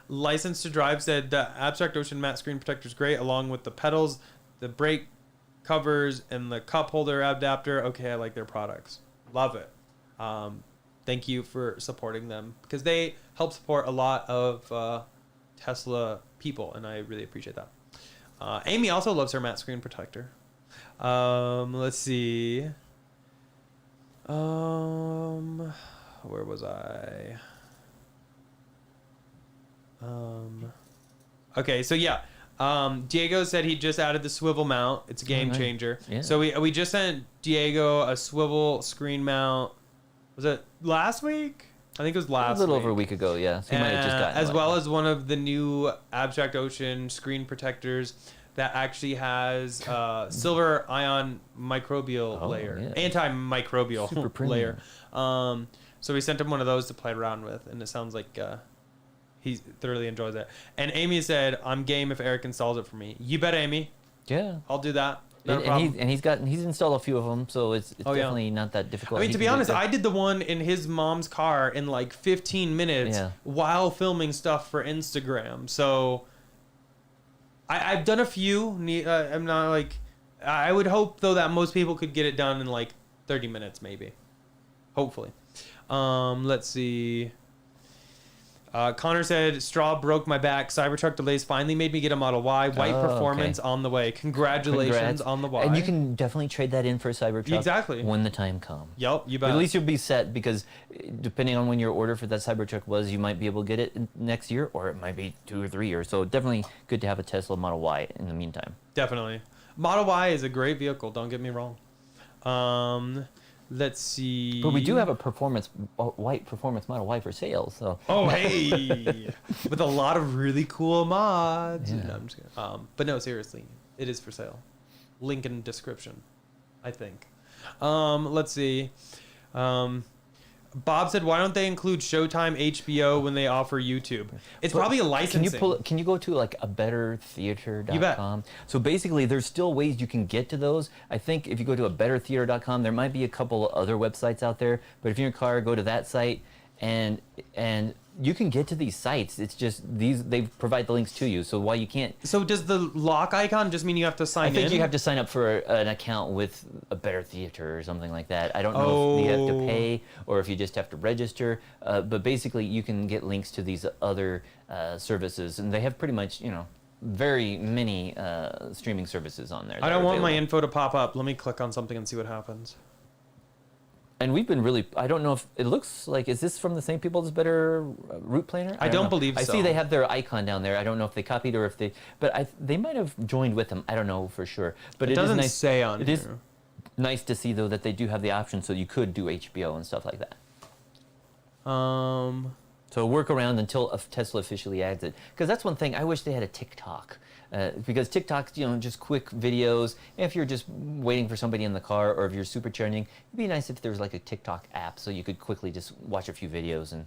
License to Drive said the Abstract Ocean matte screen protector is great, along with the pedals, the brake covers, and the cup holder adapter. Okay, I like their products. Love it. Thank you for supporting them because they help support a lot of Tesla people, and I really appreciate that. Amy also loves her matte screen protector. Let's see. Where was I? Okay, so yeah. Diego said he just added the swivel mount. It's a game changer. Yeah. So we just sent Diego a swivel screen mount. Was it last week? I think it was last week. A little over a week ago, yeah. So he might have just gotten as well as one of the new Abstract Ocean screen protectors that actually has silver ion microbial layer. Yeah. Antimicrobial layer. So we sent him one of those to play around with, and it sounds like he thoroughly enjoys it. And Amy said, I'm game if Eric installs it for me. You bet, Amy. Yeah. I'll do that. He's installed a few of them, so it's definitely not that difficult. I mean, to be honest, I did the one in his mom's car in like 15 minutes while filming stuff for Instagram. So I've done a few. I'm not like... I would hope, though, that most people could get it done in like 30 minutes, maybe. Hopefully. Let's see... Connor said, straw broke my back. Cybertruck delays finally made me get a Model Y. White performance on the way. Congratulations on the Y. And you can definitely trade that in for a Cybertruck when the time comes. Yep, you bet. But at least you'll be set because depending on when your order for that Cybertruck was, you might be able to get it next year or it might be 2 or 3 years. So definitely good to have a Tesla Model Y in the meantime. Definitely. Model Y is a great vehicle. Don't get me wrong. Let's see. But we do have a white performance Model Y for sale. So. Oh, hey. With a lot of really cool mods. Yeah. No, I'm just kidding. But no, seriously. It is for sale. Link in description, I think. Let's see. Bob said, why don't they include Showtime, HBO when they offer YouTube? It's probably a licensing. Can you go to like a bettertheater.com? You bet. So basically, there's still ways you can get to those. I think if you go to a bettertheater.com, there might be a couple other websites out there. But if you're in your car, go to that site, and you can get to these sites. It's just they provide the links to you. So while you can't... So does the lock icon just mean you have to sign in? I think you have to sign up for an account with a Better Theater or something like that. I don't know if you have to pay or if you just have to register. But basically, you can get links to these other services. And they have pretty much, very many streaming services on there. I don't want my info to pop up. Let me click on something and see what happens. And we've been really, I don't know if it looks like, is this from the same people as Better Route Planner? I don't believe so. I see they have their icon down there. I don't know if they copied or if they might have joined with them. I don't know for sure. But it doesn't nice, say on here. It is nice to see though that they do have the option so you could do HBO and stuff like that. So work around until Tesla officially adds it. Because that's one thing, I wish they had a TikTok. Because TikTok's, just quick videos. If you're just waiting for somebody in the car or if you're supercharging, it'd be nice if there was like a TikTok app so you could quickly just watch a few videos and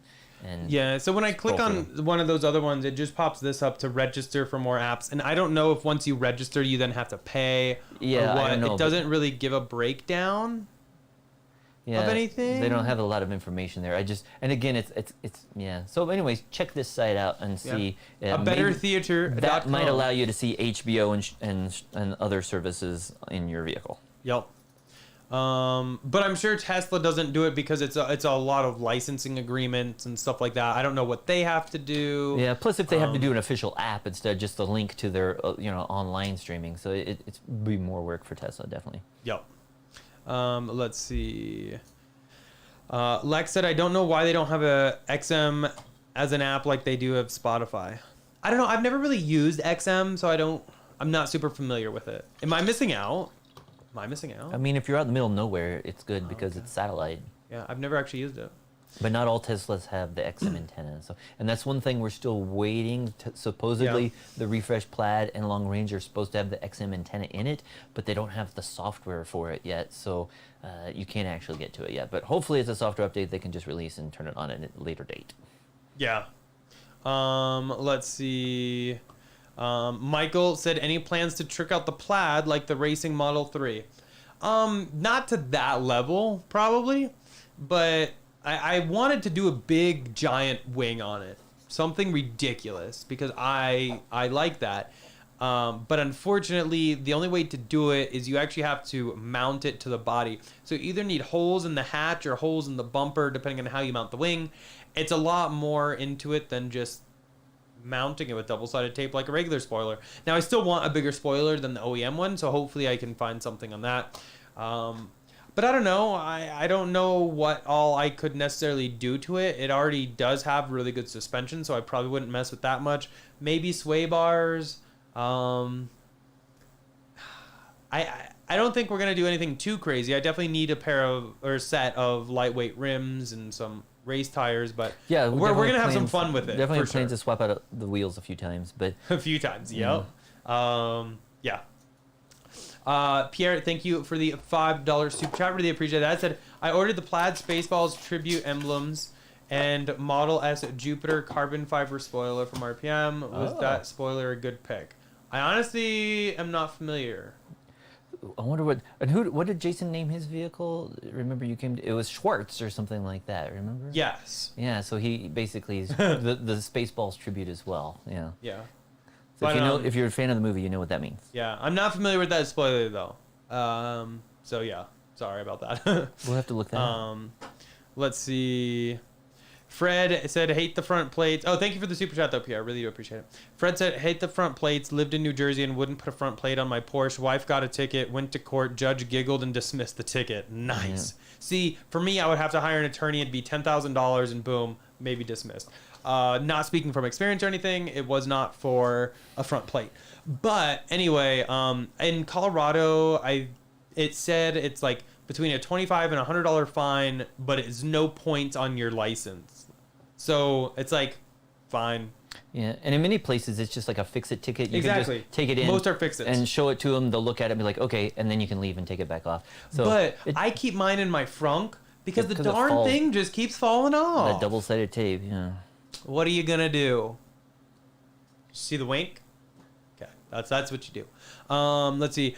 yeah, so when I click on one of those other ones, it just pops this up to register for more apps. And I don't know if once you register, you then have to pay or what. I don't know, it doesn't really give a breakdown of anything. They don't have a lot of information there. And again, it's So anyways, check this site out and see. A Better Theater. That might allow you to see HBO and other services in your vehicle. Yep. But I'm sure Tesla doesn't do it because it's a lot of licensing agreements and stuff like that. I don't know what they have to do. Yeah. Plus, if they have to do an official app instead of just a link to their online streaming, so it's be more work for Tesla definitely. Yep. Let's see. Lex said, I don't know why they don't have a XM as an app like they do of Spotify. I don't know. I've never really used XM, so I'm not super familiar with it. Am I missing out? I mean, if you're out in the middle of nowhere, it's good because it's satellite. Yeah, I've never actually used it. But not all Teslas have the XM antenna. So, and that's one thing we're still waiting. Supposedly, the refresh Plaid and Long Range are supposed to have the XM antenna in it, but they don't have the software for it yet. So you can't actually get to it yet. But hopefully, it's a software update they can just release and turn it on at a later date. Yeah. Let's see. Michael said, any plans to trick out the Plaid like the racing Model 3? Not to that level, probably, but I wanted to do a big giant wing on it, something ridiculous, because I like that. But unfortunately, the only way to do it is you actually have to mount it to the body. So you either need holes in the hatch or holes in the bumper, depending on how you mount the wing. It's a lot more into it than just mounting it with double-sided tape like a regular spoiler. Now, I still want a bigger spoiler than the OEM one, so hopefully I can find something on that. But I don't know. I don't know what all I could necessarily do to it. It already does have really good suspension, so I probably wouldn't mess with that much. Maybe sway bars. I don't think we're gonna do anything too crazy. I definitely need a set of lightweight rims and some race tires. But yeah, we're gonna have some fun with it. Definitely plans to swap out the wheels a few times, but a few times. Yep. Yeah. Pierre, thank you for the $5 super chat. Really appreciate that. I said, I ordered the Plaid Spaceballs tribute emblems and Model S Jupiter carbon fiber spoiler from RPM. Was that spoiler a good pick? I honestly am not familiar. I wonder what did Jason name his vehicle? Remember it was Schwartz or something like that, remember? Yes. Yeah, so he basically is the Spaceballs tribute as well. Yeah. Yeah. So but, if you're a fan of the movie, you know what that means. Yeah, I'm not familiar with that spoiler though. So yeah, sorry about that. We'll have to look that up. Let's see. Fred said, hate the front plates. Oh, thank you for the super chat though, Pierre. I really do appreciate it. Fred said, hate the front plates. Lived in New Jersey and wouldn't put a front plate on my Porsche. Wife got a ticket, went to court. Judge giggled and dismissed the ticket. Nice. Yeah. See, for me, I would have to hire an attorney. It'd be $10,000 and boom, maybe dismissed. Not speaking from experience or anything, it was not for a front plate. But anyway, in Colorado, it said it's like between a $25 and $100 fine, but it's no points on your license. So it's like, fine. Yeah, and in many places, it's just like a fix-it ticket. You exactly. can just take it in. Most are fix-its. And show it to them. They'll look at it and be like, okay, and then you can leave and take it back off. So but I keep mine in my frunk because the darn thing just keeps falling off. That double-sided tape, yeah. What are you gonna do? See the wink? Okay, that's what you do. Let's see.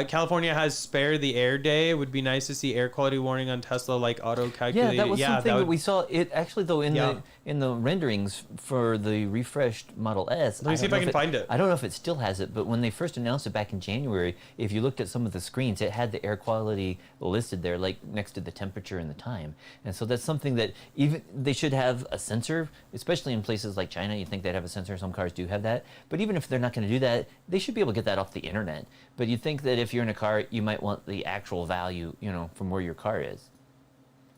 California has Spare the Air Day. Would be nice to see air quality warning on Tesla like auto calculated. Yeah, that was something that we saw. It actually though in the renderings for the refreshed Model S. Let me see if I can find it. I don't know if it still has it, but when they first announced it back in January, if you looked at some of the screens, it had the air quality listed there, like next to the temperature and the time. And so that's something that even they should have a sensor, especially in places like China. You think they'd have a sensor. Some cars do have that, but even if they're not going to do that, they should be able to get that off the internet. But you think that if you're in a car, you might want the actual value, from where your car is.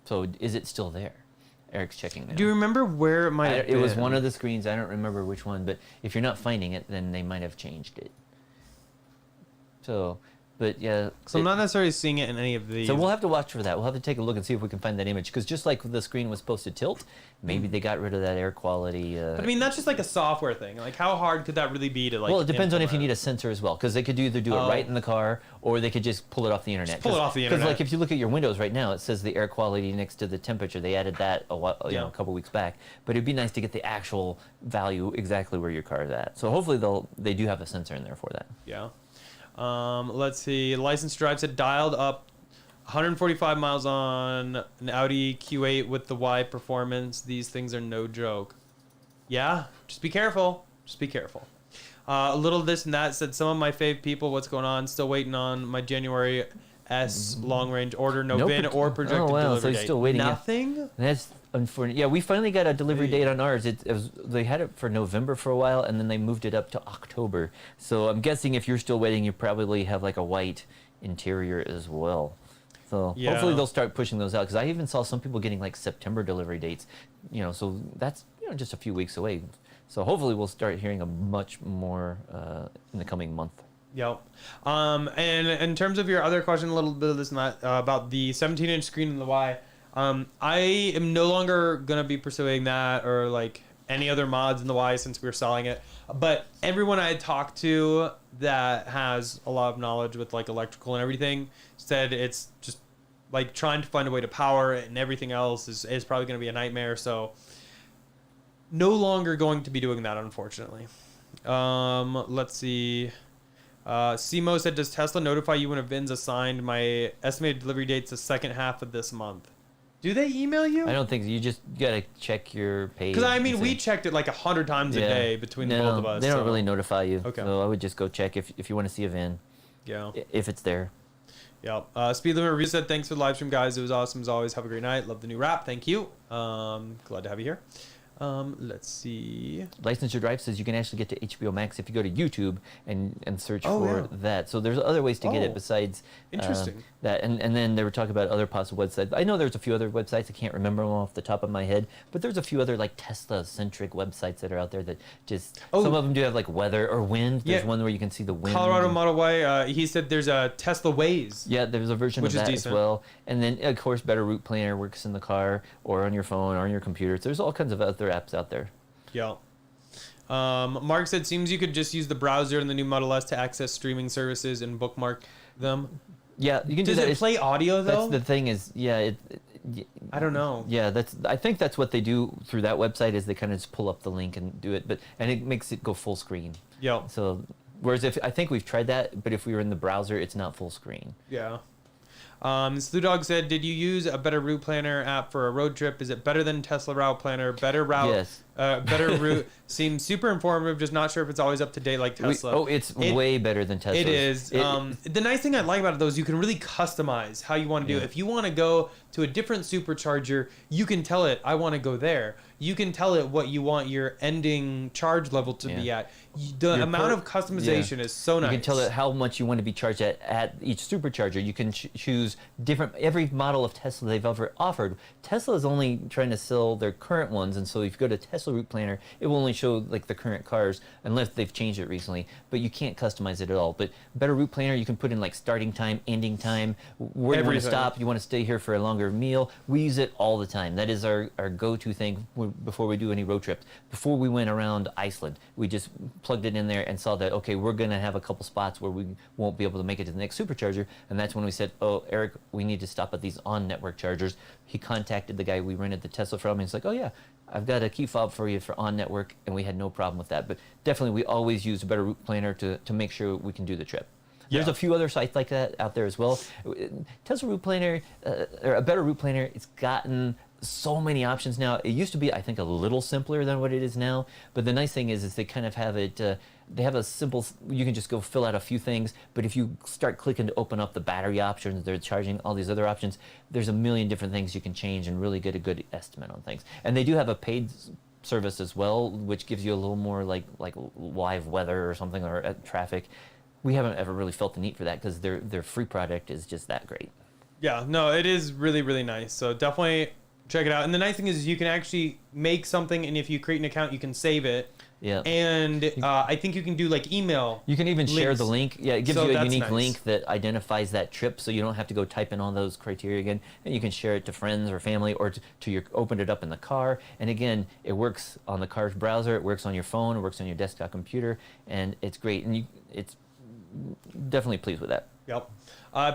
So is it still there? Eric's checking now. Do you remember where it might have been? It was one of the screens. I don't remember which one, but if you're not finding it, then they might have changed it. So, but yeah. So I'm not necessarily seeing it in any of these. So we'll have to watch for that. We'll have to take a look and see if we can find that image. Because just like the screen was supposed to tilt, maybe they got rid of that air quality. But I mean, that's just like a software thing. Like, how hard could that really be to like? Well, it depends on if you need a sensor as well. Because they could either do it right in the car, or they could just pull it off the internet. Just pull it off the internet. Because like if you look at your windows right now, it says the air quality next to the temperature. They added that a couple weeks back. But it'd be nice to get the actual value exactly where your car is at. So hopefully they do have a sensor in there for that. Yeah. Let's see. License drive said dialed up 145 miles on an Audi Q8 with the Y performance. These things are no joke. Yeah, just be careful. Just be careful. A little this and that said some of my fave people. What's going on? Still waiting on my January S long range order. No VIN or projected delivery so date. You're still waiting. Nothing. That's unfortunate. Yeah, we finally got a delivery date on ours. They had it for November for a while, and then they moved it up to October. So I'm guessing if you're still waiting, you probably have like a white interior as well. So hopefully they'll start pushing those out, because I even saw some people getting like September delivery dates. So that's just a few weeks away. So hopefully we'll start hearing a much more in the coming month. Yep. And in terms of your other question, a little bit of this and that about the 17-inch screen and the Y. I am no longer gonna be pursuing that or like any other mods in the Y since we were selling it. But everyone I had talked to that has a lot of knowledge with like electrical and everything said it's just like trying to find a way to power it and everything else is probably going to be a nightmare. So no longer going to be doing that, unfortunately. Let's see. Simo said, does Tesla notify you when a VIN's assigned? My estimated delivery date's the second half of this month. Do they email you? I don't think so. You just gotta check your page. Because I mean, we checked it like 100 times a day between the both of us. They don't really notify you. Okay. So I would just go check if you want to see a VIN. Yeah. If it's there. Yeah. Speed Limit Review said, thanks for the live stream, guys. It was awesome as always. Have a great night. Love the new wrap. Thank you. Glad to have you here. Let's see. License Your Drive says you can actually get to HBO Max if you go to YouTube and search for yeah. that. So there's other ways to get it besides interesting. That. And then they were talking about other possible websites. I know there's a few other websites. I can't remember them off the top of my head, but there's a few other like Tesla-centric websites that are out there that just some of them do have like weather or wind. There's one where you can see the wind. Colorado Model Y. He said there's a Tesla Waze. Yeah, there's a version of that as well. And then of course, Better Route Planner works in the car or on your phone or on your computer. So there's all kinds of other apps out there. Yeah. Mark said, seems you could just use the browser in the new Model S to access streaming services and bookmark them. Yeah, you can do that. Does it play audio though? That's the thing is, yeah. I don't know. Yeah, I think that's what they do through that website is they kind of just pull up the link and do it, and it makes it go full screen. Yeah. So, whereas I think we've tried that, but if we were in the browser, it's not full screen. Yeah. Slew Dog said, did you use a Better Route Planner app for a road trip? Is it better than Tesla Route Planner? Better route? Yes. Better route seems super informative. Just not sure if it's always up to date like Tesla. It's way better than Tesla. It is. The nice thing I like about it though is you can really customize how you want to do it. If you want to go to a different supercharger, you can tell it, I want to go there. You can tell it what you want your ending charge level to be at. The amount of customization is so nice. You can tell it how much you want to be charged at each supercharger. You can choose every model of Tesla they've ever offered. Tesla is only trying to sell their current ones, and so if you go to Tesla Route Planner, it will only show like the current cars unless they've changed it recently. But you can't customize it at all. But Better Route Planner, you can put in like starting time, ending time, where you want to stop. You want to stay here for a longer meal. We use it all the time. That is our go-to thing before we do any road trips. Before we went around Iceland, we just plugged it in there and saw that, okay, we're going to have a couple spots where we won't be able to make it to the next supercharger. And that's when we said, oh, Eric, we need to stop at these on-network chargers. He contacted the guy we rented the Tesla from, and he's like, oh, yeah, I've got a key fob for you for on-network, and we had no problem with that. But definitely, we always use a Better Route Planner to make sure we can do the trip. There's a few other sites like that out there as well. Tesla Route Planner, or a Better Route Planner, it's gotten so many options now. It used to be, I think, a little simpler than what it is now. But the nice thing is they kind of have it, they have a simple, you can just go fill out a few things. But if you start clicking to open up the battery options, they're charging all these other options, there's a million different things you can change and really get a good estimate on things. And they do have a paid service as well, which gives you a little more like live weather or something, or traffic. We haven't ever really felt the need for that because their free product is just that great. Yeah, no, it is really, really nice. So definitely check it out. And the nice thing is you can actually make something, and if you create an account, you can save it. Yeah. And I think you can do like email. You can even share the link. Yeah, it gives you a unique link that identifies that trip, so you don't have to go type in all those criteria again. And you can share it to friends or family, or to your open it up in the car. And again, it works on the car's browser. It works on your phone. It works on your desktop computer, and it's great. And it's definitely pleased with that. Yep.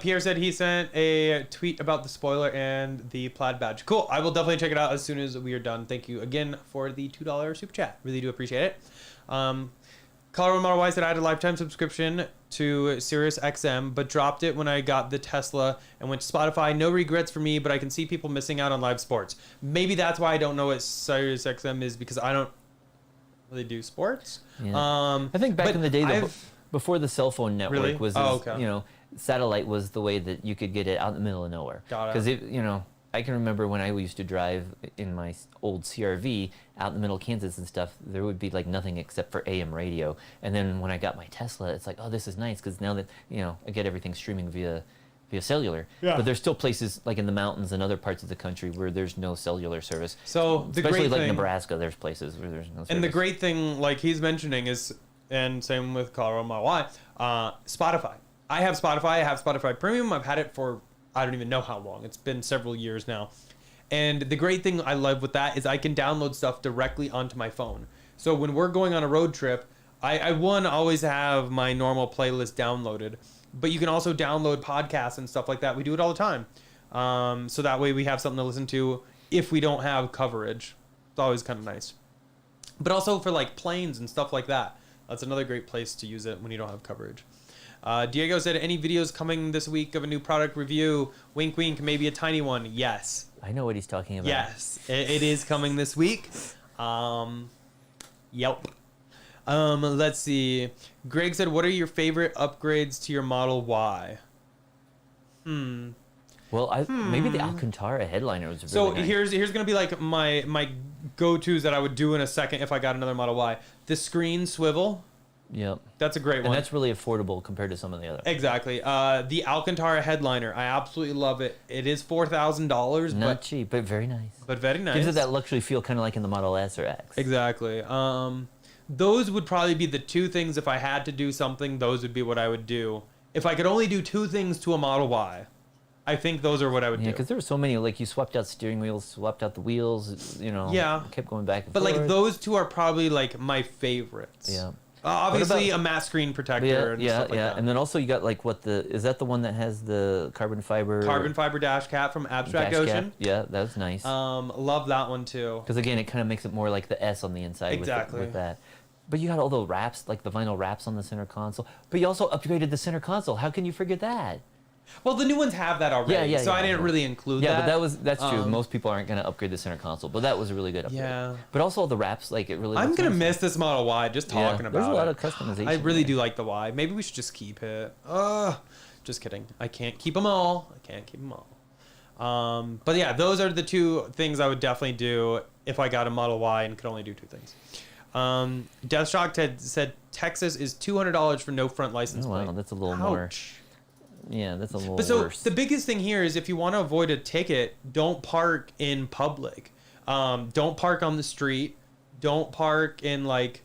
Pierre said he sent a tweet about the spoiler and the plaid badge. Cool. I will definitely check it out as soon as we are done. Thank you again for the $2 super chat. Really do appreciate it. Colorado Model Y said I had a lifetime subscription to Sirius XM, but dropped it when I got the Tesla and went to Spotify. No regrets for me, but I can see people missing out on live sports. Maybe that's why I don't know what Sirius XM is, because I don't really do sports. Yeah. I think back in the day, before the cell phone network was, satellite was the way that you could get it out in the middle of nowhere. Because I can remember when I used to drive in my old CRV out in the middle of Kansas and stuff, there would be like nothing except for AM radio. And then when I got my Tesla, it's like, oh, this is nice, because now that I get everything streaming via cellular. Yeah. But there's still places like in the mountains and other parts of the country where there's no cellular service. So especially like Nebraska, there's places where there's no service. And the great thing, like he's mentioning, is, and same with Colorado Model Y, Spotify. I have Spotify Premium. I've had it for I don't even know how long. It's been several years now. And the great thing I love with that is I can download stuff directly onto my phone. So when we're going on a road trip, I always have my normal playlist downloaded, but you can also download podcasts and stuff like that. We do it all the time. So that way we have something to listen to if we don't have coverage. It's always kind of nice. But also for like planes and stuff like that. That's another great place to use it when you don't have coverage. Diego said, any videos coming this week of a new product review? Wink, wink, maybe a tiny one. Yes. I know what he's talking about. Yes, it is coming this week. Yep. Let's see. Greg said, what are your favorite upgrades to your Model Y? Well, maybe the Alcantara headliner was really So nice. here's gonna be like my go-tos that I would do in a second if I got another Model Y. The screen swivel. Yep. That's a great one. And that's really affordable compared to some of the other. Exactly. The Alcantara headliner. I absolutely love it. It is $4,000. Not cheap, but very nice. But very nice. Gives it that luxury feel, kind of like in the Model S or X. Exactly. Those would probably be the two things. If I had to do something, those would be what I would do. If I could only do two things to a Model Y, I think those are what I would do. Yeah, because there were so many. Like you swapped out steering wheels, swapped out the wheels. You know. Yeah. Kept going back and But forth. like those two are probably like my favorites. Yeah. Obviously, a matte screen protector and stuff like that. And then also you got like is that the one that has the carbon fiber dash cap from Abstract dash Ocean? cap? Yeah, that was nice. Love that one too. Because again, it kind of makes it more like the S on the inside. Exactly. With that. But you got all the wraps, like the vinyl wraps on the center console. But you also upgraded the center console. How can you forget that? Well, the new ones have that already, so I didn't really include that. Yeah, but that's true. Most people aren't going to upgrade the center console, but that was a really good upgrade. Yeah. But also all the wraps, like it really. I'm gonna miss this Model Y just talking about it. There's a lot of customization. I really do like the Y. Maybe we should just keep it. Just kidding. I can't keep them all. But yeah, those are the two things I would definitely do if I got a Model Y and could only do two things. Deathshock had said Texas is $200 for no front license plate. Wow, that's a little more. Yeah, that's a little worse. The biggest thing here is if you want to avoid a ticket, don't park in public. Don't park on the street. Don't park in like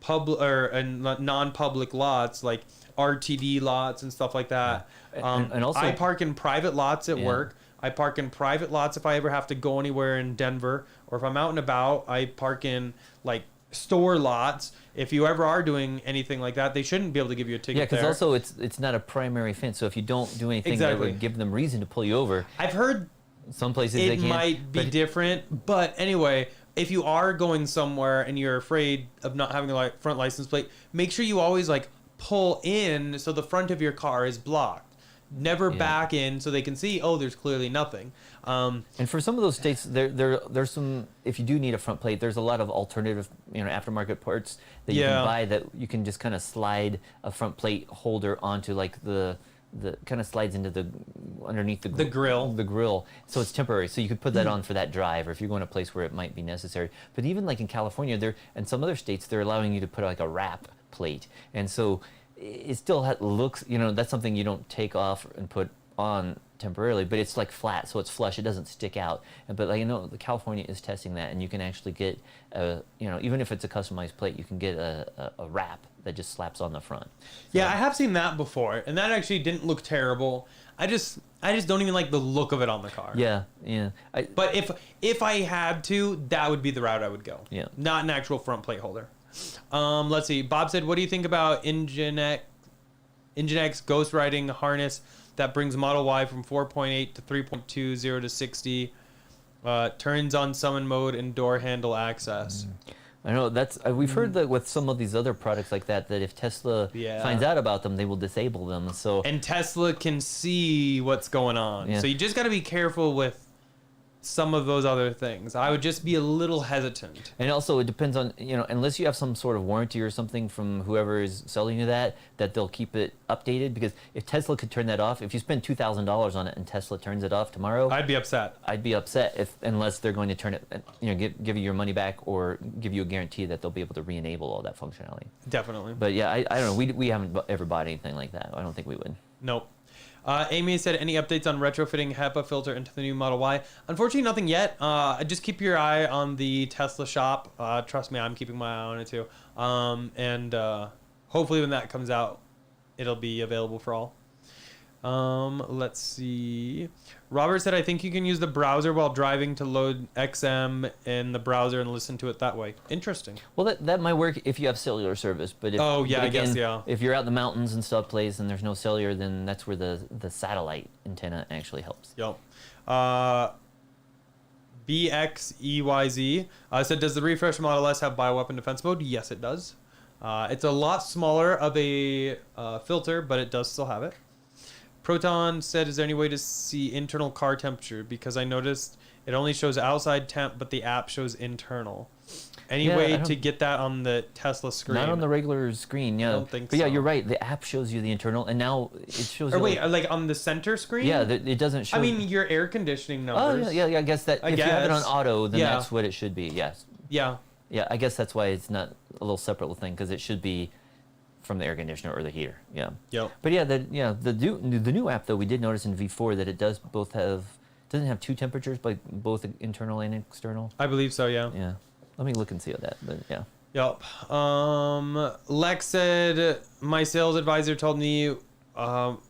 public or in non-public lots like RTD lots and stuff like that. And also, I park in private lots at work. I park in private lots if I ever have to go anywhere in Denver, or if I'm out and about, I park in like store lots. If you ever are doing anything like that, they shouldn't be able to give you a ticket. Yeah, because also it's not a primary offense. So if you don't do anything that would give them reason to pull you over, I've heard some places they can. It might be different, but anyway, if you are going somewhere and you're afraid of not having a front license plate, make sure you always like pull in so the front of your car is blocked. Never back in so they can see, oh, there's clearly nothing. And for some of those states, there's some, if you do need a front plate, there's a lot of alternative, aftermarket parts that you can buy that you can just kind of slide a front plate holder onto like the kind of slides into underneath the grill. So it's temporary. So you could put that on for that drive, or if you're going to a place where it might be necessary. But even like in California, and some other states, they're allowing you to put like a wrap plate. And so it still looks, that's something you don't take off and put on temporarily, but it's like flat, so it's flush. It doesn't stick out. But the California is testing that, and you can actually get, even if it's a customized plate, you can get a wrap that just slaps on the front. Yeah, I have seen that before, and that actually didn't look terrible. I just don't even like the look of it on the car. Yeah. But if I had to, that would be the route I would go. Yeah. Not an actual front plate holder. Let's see. Bob said, what do you think about Nginx ghostwriting harness that brings Model Y from 4.8 to 3.2, 0 to 60, turns on summon mode and door handle access? I know we've heard that with some of these other products like that if Tesla finds out about them, they will disable them. And Tesla can see what's going on. Yeah. So you just got to be careful with some of those other things. I would just be a little hesitant. And also it depends on, unless you have some sort of warranty or something from whoever is selling you that they'll keep it updated. Because if Tesla could turn that off, if you spend $2,000 on it and Tesla turns it off tomorrow, I'd be upset. Unless they're going to turn it, give you your money back or give you a guarantee that they'll be able to re-enable all that functionality. Definitely. But yeah, I don't know. We haven't ever bought anything like that. I don't think we would. Nope. Amy said, any updates on retrofitting HEPA filter into the new Model Y? Unfortunately, nothing yet. Just keep your eye on the Tesla shop. Trust me, I'm keeping my eye on it too. And hopefully when that comes out, it'll be available for all. Let's see. Robert said, I think you can use the browser while driving to load XM in the browser and listen to it that way. Interesting. Well, that might work if you have cellular service, but if, Oh, yeah, but I guess, again, yeah. if you're out in the mountains and stuff place and there's no cellular, then that's where the satellite antenna actually helps. Yep. BXEYZ said, does the refresh Model S have bioweapon defense mode? Yes, it does. It's a lot smaller of a filter, but it does still have it. Proton said, is there any way to see internal car temperature? Because I noticed it only shows outside temp, but the app shows internal. Any way to get that on the Tesla screen? Not on the regular screen, yeah. I don't think but yeah, so. you're right. The app shows you the internal, and now it shows Or you... wait, like on the center screen? Yeah, it doesn't show... I mean, your air conditioning numbers. Oh, yeah, I guess that... If you have it on auto, then Yeah. that's what it should be, yes. Yeah. Yeah, I guess that's why it's not a little separate little thing, because it should be from the air conditioner or the heater, yeah. Yep. But yeah, the new app, though, we did notice in V4 that it does both have... Doesn't have two temperatures, but both internal and external. I believe so, yeah. Yeah. Let me look and see on that, but yeah. Yep. Lex said, my sales advisor told me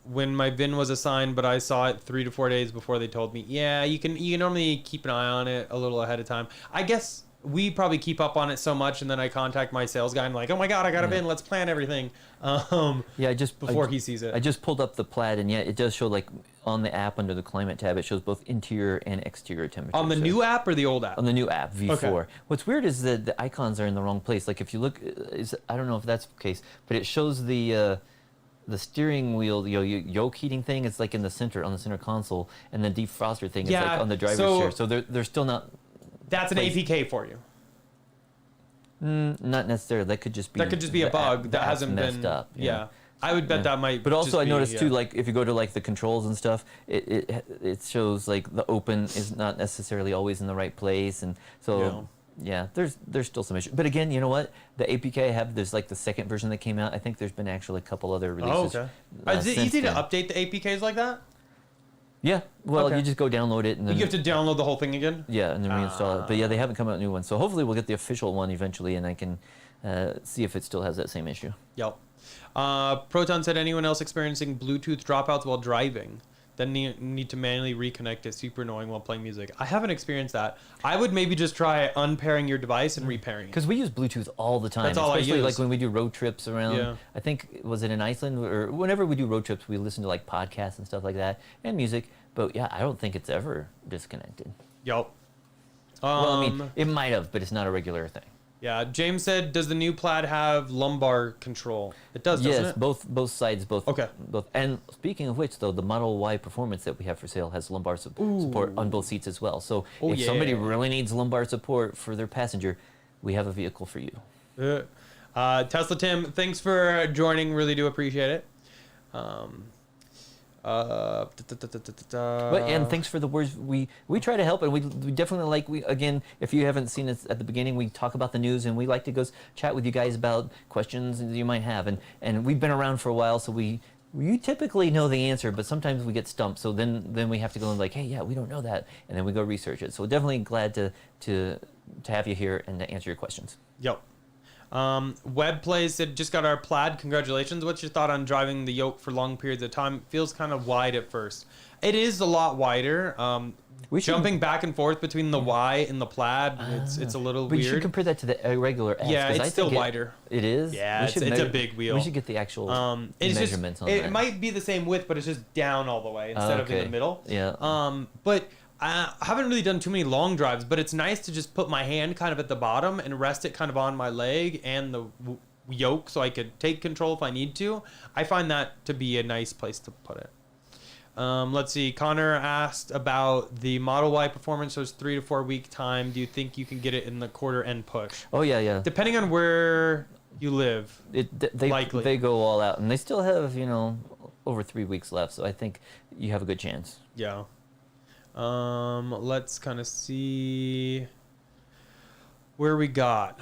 when my VIN was assigned, but I saw it 3 to 4 days before they told me. Yeah, you can normally keep an eye on it a little ahead of time. I guess we probably keep up on it so much, and then I contact my sales guy and I'm like, oh my God, I got a VIN, let's plan everything. Yeah, before he sees it. I just pulled up the Plaid, and yeah, it does show, like, on the app under the climate tab, it shows both interior and exterior temperature. On the new app or the old app? On the new app, V4. Okay. What's weird is that the icons are in the wrong place. Like, if you look, I don't know if that's the case, but it shows the steering wheel, yoke heating thing. It's like in the center, on the center console, and the defroster thing is like on the driver's chair. So they're still not. That's an APK for you. Not necessarily. That could just be a bug that hasn't messed been up. Yeah. I would bet that might. But also, just I be, noticed too, like if you go to like the controls and stuff, it shows like the open is not necessarily always in the right place, and so yeah, there's still some issues. But again, you know what? The APK there's like the second version that came out. I think there's been actually a couple other releases. Oh, okay. Is it easy to update the APKs like that? Yeah. Well, you just go download it, and then you have to download the whole thing again. Yeah, and then reinstall it. But yeah, they haven't come out with new ones, so hopefully we'll get the official one eventually, and I can see if it still has that same issue. Yep. Proton said, anyone else experiencing Bluetooth dropouts while driving? Then need to manually reconnect it. Super annoying while playing music. I haven't experienced that. I would maybe just try unpairing your device and repairing it. Because we use Bluetooth all the time. That's all especially I use. like when we do road trips around. Yeah. I think, was it in Iceland? Or whenever we do road trips, we listen to like podcasts and stuff like that, and music. But yeah, I don't think it's ever disconnected. Yep. Well, I mean, it might have, but it's not a regular thing. Yeah, James said, does the new Plaid have lumbar control? It does, doesn't it? Yes, both sides, both. Okay. Both. And speaking of which, though, the Model Y Performance that we have for sale has lumbar support on both seats as well. So if somebody really needs lumbar support for their passenger, we have a vehicle for you. Tesla Tim, thanks for joining. Really do appreciate it. And thanks for the words. We try to help, and we definitely like. Again, if you haven't seen us at the beginning, we talk about the news, and we like to go chat with you guys about questions you might have. And we've been around for a while, so we typically know the answer, but sometimes we get stumped. So then we have to go and like, hey, yeah, we don't know that, and then we go research it. So definitely glad to have you here and to answer your questions. Yep. Webplay said, just got our Plaid. Congratulations. What's your thought on driving the yoke for long periods of time? Feels kind of wide at first. It is a lot wider. Jumping back and forth between the Y and the Plaid, it's a little weird. But you should compare that to the regular S. Yeah, it's still wider. It is? Yeah, it's a big wheel. We should get the actual measurements on that. It might be the same width, but it's just down all the way instead of in the middle. Yeah. But I haven't really done too many long drives, but it's nice to just put my hand kind of at the bottom and rest it kind of on my leg and the yoke so I could take control if I need to. I find that to be a nice place to put it. Let's see. Connor asked about the Model Y Performance. So it's 3 to 4 week time. Do you think you can get it in the quarter end push? Oh, yeah. Depending on where you live, likely. They go all out, and they still have, over 3 weeks left. So I think you have a good chance. Yeah. Let's kind of see where we got.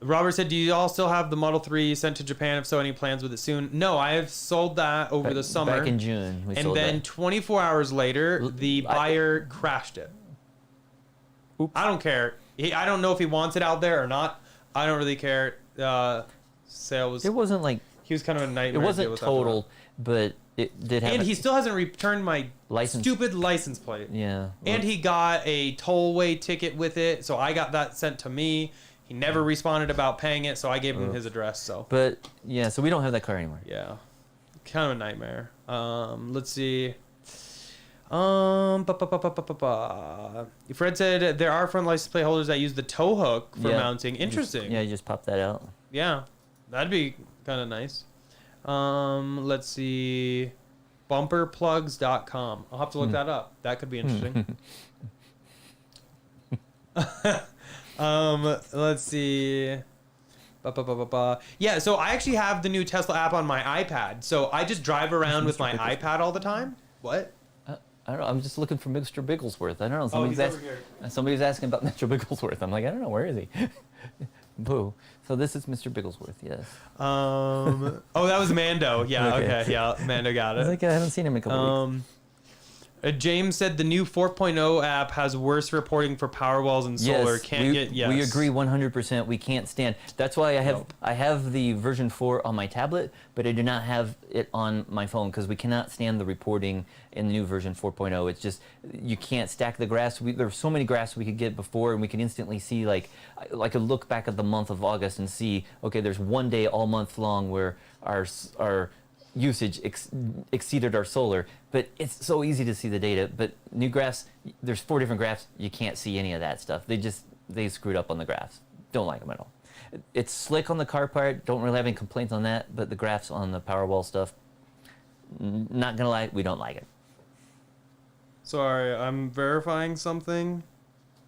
Robert said, do you all still have the Model 3 sent to Japan? If so, any plans with it soon? No, I have sold that over the summer. Back in June. And then 24 hours later, the buyer crashed it. Oops. I don't care. I don't know if he wants it out there or not. I don't really care. Sale was... It wasn't like... He was kind of a nightmare. It wasn't total. but it did have. And he still hasn't returned my license. Stupid license plate. Yeah. Well, and he got a tollway ticket with it, so I got that sent to me. He never responded about paying it, so I gave him his address. So. But yeah, so we don't have that car anymore. Yeah, kind of a nightmare. Let's see. Fred said there are front license plate holders that use the tow hook for mounting. Interesting. You just pop that out. Yeah, that'd be kind of nice. Let's see. Bumperplugs.com. I'll have to look that up. That could be interesting. Let's see. Yeah, so I actually have the new Tesla app on my iPad. So I just drive around with my iPad all the time. What? I don't know. I'm just looking for Mr. Bigglesworth. I don't know. Somebody's asking about Mr. Bigglesworth. I'm like, I don't know. Where is he? Boo. So this is Mr. Bigglesworth, yes. Oh, that was Mando. Yeah, okay. Yeah, Mando got it. I was like, I haven't seen him in a couple weeks. James said the new 4.0 app has worse reporting for Powerwalls and solar. Yes, we agree 100%. We can't stand. That's why I have the version 4 on my tablet, but I do not have it on my phone because we cannot stand the reporting in the new version 4.0. It's just you can't stack the graphs. There's so many graphs we could get before, and we can instantly see like a look back at the month of August and see, okay, there's one day all month long where our usage exceeded our solar, but it's so easy to see the data. But new graphs, there's 4 different graphs, you can't see any of that stuff. They screwed up on the graphs. Don't like them at all. It's slick on the car part, don't really have any complaints on that, but the graphs on the Powerwall stuff, not gonna lie, we don't like it. Sorry, I'm verifying something.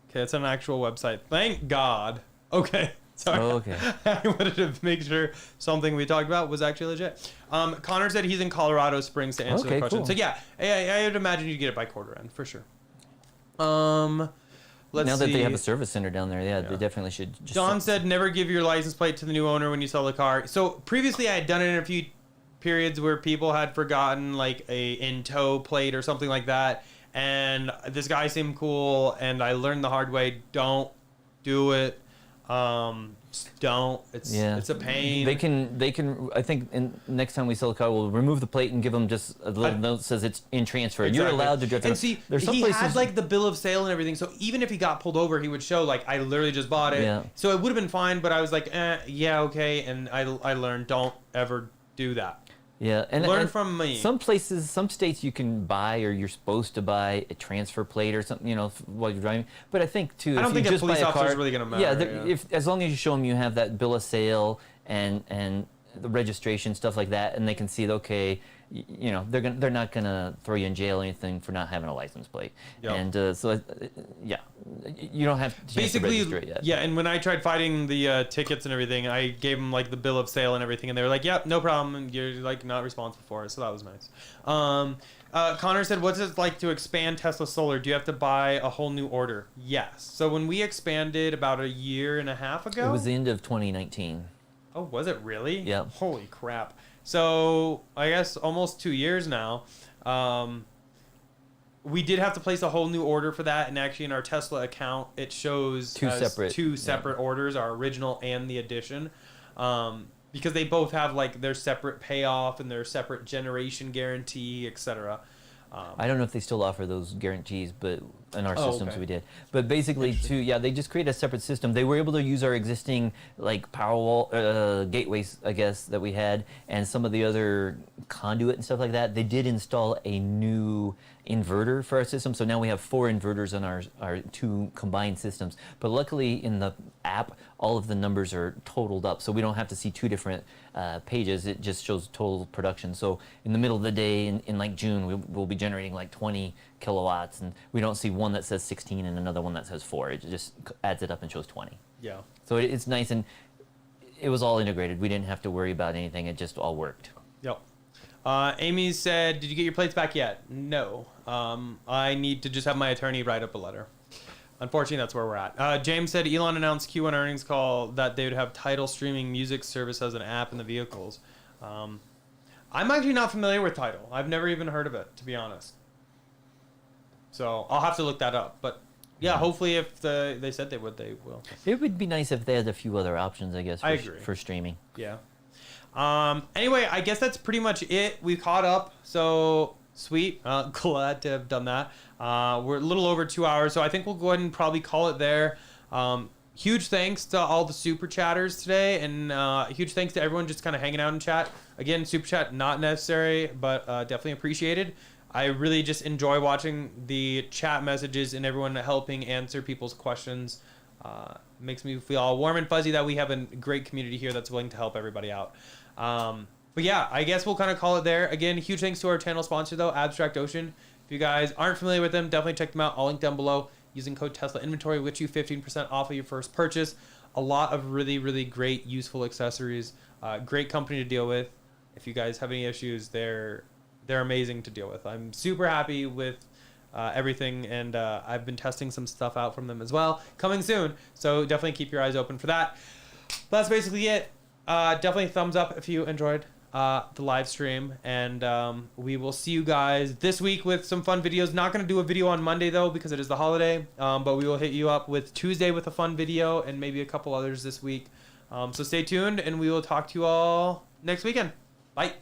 Okay, it's an actual website. Thank God. Okay. Sorry. Oh, okay. I wanted to make sure something we talked about was actually legit. Connor said he's in Colorado Springs to answer the question. Cool. So yeah, I would imagine you'd get it by quarter end for sure. Let's now that see. they have a service center down there, they definitely should. John said never give your license plate to the new owner when you sell the car. So previously I had done it in a few periods where people had forgotten like a in tow plate or something like that, and this guy seemed cool, and I learned the hard way: don't do it. Don't. It's a pain. They can. I think next time we sell a car, we'll remove the plate and give them just a little note that says it's in transfer. Exactly. You're allowed to drive. And see, he had like the bill of sale and everything. So even if he got pulled over, he would show like I literally just bought it. Yeah. So it would have been fine. But I was like, yeah, okay. And I learned don't ever do that. Yeah, and learn from me. Some places, some states, you can buy or you're supposed to buy a transfer plate or something, while you're driving. But I think too, I don't think a police officer is really gonna matter. Yeah, if as long as you show them you have that bill of sale and the registration stuff like that, and they can see, okay, they're not gonna throw you in jail or anything for not having a license plate. Yep. And you don't have to register it yet. Yeah, and when I tried fighting the tickets and everything, I gave them like the bill of sale and everything, and they were like, "Yep, no problem," and you're like not responsible for it, so that was nice. Connor said, "What's it like to expand Tesla Solar? Do you have to buy a whole new order?" Yes. So when we expanded about a year and a half ago, it was the end of 2019. Oh, was it really? Yeah. Holy crap. So I guess almost 2 years now. We did have to place a whole new order for that, and actually in our Tesla account, it shows two separate orders, our original and the edition, because they both have like their separate payoff and their separate generation guarantee, etc. I don't know if they still offer those guarantees, but in our systems we did. But basically, they just create a separate system. They were able to use our existing like Powerwall gateways, I guess, that we had, and some of the other conduit and stuff like that. They did install a new inverter for our system, so now we have 4 inverters on our 2 combined systems. But luckily, in the app, all of the numbers are totaled up, so we don't have to see 2 different pages. It just shows total production. So in the middle of the day, in like June, we'll be generating like 20 kilowatts, and we don't see one that says 16 and another one that says 4. It just adds it up and shows 20. Yeah. So it's nice, and it was all integrated. We didn't have to worry about anything. It just all worked. Yep. Amy said, "Did you get your plates back yet?" No. I need to just have my attorney write up a letter. Unfortunately, that's where we're at. James said Elon announced Q1 earnings call that they would have Tidal streaming music service as an app in the vehicles. I'm actually not familiar with Tidal. I've never even heard of it, to be honest. So I'll have to look that up. But yeah, hopefully if they said they would, they will. It would be nice if they had a few other options, I guess, I agree. for streaming. Yeah. Anyway, I guess that's pretty much it. We caught up, so sweet. Glad to have done that. We're a little over 2 hours, so I think we'll go ahead and probably call it there. Huge thanks to all the super chatters today, and huge thanks to everyone just kind of hanging out in chat. Again, super chat not necessary, but definitely appreciated. I really just enjoy watching the chat messages and everyone helping answer people's questions. Makes me feel all warm and fuzzy that we have a great community here that's willing to help everybody out. But yeah, I guess we'll kind of call it there. Again, huge thanks to our channel sponsor though, Abstract Ocean. If you guys aren't familiar with them, definitely check them out. I'll link down below. Using code Tesla Inventory, which you 15% off of your first purchase. A lot of really, really great, useful accessories. Great company to deal with. If you guys have any issues, they're amazing to deal with. I'm super happy with everything, and I've been testing some stuff out from them as well. Coming soon, so definitely keep your eyes open for that. But that's basically it. Definitely thumbs up if you enjoyed the live stream, and we will see you guys this week with some fun videos. Not going to do a video on Monday though because it is the holiday, but we will hit you up with Tuesday with a fun video and maybe a couple others this week. So stay tuned, and we will talk to you all next weekend. Bye.